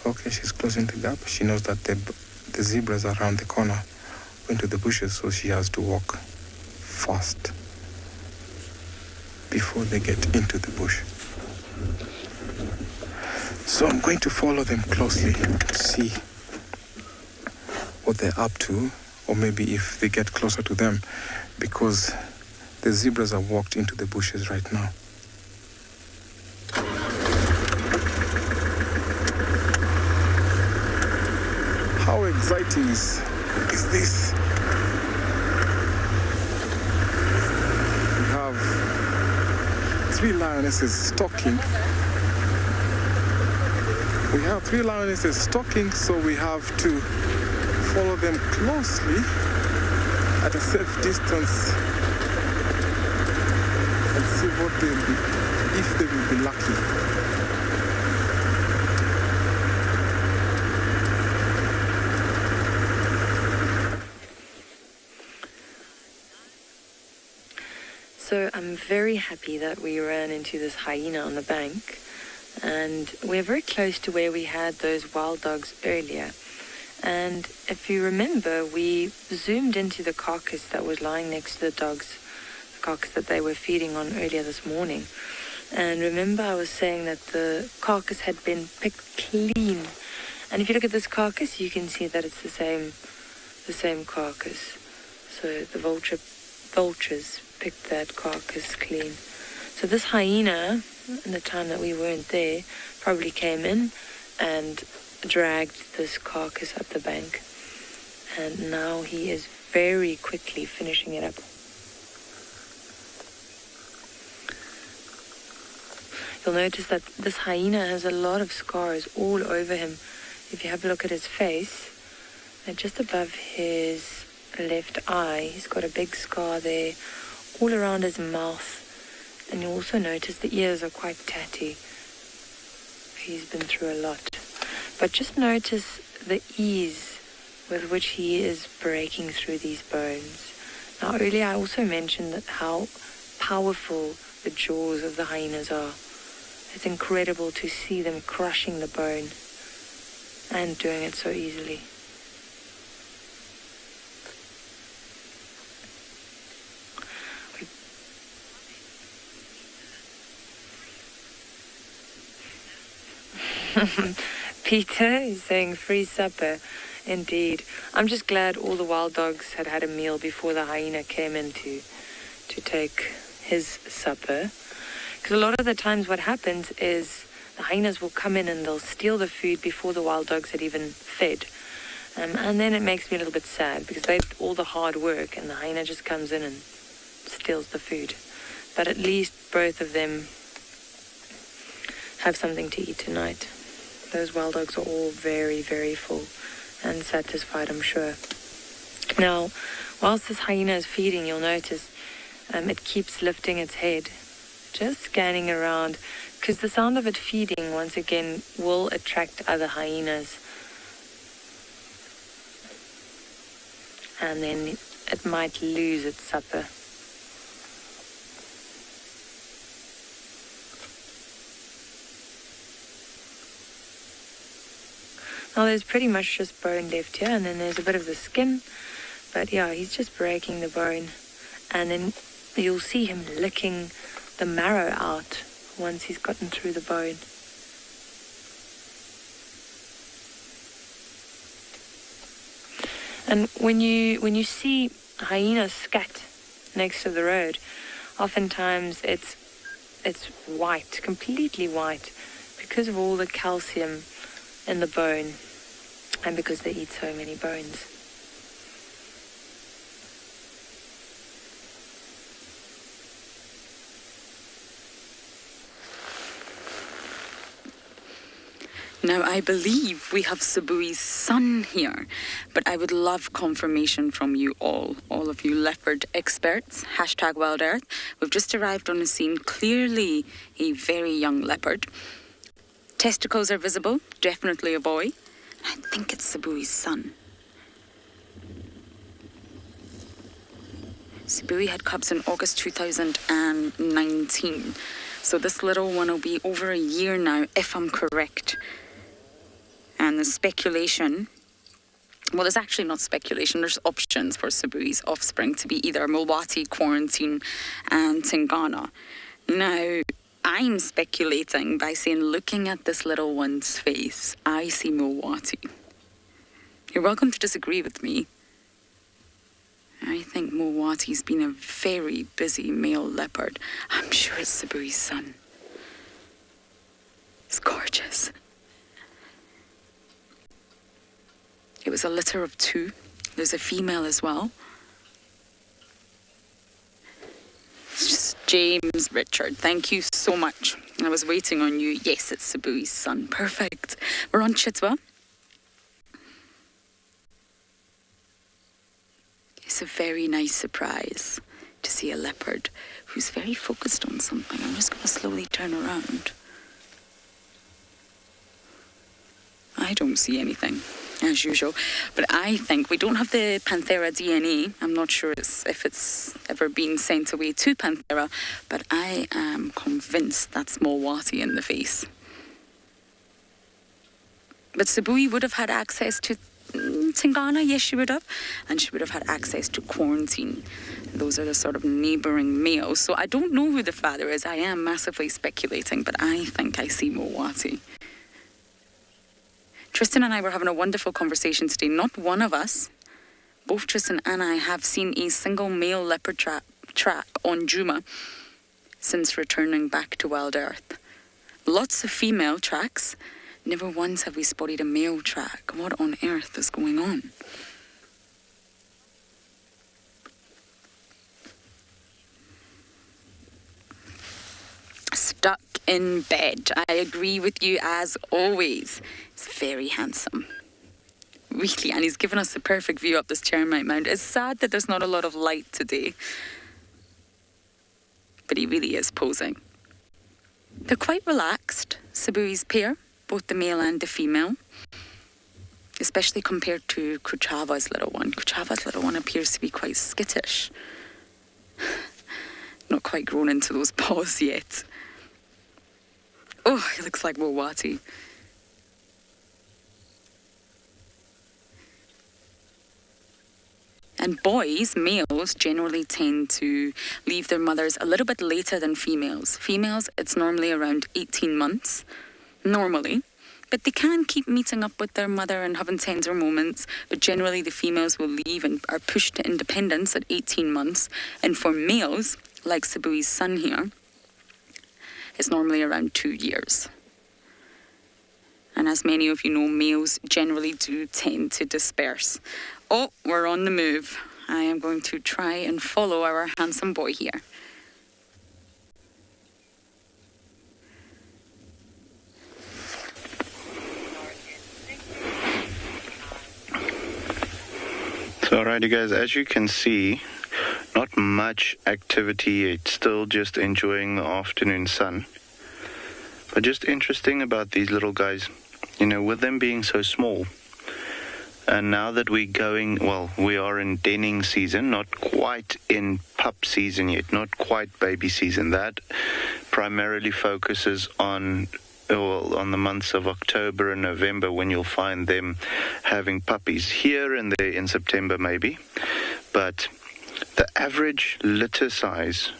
S4: Okay, she's closing the gap. She knows that the zebras are around the corner, into the bushes, so she has to walk fast before they get into the bush. So I'm going to follow them closely to see what they're up to, or maybe if they get closer to them, because the zebras have walked into the bushes right now. How exciting is this? We have 3 lionesses stalking. So we have to follow them closely at a safe distance and see what they'll be, if they will be lucky.
S2: So I'm very happy that we ran into this hyena on the bank, and we're very close to where we had those wild dogs earlier. And if you remember, we zoomed into the carcass that was lying next to the dogs, the carcass that they were feeding on earlier this morning. And remember, I was saying that the carcass had been picked clean. And if you look at this carcass, you can see that it's the same carcass. So the vultures picked that carcass clean. So this hyena, in the time that we weren't there, probably came in and dragged this carcass up the bank. And now he is very quickly finishing it up. You'll notice that this hyena has a lot of scars all over him. If you have a look at his face, just above his left eye, he's got a big scar there, all around his mouth. And you also notice the ears are quite tatty. He's been through a lot. But just notice the ease with which he is breaking through these bones. Now, earlier I also mentioned that how powerful the jaws of the hyenas are. It's incredible to see them crushing the bone and doing it so easily. Peter is saying free supper. Indeed. I'm just glad all the wild dogs had had a meal before the hyena came in to take his supper. Because a lot of the times what happens is the hyenas will come in and they'll steal the food before the wild dogs had even fed. And then it makes me a little bit sad because they did all the hard work and the hyena just comes in and steals the food. But at least both of them have something to eat tonight. Those wild dogs are all very, very full and satisfied, I'm sure. Now, whilst this hyena is feeding, you'll notice it keeps lifting its head, just scanning around, because the sound of it feeding, once again, will attract other hyenas. And then it might lose its supper. Now there's pretty much just bone left here, and then there's a bit of the skin. But yeah, he's just breaking the bone. And then you'll see him licking the marrow out once he's gotten through the bone. And when you see hyenas scat next to the road, oftentimes it's white, completely white, because of all the calcium in the bone and because they eat so many bones.
S3: Now, I believe we have Tsabui's son here, but I would love confirmation from you all of you leopard experts, #WildEarth. We've just arrived on the scene, clearly a very young leopard. Testicles are visible, definitely a boy. I think it's Tsabui's son. Tswalu had cubs in August 2019, so this little one will be over a year now, if I'm correct. And the speculation, well, there's actually not speculation, there's options for Tsabui's offspring to be either Mulwati, Quarantine, and Tingana. Now, I'm speculating by saying, looking at this little one's face, I see Mulwati. You're welcome to disagree with me. I think Mulwati's been a very busy male leopard. I'm sure it's Tsabui's son. It's gorgeous. It was a litter of 2. There's a female as well. It's just James Richard. Thank you so much. I was waiting on you. Yes, it's Tsabui's son. Perfect. We're on Chitwa. It's a very nice surprise to see a leopard who's very focused on something. I'm just going to slowly turn around. I don't see anything, as usual. But I think we don't have the Panthera DNA. I'm not sure if it's ever been sent away to Panthera, but I am convinced that's Mulwati in the face. But Tsabui would have had access to Tingana, yes, she would have. And she would have had access to Quarantine. Those are the sort of neighbouring males. So I don't know who the father is. I am massively speculating, but I think I see Mulwati. Tristan and I were having a wonderful conversation today. Not one of us, both Tristan and I, have seen a single male leopard track on Juma since returning back to Wild Earth. Lots of female tracks. Never once have we spotted a male track. What on earth is going on? Stuck in bed. I agree with you as always. He's very handsome. Really, and he's given us the perfect view up this termite mound. It's sad that there's not a lot of light today. But he really is posing. They're quite relaxed, Tsabui's pair, both the male and the female. Especially compared to Kuchava's little one. Kuchava's little one appears to be quite skittish. Not quite grown into those paws yet. Oh, he looks like Mulwati. And boys, males, generally tend to leave their mothers a little bit later than females. Females, it's normally around 18 months, normally. But they can keep meeting up with their mother and having tender moments. But generally, the females will leave and are pushed to independence at 18 months. And for males, like Tsabui's son here, it's normally around 2 years. And as many of you know, males generally do tend to disperse. Oh, we're on the move. I am going to try and follow our handsome boy here.
S10: So, alrighty guys, as you can see, not much activity. It's still just enjoying the afternoon sun. But just interesting about these little guys, you know, with them being so small. And now that we are in denning season, not quite in pup season yet, not quite baby season. That primarily focuses on the months of October and November, when you'll find them having puppies, here and there in September maybe. But the average litter size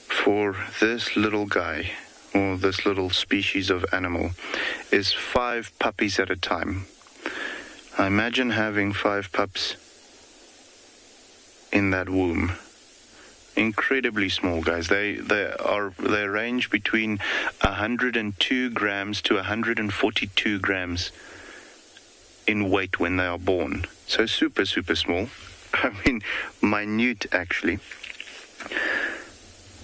S10: for this little guy, or this little species of animal, is 5 puppies at a time. I imagine having 5 pups in that womb. Incredibly small, guys. They range between 102 grams to 142 grams in weight when they are born. So super, super small. I mean, minute actually.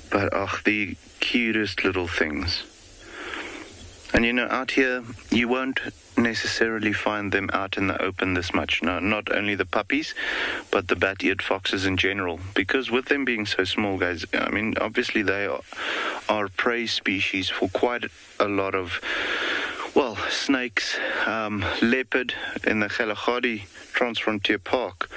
S10: But the cutest little things. And you know, out here, you won't necessarily find them out in the open this much. No, not only the puppies, but the bat-eared foxes in general. Because with them being so small, guys, I mean, obviously they are prey species for quite a lot of, snakes, leopard in the Kalahari Transfrontier Park.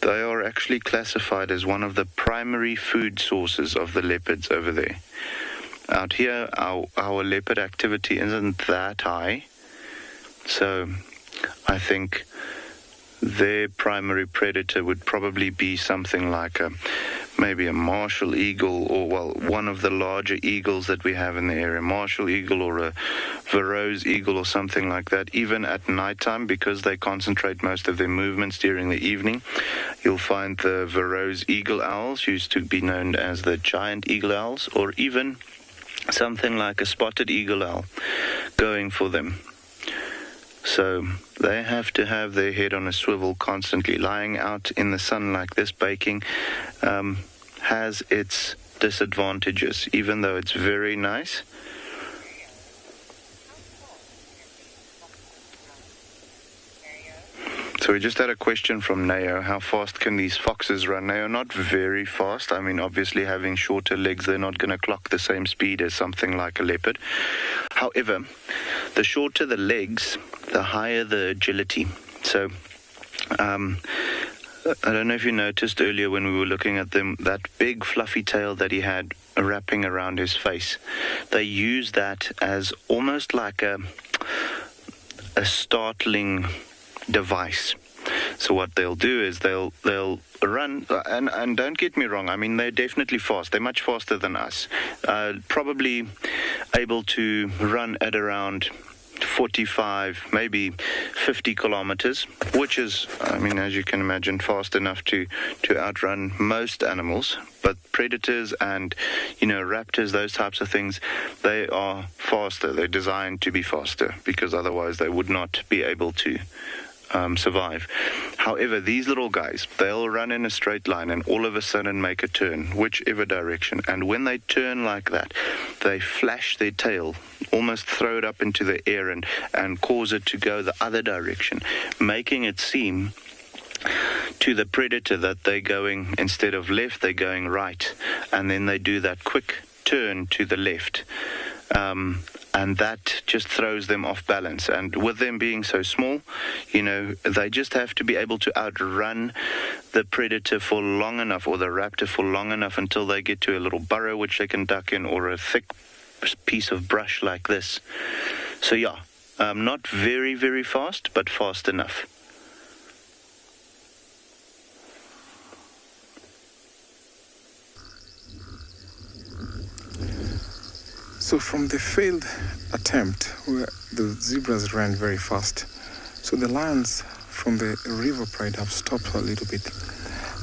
S10: They are actually classified as one of the primary food sources of the leopards over there. Out here, our leopard activity isn't that high, so I think their primary predator would probably be something like maybe a martial eagle, or one of the larger eagles that we have in the area, martial eagle or a Verreaux's eagle or something like that. Even at nighttime, because they concentrate most of their movements during the evening, you'll find the Verreaux's eagle owls, used to be known as the giant eagle owls, or even something like a spotted eagle owl going for them. So they have to have their head on a swivel constantly. Lying out in the sun like this, baking, has its disadvantages, even though it's very nice. So we just had a question from Nao. How fast can these foxes run? Nao, not very fast. I mean, obviously having shorter legs, they're not going to clock the same speed as something like a leopard. However, the shorter the legs, the higher the agility. So, I don't know if you noticed earlier when we were looking at them, that big fluffy tail that he had wrapping around his face. They use that as almost like a startling device. So what they'll do is they'll run, and don't get me wrong, I mean, they're definitely fast. They're much faster than us. Probably able to run at around 45, maybe 50 kilometers, which is, I mean, as you can imagine, fast enough to outrun most animals. But predators and, raptors, those types of things, they are faster. They're designed to be faster, because otherwise they would not be able to survive. However, these little guys, they'll run in a straight line and all of a sudden make a turn, whichever direction. And when they turn like that, they flash their tail, almost throw it up into the air and cause it to go the other direction, making it seem to the predator that they're going, instead of left, they're going right. And then they do that quick turn to the left. And that just throws them off balance. And with them being so small, they just have to be able to outrun the predator for long enough, or the raptor for long enough, until they get to a little burrow which they can duck in, or a thick piece of brush like this. So not very, very fast, but fast enough.
S4: So from the failed attempt, where the zebras ran very fast, so the lions from the river pride have stopped a little bit.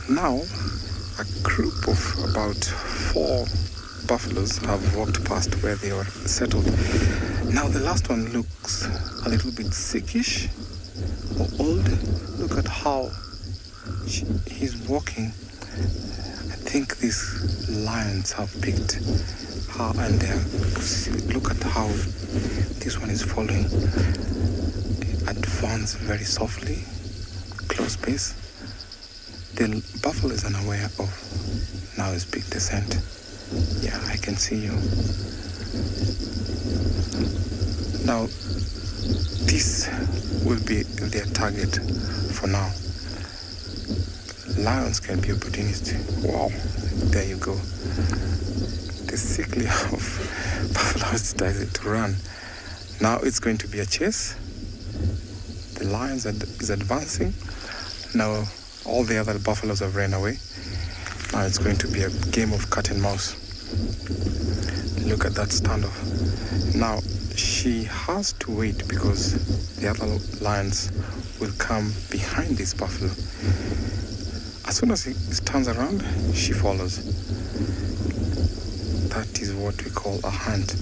S4: Now, a group of about 4 buffaloes have walked past where they were settled. Now the last one looks a little bit sickish or old. Look at how he's walking. I think these lions have picked her and look at how this one is following. Advance very softly, close pace. The buffalo is unaware of now his big descent. Yeah, I can see you. Now, this will be their target for now. Lions can be opportunistic. Wow, there you go. The sickly of buffalo decided to run. Now it's going to be a chase. The lion is advancing. Now all the other buffaloes have ran away. Now it's going to be a game of cat and mouse. Look at that standoff. Now she has to wait because the other lions will come behind this buffalo. As soon as he turns around, she follows. That is what we call a hunt.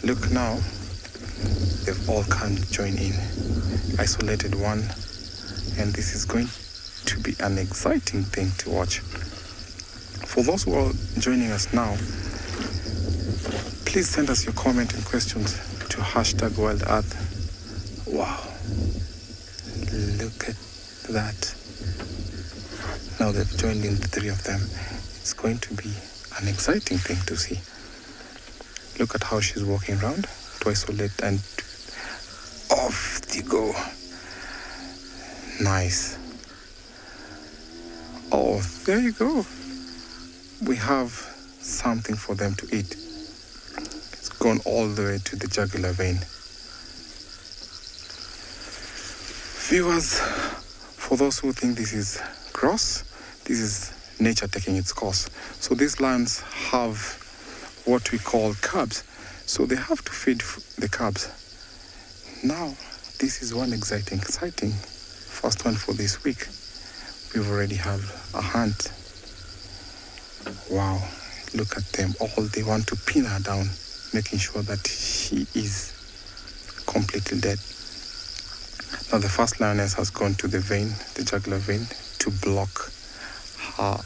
S4: Look now, they've all come join in. Isolated one, and this is going to be an exciting thing to watch. For those who are joining us now, please send us your comment and questions to #WildEarth. Wow, look at that. Now they've joined in, the three of them. It's going to be an exciting thing to see. Look at how she's walking around to isolate, and off they go. Nice. Oh, there you go. We have something for them to eat. It's gone all the way to the jugular vein. Viewers, for those who think this is gross, this is nature taking its course. So these lions have what we call cubs. So they have to feed the cubs. Now, this is one exciting first one for this week. We've already have a hunt. Wow, look at them. All they want to pin her down, making sure that she is completely dead. Now the first lioness has gone to the vein, the jugular vein, to block her.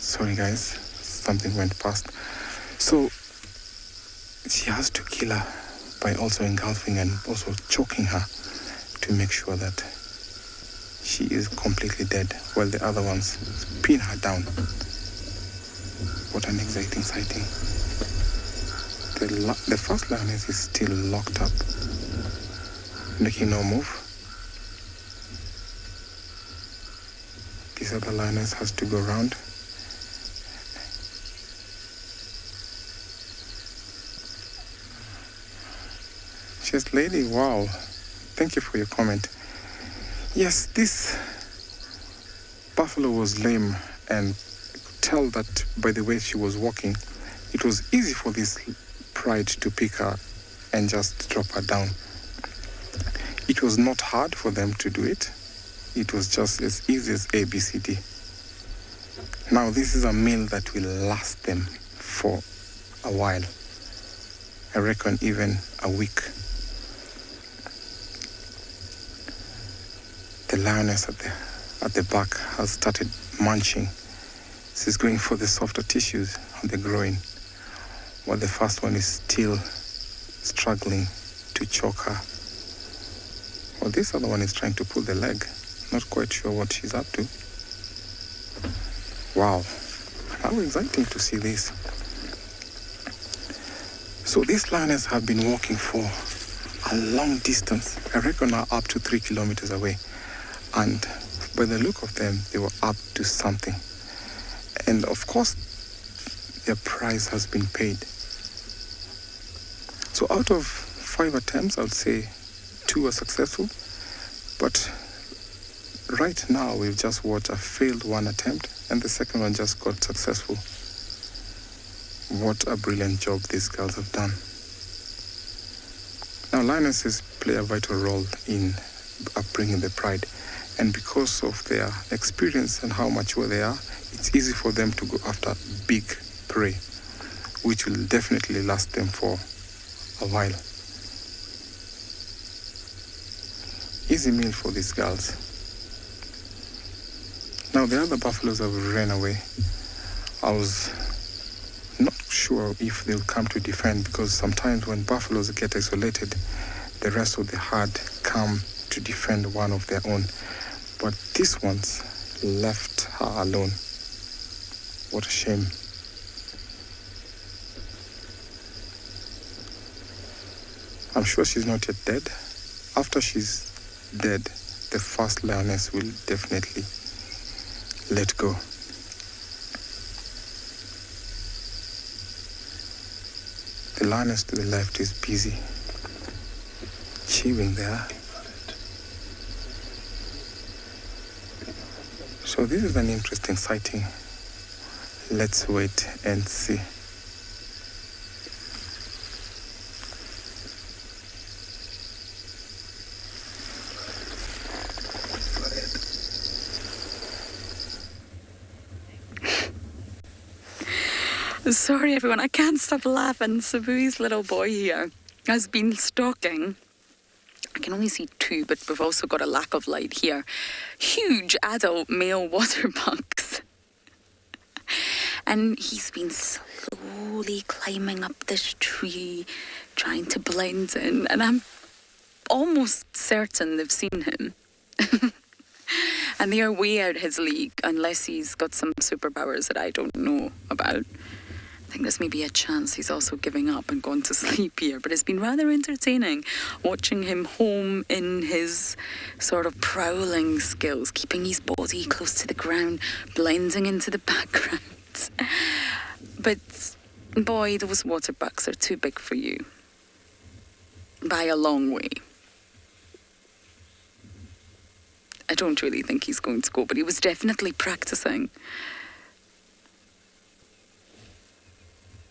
S4: Sorry guys, something went past. So she has to kill her by also engulfing and also choking her to make sure that she is completely dead, while the other ones pin her down. What an exciting sighting. The first lioness is still locked up, making no move. This other lioness has to go round. Just lady, wow. Thank you for your comment. Yes, this buffalo was lame, and tell that by the way she was walking, it was easy for this pride to pick her and just drop her down. It was not hard for them to do it. It was just as easy as ABCD. Now this is a meal that will last them for a while. I reckon even a week. The lioness at the back has started munching. She's going for the softer tissues on the groin, while the first one is still struggling to choke her. Well, this other one is trying to pull the leg. Not quite sure what she's up to. Wow, how exciting to see this. So these lioness have been walking for a long distance. I reckon now up to 3 kilometers away. And by the look of them, they were up to something. And of course, their price has been paid. So out of 5 attempts, I would say 2 were successful. But right now, we've just watched a failed one attempt, and the second one just got successful. What a brilliant job these girls have done. Now, lionesses play a vital role in upbringing the pride. And because of their experience and how mature they are, it's easy for them to go after big prey, which will definitely last them for a while. Easy meal for these girls. Now the other buffaloes have ran away. I was not sure if they'll come to defend, because sometimes when buffaloes get isolated, the rest of the herd come to defend one of their own. But these ones left her alone. What a shame. I'm sure she's not yet dead. After she's dead, the first lioness will definitely let go. The lioness to the left is busy chewing there. So this is an interesting sighting. Let's wait and see.
S3: Sorry everyone, I can't stop laughing. Sabui's little boy here has been stalking. I can only see two, but we've also got a lack of light here. Huge adult male water bucks. And he's been slowly climbing up this tree, trying to blend in. And I'm almost certain they've seen him. And they are way out his league, unless he's got some superpowers that I don't know about. I think there's maybe a chance he's also giving up and gone to sleep here, but it's been rather entertaining watching him home in his sort of prowling skills, keeping his body close to the ground, blending into the background. But boy, those water bucks are too big for you. By a long way. I don't really think he's going to go, but he was definitely practicing.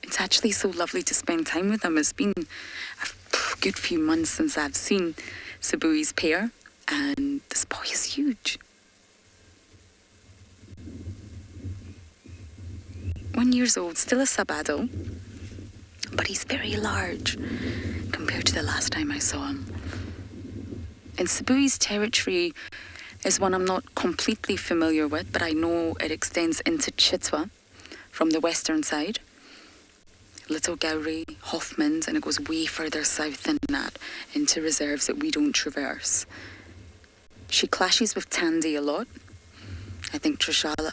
S3: It's actually so lovely to spend time with them. It's been a good few months since I've seen Sabui's pair, and this boy is huge. 1 year old, still a sub-adult, but he's very large compared to the last time I saw him. And Sabui's territory is one I'm not completely familiar with, but I know it extends into Chitwa from the western side. Little Gowrie, Hoffman's, and it goes way further south than that into reserves that we don't traverse. She clashes with Tandy a lot. I think Trishala,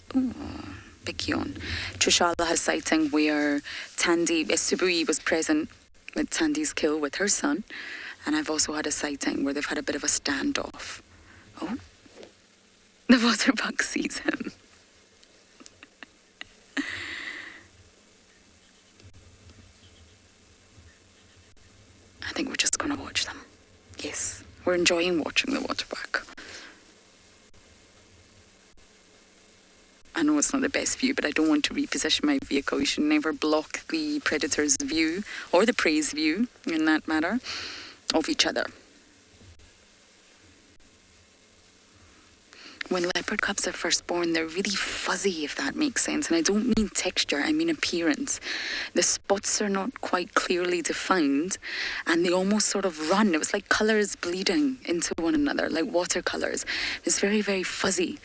S3: big yawn. Trishala has sighting where Sabui was present with Tandy's kill with her son, and I've also had a sighting where they've had a bit of a standoff. Oh, the water buck sees him. I think we're just going to watch them. Yes, we're enjoying watching the waterbuck. I know it's not the best view, but I don't want to reposition my vehicle. You should never block the predator's view, or the prey's view, in that matter, of each other. When leopard cubs are first born, they're really fuzzy, if that makes sense. And I don't mean texture, I mean appearance. The spots are not quite clearly defined, and they almost sort of run. It was like colours bleeding into one another, like watercolours. It's very, very fuzzy.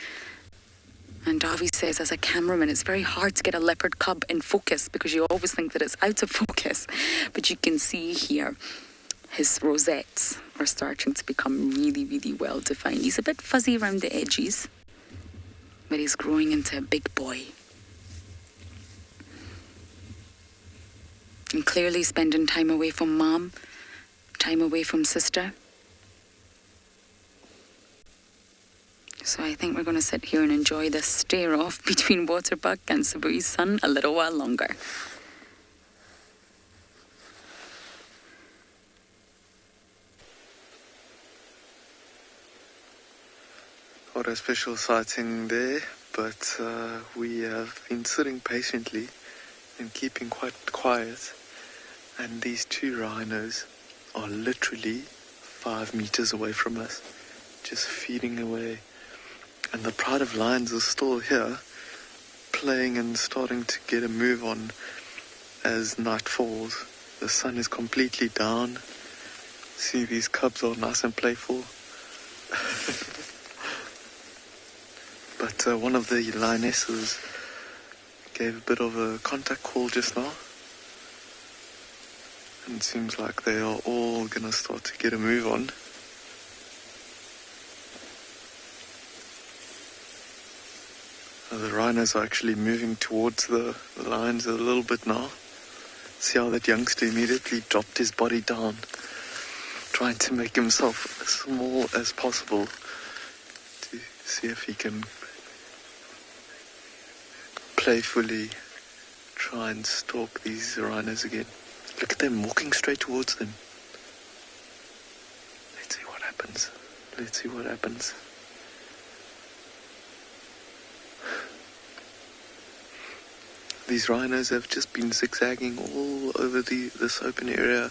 S3: And Davi says, as a cameraman, it's very hard to get a leopard cub in focus because you always think that it's out of focus. But you can see here, his rosettes are starting to become really, really well defined. He's a bit fuzzy around the edges, but he's growing into a big boy. And clearly spending time away from mom, time away from sister. So I think we're going to sit here and enjoy this stare-off between Waterbuck and Sabui's son a little while longer.
S11: What a special sighting there, but we have been sitting patiently and keeping quite quiet, and these two rhinos are literally 5 meters away from us, just feeding away And the pride of lions is still here, playing and starting to get a move on as night falls. The sun is completely down. See, these cubs are nice and playful. But one of the lionesses gave a bit of a contact call just now. And it seems like they are all going to start to get a move on. The rhinos are actually moving towards the lions a little bit now. See how that youngster immediately dropped his body down, trying to make himself as small as possible to see if he can playfully try and stalk these rhinos again. Look at them walking straight towards them. Let's see what happens. Let's see what happens. These rhinos have just been zigzagging all over this open area,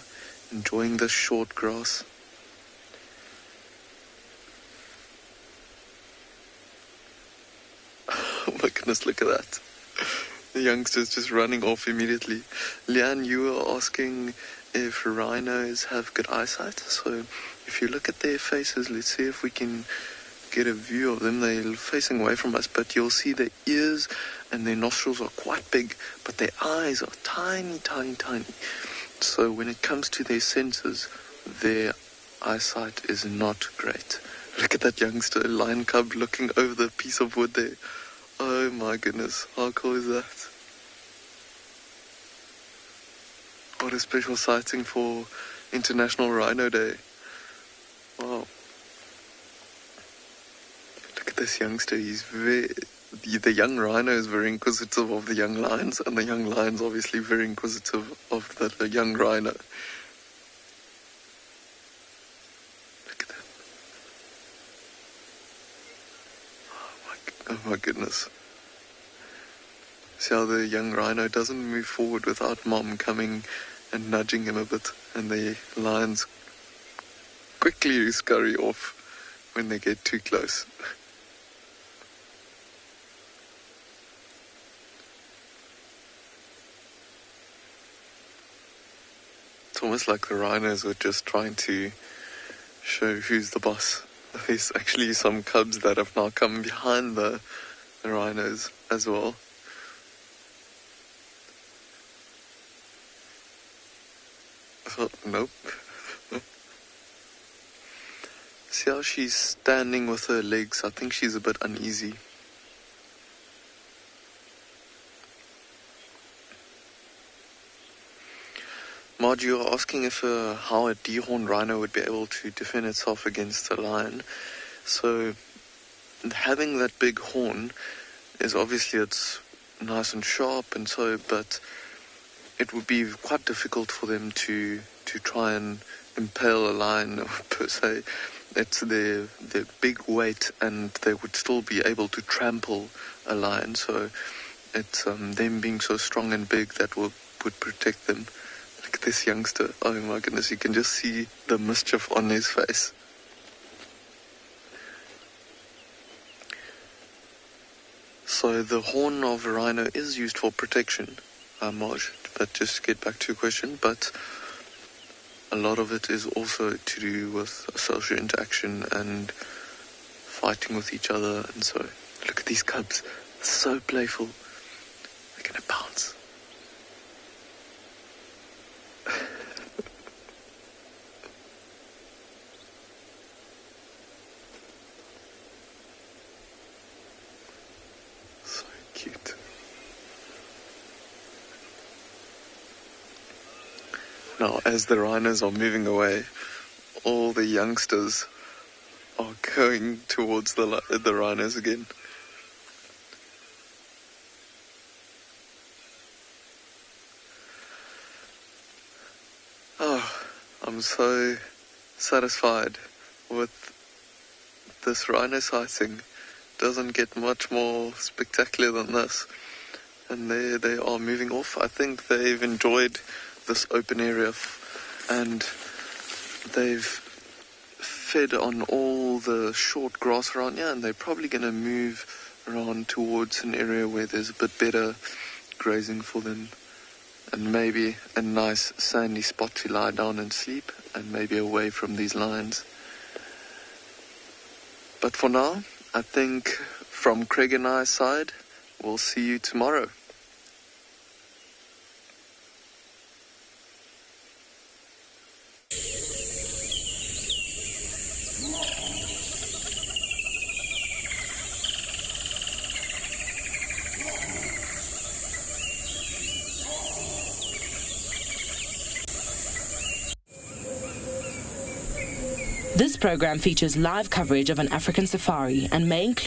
S11: enjoying this short grass. Oh my goodness, look at that. The youngster's just running off immediately. Leanne, you were asking if rhinos have good eyesight. So if you look at their faces, let's see if we can get a view of them. They're facing away from us, but you'll see their ears and their nostrils are quite big, but their eyes are tiny, tiny, tiny. So when it comes to their senses, their eyesight is not great. Look at that youngster, lion cub, looking over the piece of wood there. Oh my goodness, how cool is that? What a special sighting for International Rhino Day. Wow. Look at this youngster, the young rhino is very inquisitive of the young lions, and the young lion's obviously very inquisitive of the young rhino. Look at that. Oh my goodness. See how the young rhino doesn't move forward without mom coming and nudging him a bit, and the lions quickly scurry off when they get too close. It's almost like the rhinos are just trying to show who's the boss. There's actually some cubs that have now come behind the rhinos as well. Oh, nope. See how she's standing with her legs? I think she's a bit uneasy. Marge, you are asking if how a dehorned rhino would be able to defend itself against a lion. So, having that big horn is obviously it's nice and sharp and so, but it would be quite difficult for them to try and impale a lion per se. It's their big weight, and they would still be able to trample a lion. So it's them being so strong and big that would protect them. Look at this youngster. Oh my goodness, you can just see the mischief on his face. So the horn of a rhino is used for protection, Marge, but just to get back to your question, but a lot of it is also to do with social interaction and fighting with each other, and so look at these cubs, so playful. They're gonna pounce. So cute. Now, as the rhinos are moving away, all the youngsters are going towards the rhinos again. Oh, I'm so satisfied with this rhino sighting. Doesn't get much more spectacular than this. And they are moving off. I think they've enjoyed this open area and they've fed on all the short grass around here, and they're probably going to move around towards an area where there's a bit better grazing for them, and maybe a nice sandy spot to lie down and sleep, and maybe away from these lions. But for now, I think from Craig and I's side, we'll see you tomorrow.
S1: This program features live coverage of an African safari and may include